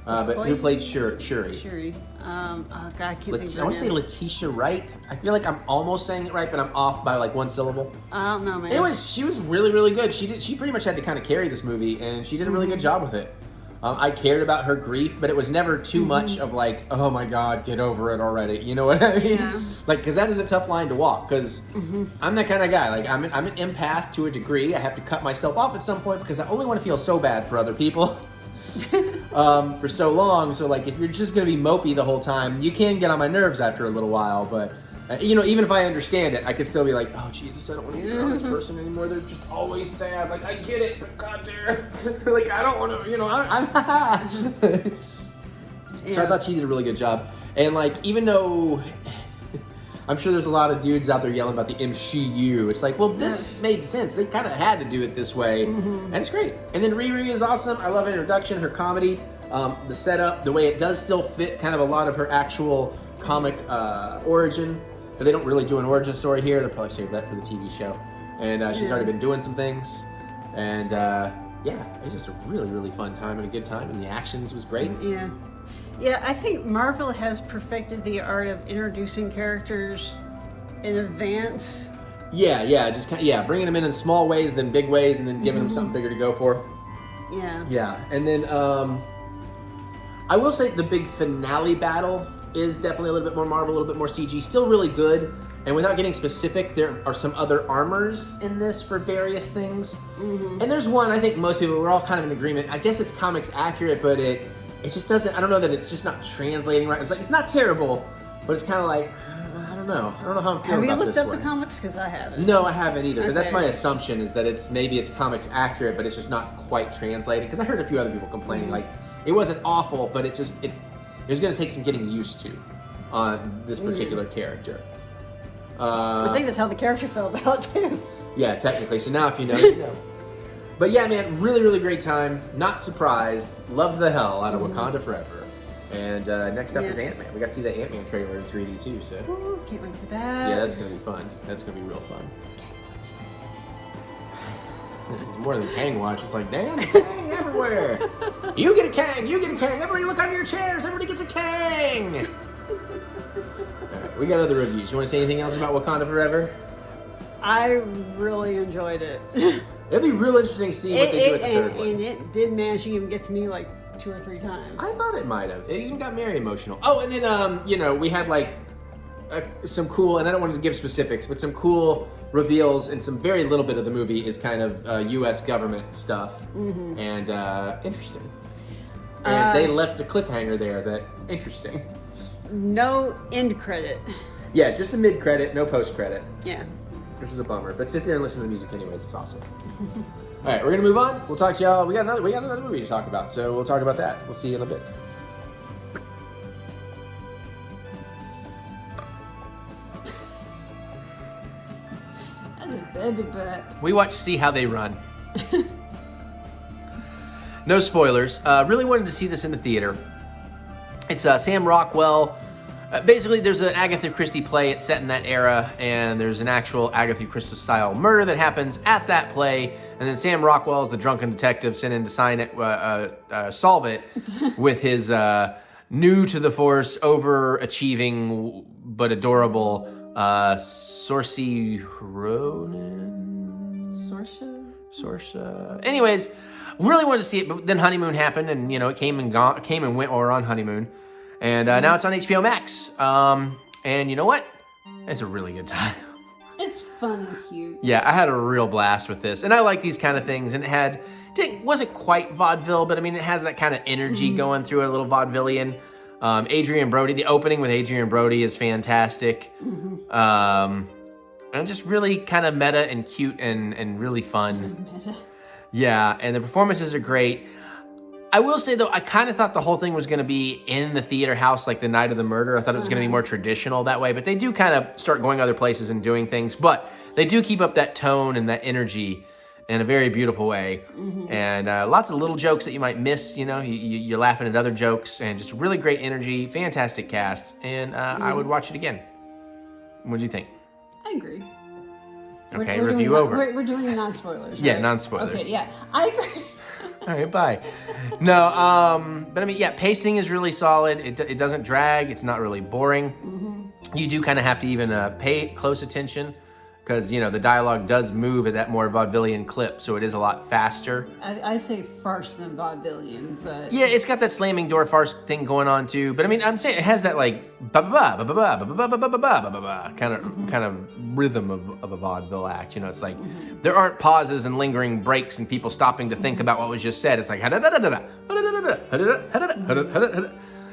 but who played Shuri? Shuri. Oh God, I can't think of her I want to say name. Letitia Wright. I feel like I'm almost saying it right, but I'm off by like one syllable. I don't know, man. Anyways, she was really, really good. She pretty much had to kind of carry this movie, and she did a really good job with it. I cared about her grief, but it was never too much of like, oh my God, get over it already. You know what I mean? Yeah. Like, because that is a tough line to walk, because I'm that kind of guy. Like, I'm an empath to a degree. I have to cut myself off at some point because I only want to feel so bad for other people for so long. So, like, if you're just going to be mopey the whole time, you can get on my nerves after a little while, but... you know, even if I understand it, I could still be like, oh, Jesus, I don't want to be around this person anymore. They're just always sad. Like, I get it, but God damn. Like, I don't want to, you know, I'm So I thought she did a really good job. And, like, even though I'm sure there's a lot of dudes out there yelling about the MCU. It's like, well, this made sense. They kind of had to do it this way, and it's great. And then Riri is awesome. I love her introduction, her comedy, the setup, the way it does still fit kind of a lot of her actual comic origin. But they don't really do an origin story here. They'll probably save that for the TV show. And she's already been doing some things. And yeah, it was just a really, really fun time and a good time. And the actions was great. Yeah. Yeah, I think Marvel has perfected the art of introducing characters in advance. Yeah, just bringing them in small ways, then big ways, and then giving them something bigger to go for. Yeah. Yeah, and then I will say the big finale battle is definitely a little bit more Marvel, a little bit more CG. Still really good. And without getting specific, there are some other armors in this for various things. And there's one, I think most people, we're all kind of in agreement. I guess it's comics accurate, but it just doesn't, I don't know that it's just not translating right. It's like, it's not terrible, but it's kind of like, I don't know how I'm feeling about this one. Have you looked up the comics? Because I haven't. No, I haven't either. Okay. But that's my assumption, is that maybe it's comics accurate, but it's just not quite translated. Because I heard a few other people complaining, like, it wasn't awful, but it was going to take some getting used to on this particular character. I think that's how the character felt about it, too. Yeah, technically. So now if you know, you know. But yeah, man, really, really great time. Not surprised. Loved the hell out of Wakanda Forever. And next up is Ant-Man. We got to see the Ant-Man trailer in 3D too, so. Ooh, can't wait for that. Yeah, that's going to be fun. That's going to be real fun. This is more than Kang watch. It's like, damn, Kang everywhere. You get a Kang, you get a Kang. Everybody look under your chairs. Everybody gets a Kang. All right, we got other reviews. You want to say anything else about Wakanda Forever? I really enjoyed it. It'd be real interesting to see what they do with the third one. And it did manage to even get to me like 2 or 3 times. I thought it might have. It even got very emotional. Oh, and then, you know, we had like some cool, and I don't want to give specifics, but some cool reveals, and some very little bit of the movie is kind of U.S. government stuff, and interesting. And they left a cliffhanger there that interesting. No end credit. Yeah, just a mid credit, no post credit. Yeah. Which is a bummer, but sit there and listen to the music anyways. It's awesome. All right, we're gonna move on. We'll talk to y'all. We got another movie to talk about, so we'll talk about that. We'll see you in a bit. That's a baby butt. We watched See How They Run. No spoilers. Really wanted to see this in the theater. It's Sam Rockwell. Basically, there's an Agatha Christie play. It's set in that era, and there's an actual Agatha Christie style murder that happens at that play. And then Sam Rockwell is the drunken detective sent in to solve it with his new to the force, overachieving but adorable Saoirse Ronan. Saoirse. Anyways, really wanted to see it, but then honeymoon happened, and you know it came and went while we were on honeymoon. And now it's on HBO Max. And you know what? It's a really good time. It's fun and cute. Yeah, I had a real blast with this. And I like these kind of things. And it wasn't quite vaudeville, but I mean, it has that kind of energy going through it, a little vaudevillian. Adrian Brody, the opening with Adrian Brody is fantastic. And just really kind of meta and cute and really fun. Meta. Yeah, and the performances are great. I will say, though, I kind of thought the whole thing was going to be in the theater house, like the night of the murder. I thought it was going to be more traditional that way, but they do kind of start going other places and doing things, but they do keep up that tone and that energy in a very beautiful way. And lots of little jokes that you might miss, you know, you're laughing at other jokes, and just really great energy, fantastic cast, and I would watch it again. What do you think? I agree. Okay, we're review doing, over. We're doing non-spoilers, right? Yeah, non-spoilers. Okay, yeah, I agree. All right, bye. No, but I mean, yeah, pacing is really solid. It doesn't drag. It's not really boring. You do kind of have to even pay close attention because, you know, the dialogue does move at that more vaudevillian clip, so it is a lot faster. I'd say farce than vaudevillian, but... Yeah, it's got that slamming door farce thing going on, too. But, I mean, I'm saying it has that, like, kind of rhythm of a vaudeville act. You know, it's like there aren't pauses and lingering breaks and people stopping to think about what was just said. It's like,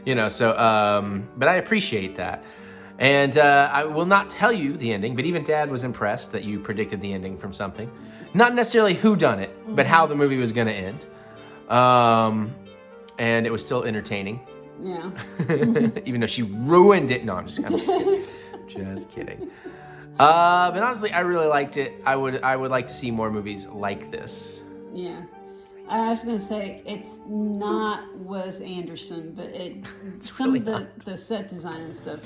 you know, so, but I appreciate that. And I will not tell you the ending, but even Dad was impressed that you predicted the ending from something. Not necessarily who done it, but how the movie was going to end. And it was still entertaining. Yeah. Even though she ruined it. No, I'm just kidding. Just kidding. But honestly, I really liked it. I would like to see more movies like this. Yeah. I was gonna say it's not Wes Anderson, but some really of the set design and stuff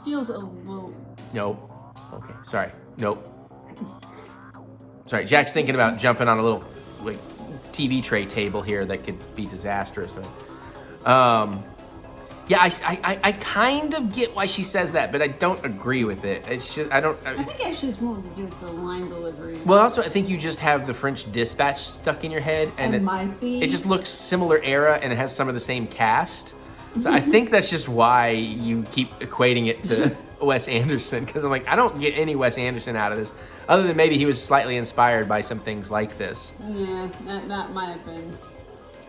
feels a little. Nope. Okay. Sorry. Nope. Sorry. Jack's thinking about jumping on a little like TV tray table here that could be disastrous. Yeah, I kind of get why she says that, but I don't agree with it. It's just I think actually it's more to do with the line delivery. Well, also I think you just have the French Dispatch stuck in your head, and it might be. It just looks similar era, and it has some of the same cast. So I think that's just why you keep equating it to Wes Anderson, because I'm like, I don't get any Wes Anderson out of this, other than maybe he was slightly inspired by some things like this. Yeah, that might have been.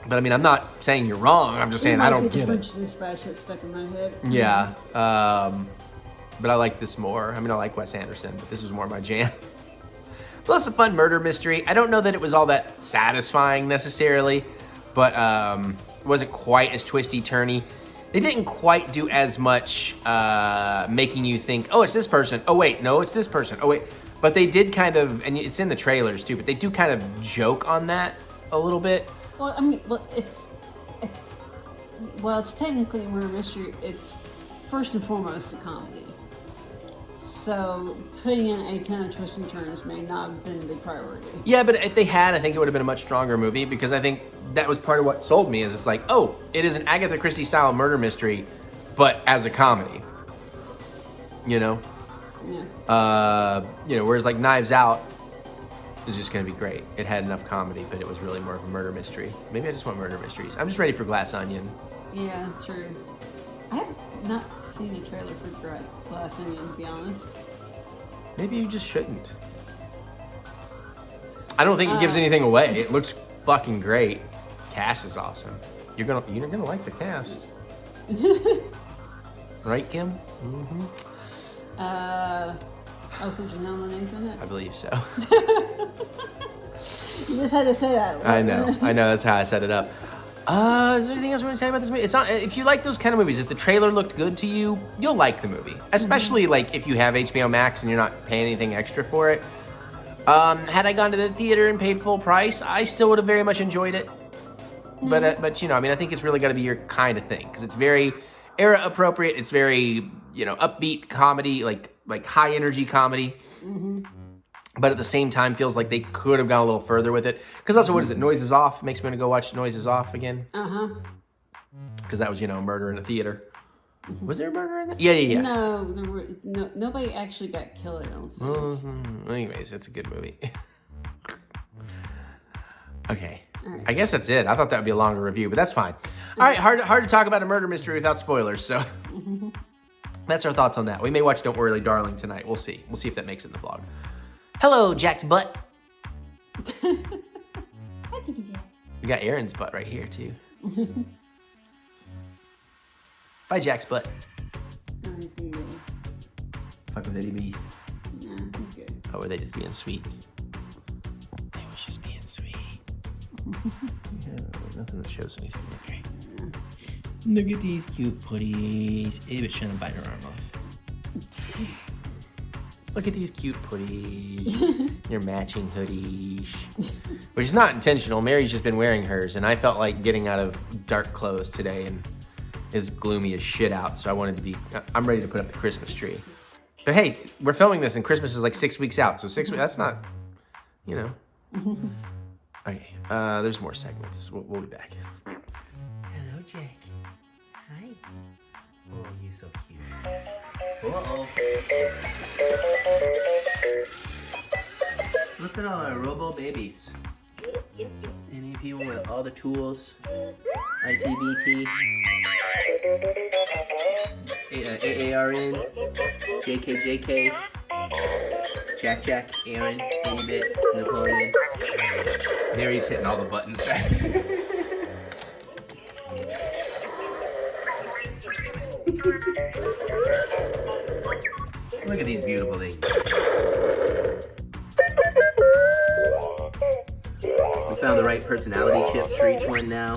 But I mean, I'm not saying you're wrong. I'm just saying I don't get it. French Dispatch that's stuck in my head. Yeah, but I like this more. I mean, I like Wes Anderson, but this was more my jam. Plus, a fun murder mystery. I don't know that it was all that satisfying necessarily, but it wasn't quite as twisty-turny. They didn't quite do as much making you think, oh, it's this person. Oh, wait, no, it's this person. Oh, wait. But they did kind of, and it's in the trailers too, but they do kind of joke on that a little bit. Well, I mean, it's technically a murder mystery. It's first and foremost a comedy. So putting in a ton of twists and turns may not have been the priority. Yeah, but if they had, I think it would have been a much stronger movie, because I think that was part of what sold me. Is it's like, oh, it is an Agatha Christie style murder mystery, but as a comedy. You know. Yeah. Whereas like Knives Out is just going to be great. It had enough comedy, but it was really more of a murder mystery. Maybe I just want murder mysteries. I'm just ready for Glass Onion. Yeah, true. I have not seen a trailer for Glass Onion, to be honest. Maybe you just shouldn't. I don't think it gives anything away. It looks fucking great. Cast is awesome. You're gonna like the cast. Right, Kim? Mm-hmm. So Janelle Monáe's in it? I believe so. You just had to say that. Right? I know. That's how I set it up. Is there anything else you want to say about this movie? It's not. If you like those kind of movies, if the trailer looked good to you, you'll like the movie. Especially like if you have HBO Max and you're not paying anything extra for it. Had I gone to the theater and paid full price, I still would have very much enjoyed it. But I think it's really got to be your kind of thing, because it's very era appropriate. It's very upbeat comedy, like high energy comedy. Mm-hmm. But at the same time, feels like they could have gone a little further with it. Because also, what is it? Noise is Off makes me want to go watch Noise is Off again. Because that was murder in a theater. Mm-hmm. Was there a murder in that? Yeah. No, nobody actually got killed. I don't think. Anyways, it's a good movie. Okay. Right. I guess that's it. I thought that would be a longer review, but that's fine. All right, hard to talk about a murder mystery without spoilers, so that's our thoughts on that. We may watch Don't Worry, Darling tonight. We'll see. We'll see if that makes it in the vlog. Hello, Jack's butt. We got Aaron's butt right here, too. Bye, Jack's butt. No, he's good. Fuck with Eddie B. No, he's good. Oh, were they just being sweet? They was just being sweet. Nothing that shows anything. Okay. Look at these cute putties. Ava's trying to bite her arm off. Look at these cute putties. Your matching hoodies. Which is not intentional. Mary's just been wearing hers, and I felt like getting out of dark clothes today, and it's gloomy as shit out, so I'm ready to put up the Christmas tree. But hey, we're filming this, and Christmas is like 6 weeks out, so 6 weeks, that's not, Okay, there's more segments. We'll be back. Hello, Jack. Hi. Oh, you're so cute. Uh-oh. Look at all our Robo-Babies. Any people with all the tools. ITBT. AARN. JKJK. Jack, Aaron, Anybit, Napoleon. There he's hitting all the buttons back. Look at these beautiful things. We found the right personality chips for each one now.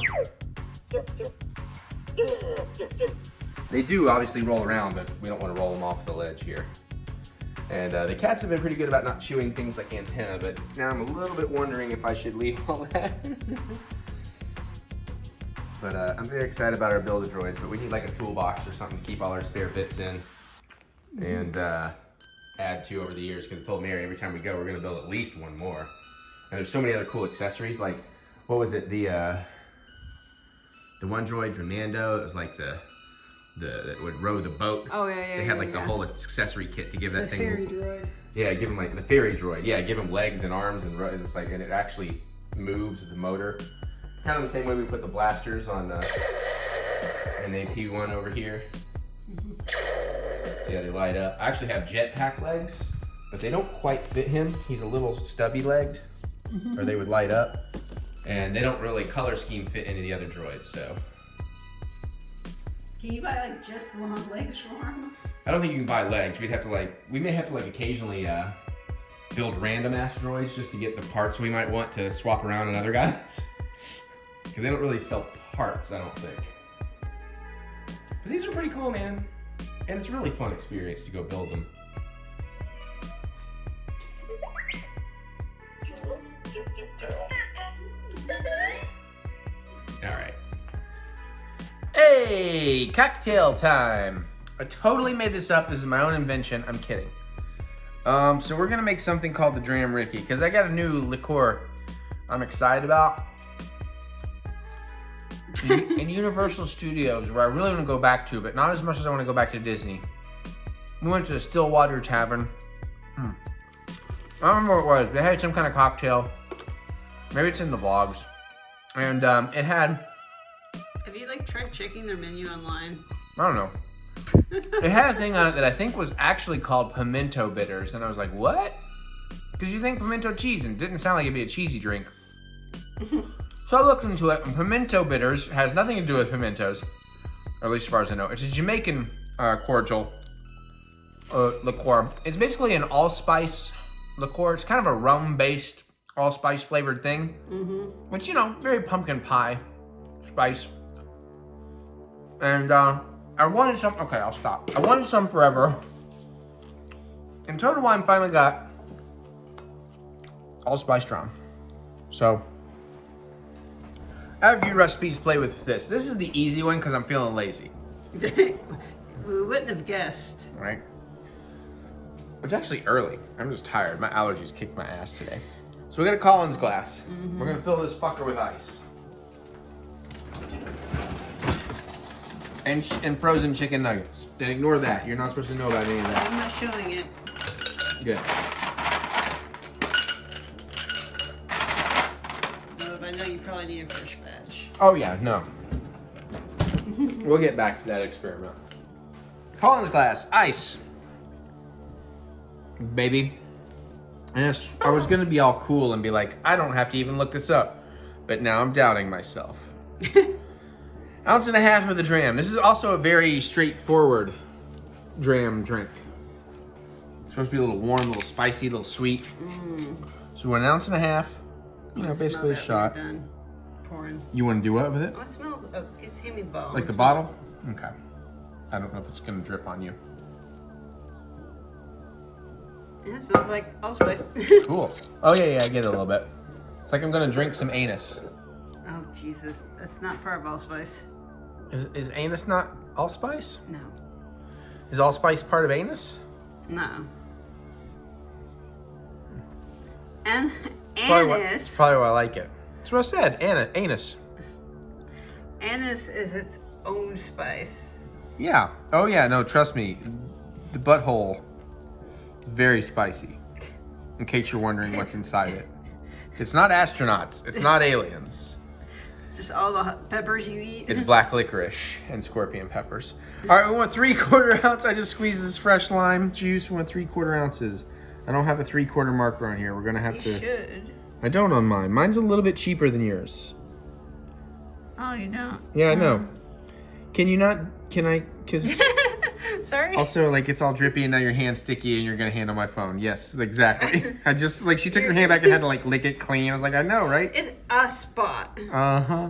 They do obviously roll around, but we don't want to roll them them off the ledge here. And the cats have been pretty good about not chewing things like antenna, but now I'm a little bit wondering if I should leave all that. But I'm very excited about our Build-A-Droids, but we need like a toolbox or something to keep all our spare bits in and add to over the years, because I told Mary every time we go we're gonna build at least one more. And there's so many other cool accessories, like, what was it, the one droid, Dramando, it was like that would row the boat. Oh yeah. They had like the whole accessory kit to give that thing. Fairy droid. Yeah, give him like the fairy droid. Yeah, give him legs and arms and it's like, and it actually moves with the motor. Kind of the same way we put the blasters on an AP1 over here. So yeah, they light up. I actually have jetpack legs, but they don't quite fit him. He's a little stubby legged, or they would light up. And they don't really color scheme fit into the other droids, so. Can you buy like just long legs for him? I don't think you can buy legs. We may have to like occasionally build random ass droids just to get the parts we might want to swap around on other guys. Because they don't really sell parts, I don't think. But these are pretty cool, man. And it's a really fun experience to go build them. All right. Hey, cocktail time. I totally made this up. This is my own invention. I'm kidding. So we're gonna make something called the Dram Ricky, because I got a new liqueur I'm excited about. In Universal Studios, where I really want to go back to, but not as much as I want to go back to Disney. We went to the Stillwater Tavern. I don't remember what it was, but it had some kind of cocktail. Maybe it's in the vlogs. And it had... Have you like tried checking their menu online? I don't know. It had a thing on it that I think was actually called pimento bitters, and I was like, what? Because you think pimento cheese, and it didn't sound like it'd be a cheesy drink. So I looked into it, and pimento bitters has nothing to do with pimentos, or at least as far as I know. It's a Jamaican cordial liqueur. It's basically an allspice liqueur. It's kind of a rum-based, allspice flavored thing, which, you know, very pumpkin pie spice. And I wanted some. Okay, I'll stop. I wanted some forever. And Total Wine finally got allspice Dram. So I have a few recipes to play with this. This is the easy one because I'm feeling lazy. We wouldn't have guessed. Right? It's actually early. I'm just tired. My allergies kicked my ass today. So we got a Collins glass. We're gonna fill this fucker with ice. And frozen chicken nuggets. Then ignore that. You're not supposed to know about any of that. I'm not showing it. Good. No, but I know you probably need a fresh batch. Oh yeah, no. We'll get back to that experiment. Collins glass, ice. Baby. And I was gonna be all cool and be like, I don't have to even look this up. But now I'm doubting myself. 1.5 ounces of the Dram. This is also a very straightforward Dram drink. It's supposed to be a little warm, a little spicy, a little sweet. So 1.5 ounces, you know, basically a shot. Done pouring. You want to do what with it? I smell. Oh, just give me the bottle. Like the bottle? Okay. I don't know if it's gonna drip on you. Yeah, it smells like allspice. Cool. Oh yeah, I get it a little bit. It's like I'm gonna drink some anus. Oh Jesus, that's not part of allspice. Is anus not allspice? No. Is allspice part of anus? No. And It's anise. probably why I like it. That's what I said. Anus. Anise is its own spice. Yeah. Oh yeah. No, trust me. The butthole is very spicy. In case you're wondering what's inside it. It's not astronauts. It's not aliens. Just all the peppers you eat. It's black licorice and scorpion peppers. All right, we want 3/4 ounce. I just squeezed this fresh lime juice. We want 3/4 ounces. I don't have a 3/4 marker on here. We're gonna have You to. should. I don't on mine. Mine's a little bit cheaper than yours. Oh, you don't? Yeah, I know. Can you not? Can I? Cause Sorry? also like it's all drippy and now your hand's sticky and you're gonna handle my phone. Yes, exactly. I just like she took her hand back and had to like lick it clean. I was like, I know, right? It's a spot. Uh-huh.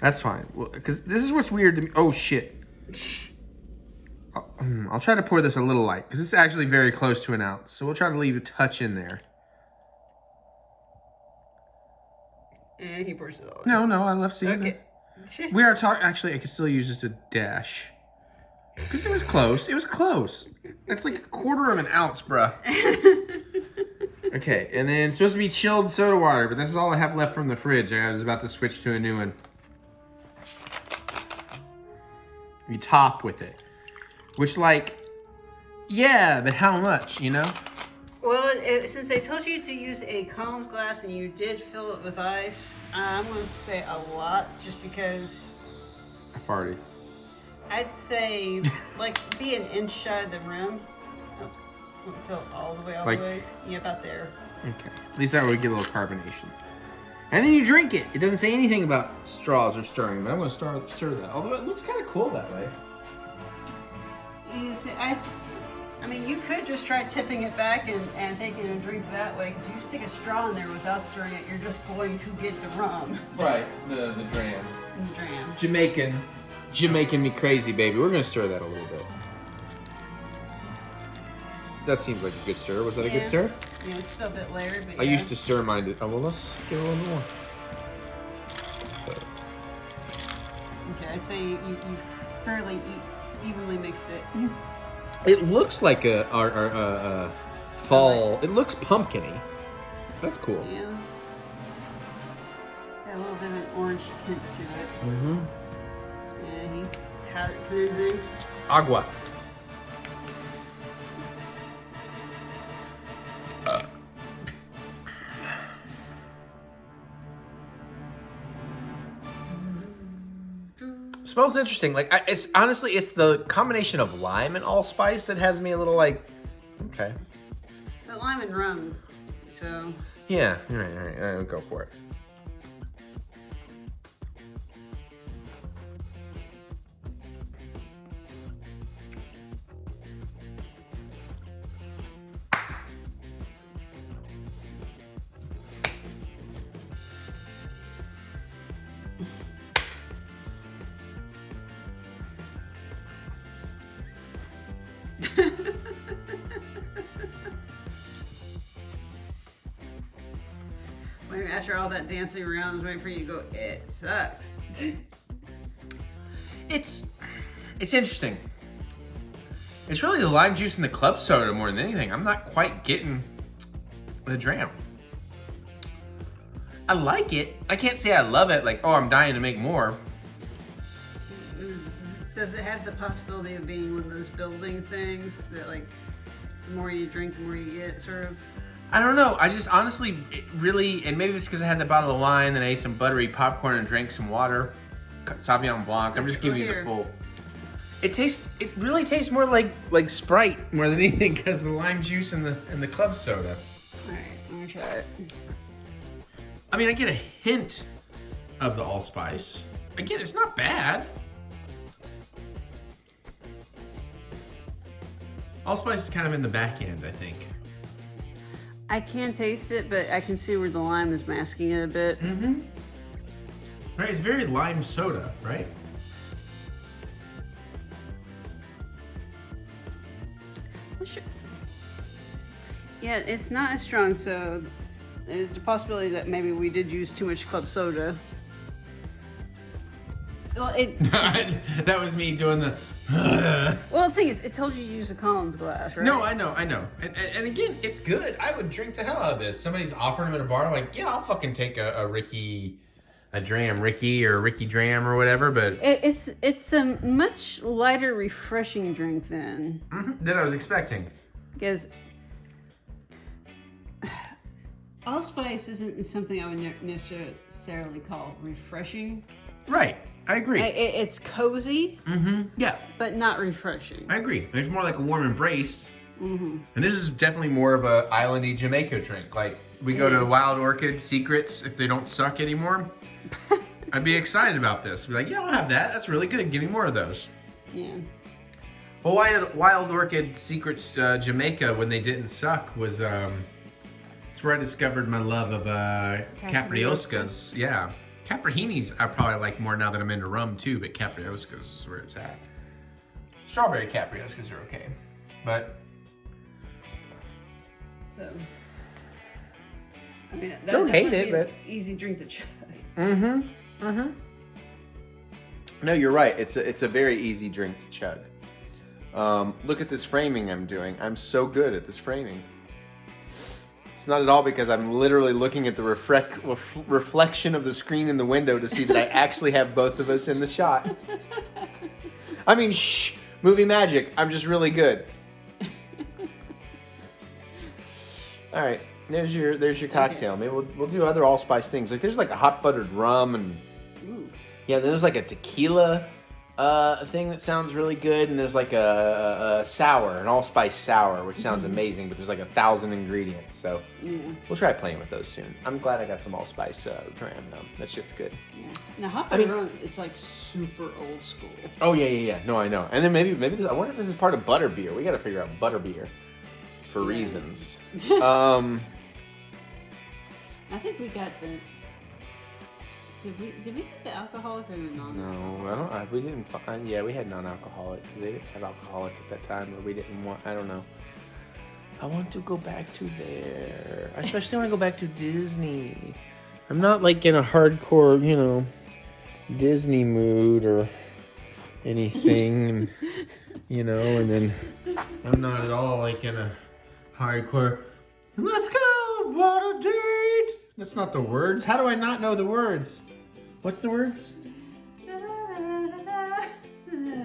That's fine. Well, because this is what's weird to me. Oh, shit. I'll try to pour this a little light because it's actually very close to an ounce. So we'll try to leave a touch in there. And he pours it all. No, I left seeing Okay. We are talking. Actually, I could still use just a dash. Because it was close. It was close. It's like a quarter of an ounce, bruh. Okay, and then it's supposed to be chilled soda water, but this is all I have left from the fridge. I was about to switch to a new one. You top with it. Which, like, yeah, but how much, you know? Well, since they told you to use a Collins glass and you did fill it with ice, I'm going to say a lot just because... I farted. I'd say, like, be an inch shy of the rim. Won't fill it all the way, Like- the way. Yeah, about there. Okay. At least that would get a little carbonation. And then you drink it. It doesn't say anything about straws or stirring, but I'm going to stir that. Although it looks kind of cool that way. You see, I mean, you could just try tipping it back and taking a drink that way, because you stick a straw in there without stirring it, you're just going to get the rum. Right, the dram. The dram. Jamaican me crazy, baby. We're going to stir that a little bit. That seems like a good stir. Was that a good stir? Yeah, it's still a bit layered, but I used to stir mine. Oh, well, let's get a little more. Okay, I say you fairly evenly mixed it. It looks like a fall. It looks pumpkin-y. That's cool. Yeah. Got a little bit of an orange tint to it. Mm-hmm. Yeah, he's palate cleansing. Agua. Smells interesting. Like it's honestly, it's the combination of lime and allspice that has me a little like, okay. But lime and rum, so. Yeah, all right. I'll go for it. After all that dancing around, I was waiting for you to go, it sucks. It's interesting. It's really the lime juice and the club soda more than anything. I'm not quite getting the dram. I like it. I can't say I love it, like, oh, I'm dying to make more. Does it have the possibility of being one of those building things that, like, the more you drink, the more you get, sort of? I don't know. I just honestly, it really, and maybe it's because I had the bottle of wine and I ate some buttery popcorn and drank some water. Sauvignon Blanc. I'm just giving you the full. It really tastes more like Sprite more than anything because of the lime juice and the club soda. All right, let me try it. I mean, I get a hint of the allspice. Again, it's not bad. Allspice is kind of in the back end, I think. I can taste it, but I can see where the lime is masking it a bit. Mm-hmm. Right, it's very lime soda, right? Sure. Yeah, it's not as strong, so there's a possibility that maybe we did use too much club soda. Well, that was me doing the... Well, the thing is, it told you to use a Collins glass, right? No, I know. And again, it's good. I would drink the hell out of this. Somebody's offering them at a bar, like, yeah, I'll fucking take a Dram Ricky or Ricky Dram or whatever, but... It's a much lighter, refreshing drink than I was expecting. Because allspice isn't something I would necessarily call refreshing. Right. I agree. It's cozy. Mm-hmm. Yeah. But not refreshing. I agree. It's more like a warm embrace. Mm-hmm. And this is definitely more of a islandy Jamaica drink. Like, we go to Wild Orchid Secrets if they don't suck anymore. I'd be excited about this. Be like, yeah, I'll have that. That's really good. Give me more of those. Yeah. Well, Wild Orchid Secrets Jamaica, when they didn't suck, was it's where I discovered my love of Caprioscas. Yeah. Caprahinis I probably like more now that I'm into rum too, but Caprioscas is where it's at. Strawberry Caprioscas are okay, but So, I mean, that Don't hate might it, be but- an easy drink to chug. no, you're right. It's a very easy drink to chug. Look at this framing I'm doing. I'm so good at this framing. It's not at all because I'm literally looking at the reflection of the screen in the window to see that I actually have both of us in the shot. I mean, shh, movie magic. I'm just really good. All right, there's your cocktail. Okay. Maybe we'll do other allspice things. Like there's like a hot buttered rum and yeah, then there's like a tequila thing that sounds really good, and there's like a sour, an allspice sour, which sounds amazing, but there's like 1,000 ingredients. So we'll try playing with those soon. I'm glad I got some allspice Dram though. That shit's good. Yeah. Now, hot butter rum is like super old school. Oh yeah. No, I know. And then maybe this, I wonder if this is part of butterbeer. We got to figure out butterbeer for reasons. I think we got the. Did we get the alcoholic or the non-alcoholic? No, I don't. We didn't. Yeah, we had non-alcoholic. They didn't have alcoholic at that time, or we didn't want. I don't know. I want to go back to there. I especially want to go back to Disney. I'm not like in a hardcore, Disney mood or anything, and then I'm not at all like in a hardcore. Let's go, what a date! That's not the words. How do I not know the words? What's the words?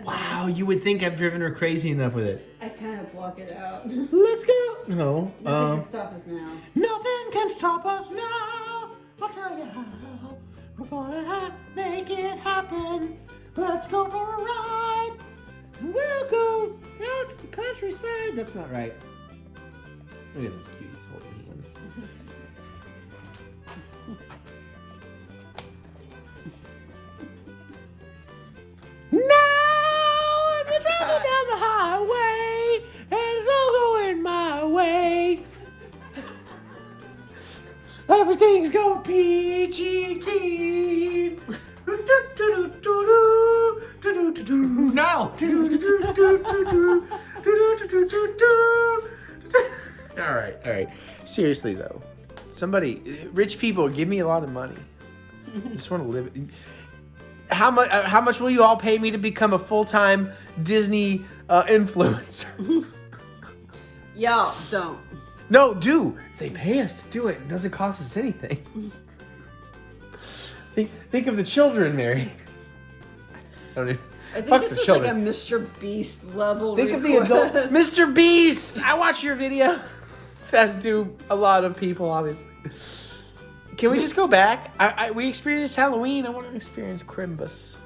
Wow, you would think I've driven her crazy enough with it. I kind of block it out. Let's go. No. Nothing can stop us now. Nothing can stop us now. I'll tell you how. We're gonna make it happen. Let's go for a ride. We'll go down to the countryside. That's not right. Look at those cuties holding hands. Now, as we travel down the highway, and it's all going my way, everything's going peachy keen. No. All right. Seriously though, rich people, give me a lot of money. I just want to live. How much will you all pay me to become a full-time Disney influencer? Y'all don't. No, do. They pay us to do it. It doesn't cost us anything. Think of the children, Mary. I think this is like a Mr. Beast level. Think of the adult. Mr. Beast! I watch your video. As do a lot of people, obviously. Can we just go back? We experienced Halloween. I want to experience Crimbus.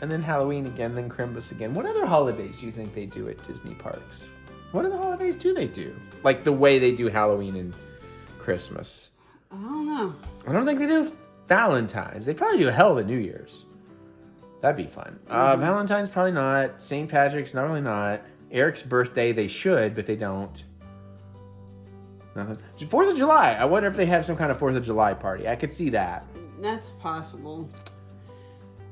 And then Halloween again, then Crimbus again. What other holidays do you think they do at Disney parks? What other holidays do they do? Like the way they do Halloween and Christmas. I don't know. I don't think they do Valentine's. They probably do a hell of a New Year's. That'd be fun. Valentine's probably not. St. Patrick's not really not. Eric's birthday they should, but they don't. Nothing. 4th of July. I wonder if they have some kind of 4th of July party. I could see that. That's possible.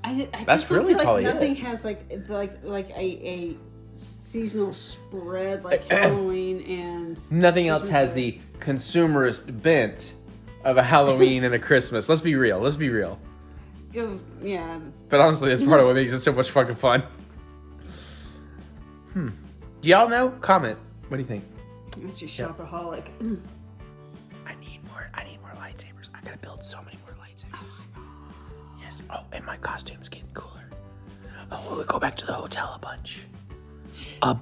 I That's just really feel probably like nothing it. has like a seasonal spread like Halloween and Nothing else has the consumerist bent of a Halloween and a Christmas. Let's be real. Yeah. But honestly, that's part of what makes it so much fucking fun. Do y'all know? Comment. What do you think? That's your shopaholic. I need more lightsabers. I gotta build so many more lightsabers. Yes. Oh, and my costume's getting cooler. Oh, we'll go back to the hotel a bunch. I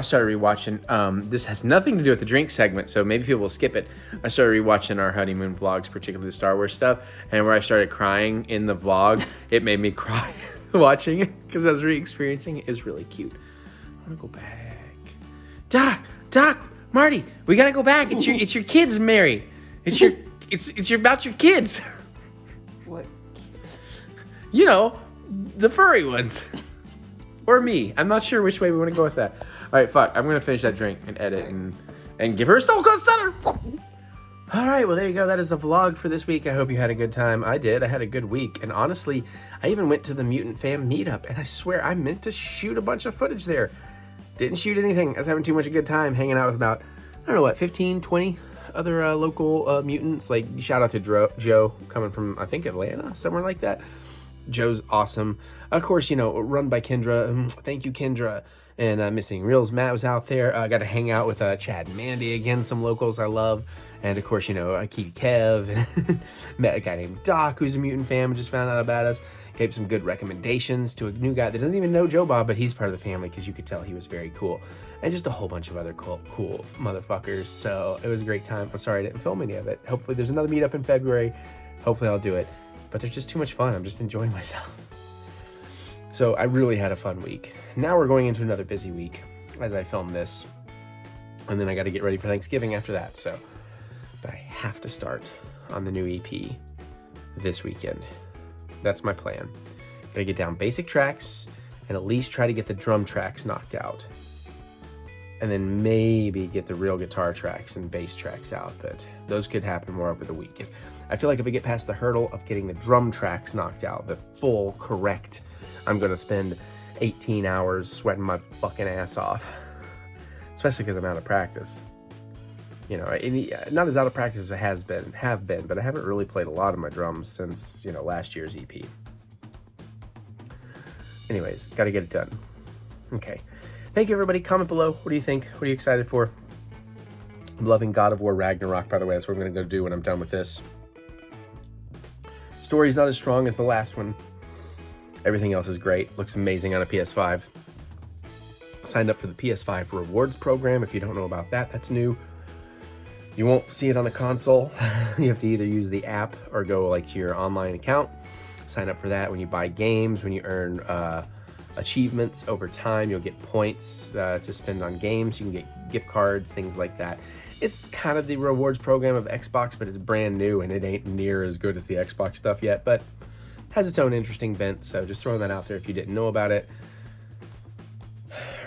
started rewatching. This has nothing to do with the drink segment, so maybe people will skip it. I started rewatching our honeymoon vlogs, particularly the Star Wars stuff, and where I started crying in the vlog, it made me cry watching it because I was re-experiencing it. It's really cute. I want to go back. Doc, Marty, we gotta go back. It's your kids, Mary. It's about your kids. What? The furry ones. Or me. I'm not sure which way we want to go with that. All right, fuck. I'm gonna finish that drink and edit and give her a Stone Cold Stunner. All right, well, there you go. That is the vlog for this week. I hope you had a good time. I did. I had a good week. And honestly, I even went to the Mutant Fam meetup, and I swear I meant to shoot a bunch of footage there. Didn't shoot anything. I was having too much a good time hanging out with about, I don't know what, 15, 20 other local mutants. Like, shout out to Joe, coming from, I think, Atlanta, somewhere like that. Joe's awesome. Of course, you know, run by Kendra. Thank you, Kendra. And Missing Reels, Matt was out there. I got to hang out with Chad and Mandy again, some locals I love. And of course, you know, Keith Kev, and met a guy named Doc, who's a Mutant Fan, and just found out about us. Gave some good recommendations to a new guy that doesn't even know Joe Bob, but he's part of the family because you could tell he was very cool. And just a whole bunch of other cool motherfuckers. So it was a great time. I'm sorry I didn't film any of it. Hopefully there's another meetup in February. Hopefully I'll do it. But there's just too much fun. I'm just enjoying myself. So I really had a fun week. Now we're going into another busy week as I film this. And then I got to get ready for Thanksgiving after that. So, but I have to start on the new EP this weekend. That's my plan. Gotta get down basic tracks and at least try to get the drum tracks knocked out. And then maybe get the real guitar tracks and bass tracks out. But those could happen more over the week. I feel like if I get past the hurdle of getting the drum tracks knocked out, the full correct, I'm gonna spend 18 hours sweating my fucking ass off. Especially because I'm out of practice. You know, not as out of practice as I have been, but I haven't really played a lot of my drums since, you know, last year's EP. Anyways, gotta get it done. Okay. Thank you, everybody. Comment below. What do you think? What are you excited for? I'm loving God of War Ragnarok, by the way. That's what I'm gonna go do when I'm done with this. Story's not as strong as the last one. Everything else is great. Looks amazing on a PS5. Signed up for the PS5 rewards program. If you don't know about that, that's new. You won't see it on the console. You have to either use the app or go like to your online account. Sign up for that. When you buy games, when you earn achievements over time, you'll get points to spend on games. You can get gift cards, things like that. It's kind of the rewards program of Xbox, but it's brand new and it ain't near as good as the Xbox stuff yet, but has its own interesting bent. So just throwing that out there if you didn't know about it.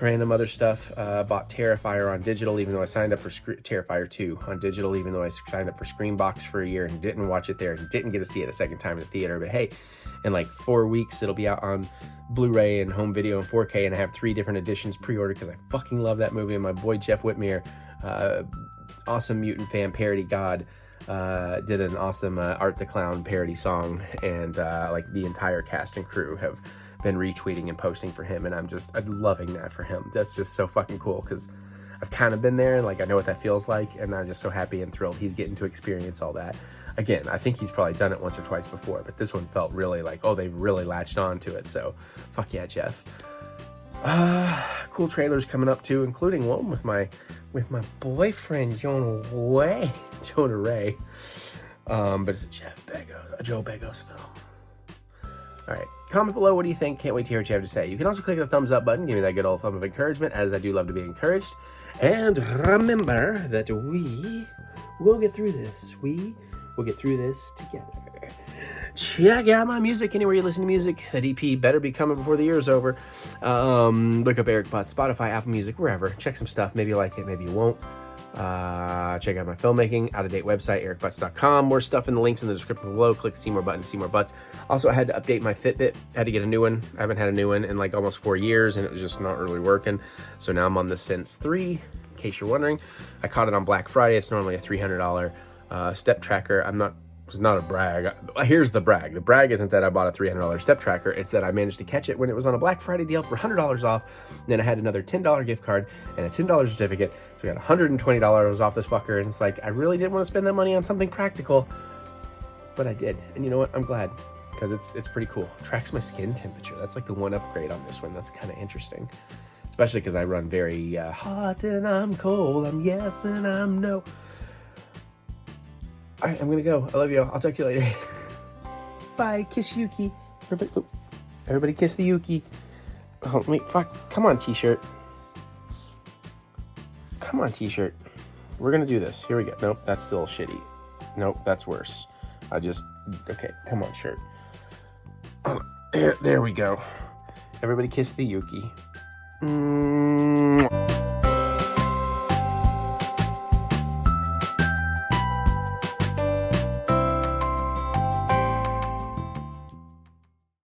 Random other stuff. Bought Terrifier on digital, even though I signed up for Terrifier 2 on digital, even though I signed up for Screenbox for a year and didn't watch it there and didn't get to see it a second time in the theater. But hey, in like 4 weeks, it'll be out on Blu-ray and home video and 4K, and I have 3 different editions pre-ordered because I fucking love that movie. And my boy Jeff Whitmere, awesome Mutant Fan parody god, did an awesome Art the Clown parody song, and like the entire cast and crew have been retweeting and posting for him, and I'm loving that for him. That's just so fucking cool because I've kind of been there and like I know what that feels like, and I'm just so happy and thrilled he's getting to experience all that. Again, I think he's probably done it once or twice before, but this one felt really like, oh, they've really latched on to it. So fuck yeah, Jeff. Cool trailers coming up too, including one with my boyfriend Jonah Ray. But it's a Joe Begos film. All right, comment below. What do you think? Can't wait to hear what you have to say. You can also click the thumbs up button. Give me that good old thumb of encouragement, as I do love to be encouraged. And remember that we will get through this. We will get through this together. Check out my music anywhere you listen to music. That EP better be coming before the year's over. Look up Eric Butts, Spotify, Apple Music, wherever. Check some stuff. Maybe you like it, maybe you won't. Check out my filmmaking, out-of-date website, TheEricButts.com. More stuff in the links in the description below. Click the see more button to see more butts. Also, I had to update my Fitbit. I had to get a new one. I haven't had a new one in like almost 4 years, and it was just not really working. So now I'm on the Sense 3, in case you're wondering. I caught it on Black Friday. It's normally a $300 step tracker. It's not a brag. Here's the brag. The brag isn't that I bought a $300 step tracker. It's that I managed to catch it when it was on a Black Friday deal for $100 off. And then I had another $10 gift card and a $10 certificate. So we got $120 off this fucker. And it's like, I really didn't want to spend that money on something practical, but I did. And you know what? I'm glad, because it's pretty cool. Tracks my skin temperature. That's like the one upgrade on this one. That's kind of interesting. Especially because I run very hot and I'm cold. I'm yes and I'm no. All right, I'm gonna go. I love you all. I'll talk to you later. Bye. Kiss Yuki. Everybody kiss the Yuki. Oh, wait, fuck. Come on, t-shirt. Come on, t-shirt. We're gonna do this. Here we go. Nope, that's still shitty. Nope, that's worse. Okay, come on, shirt. Oh, there we go. Everybody kiss the Yuki.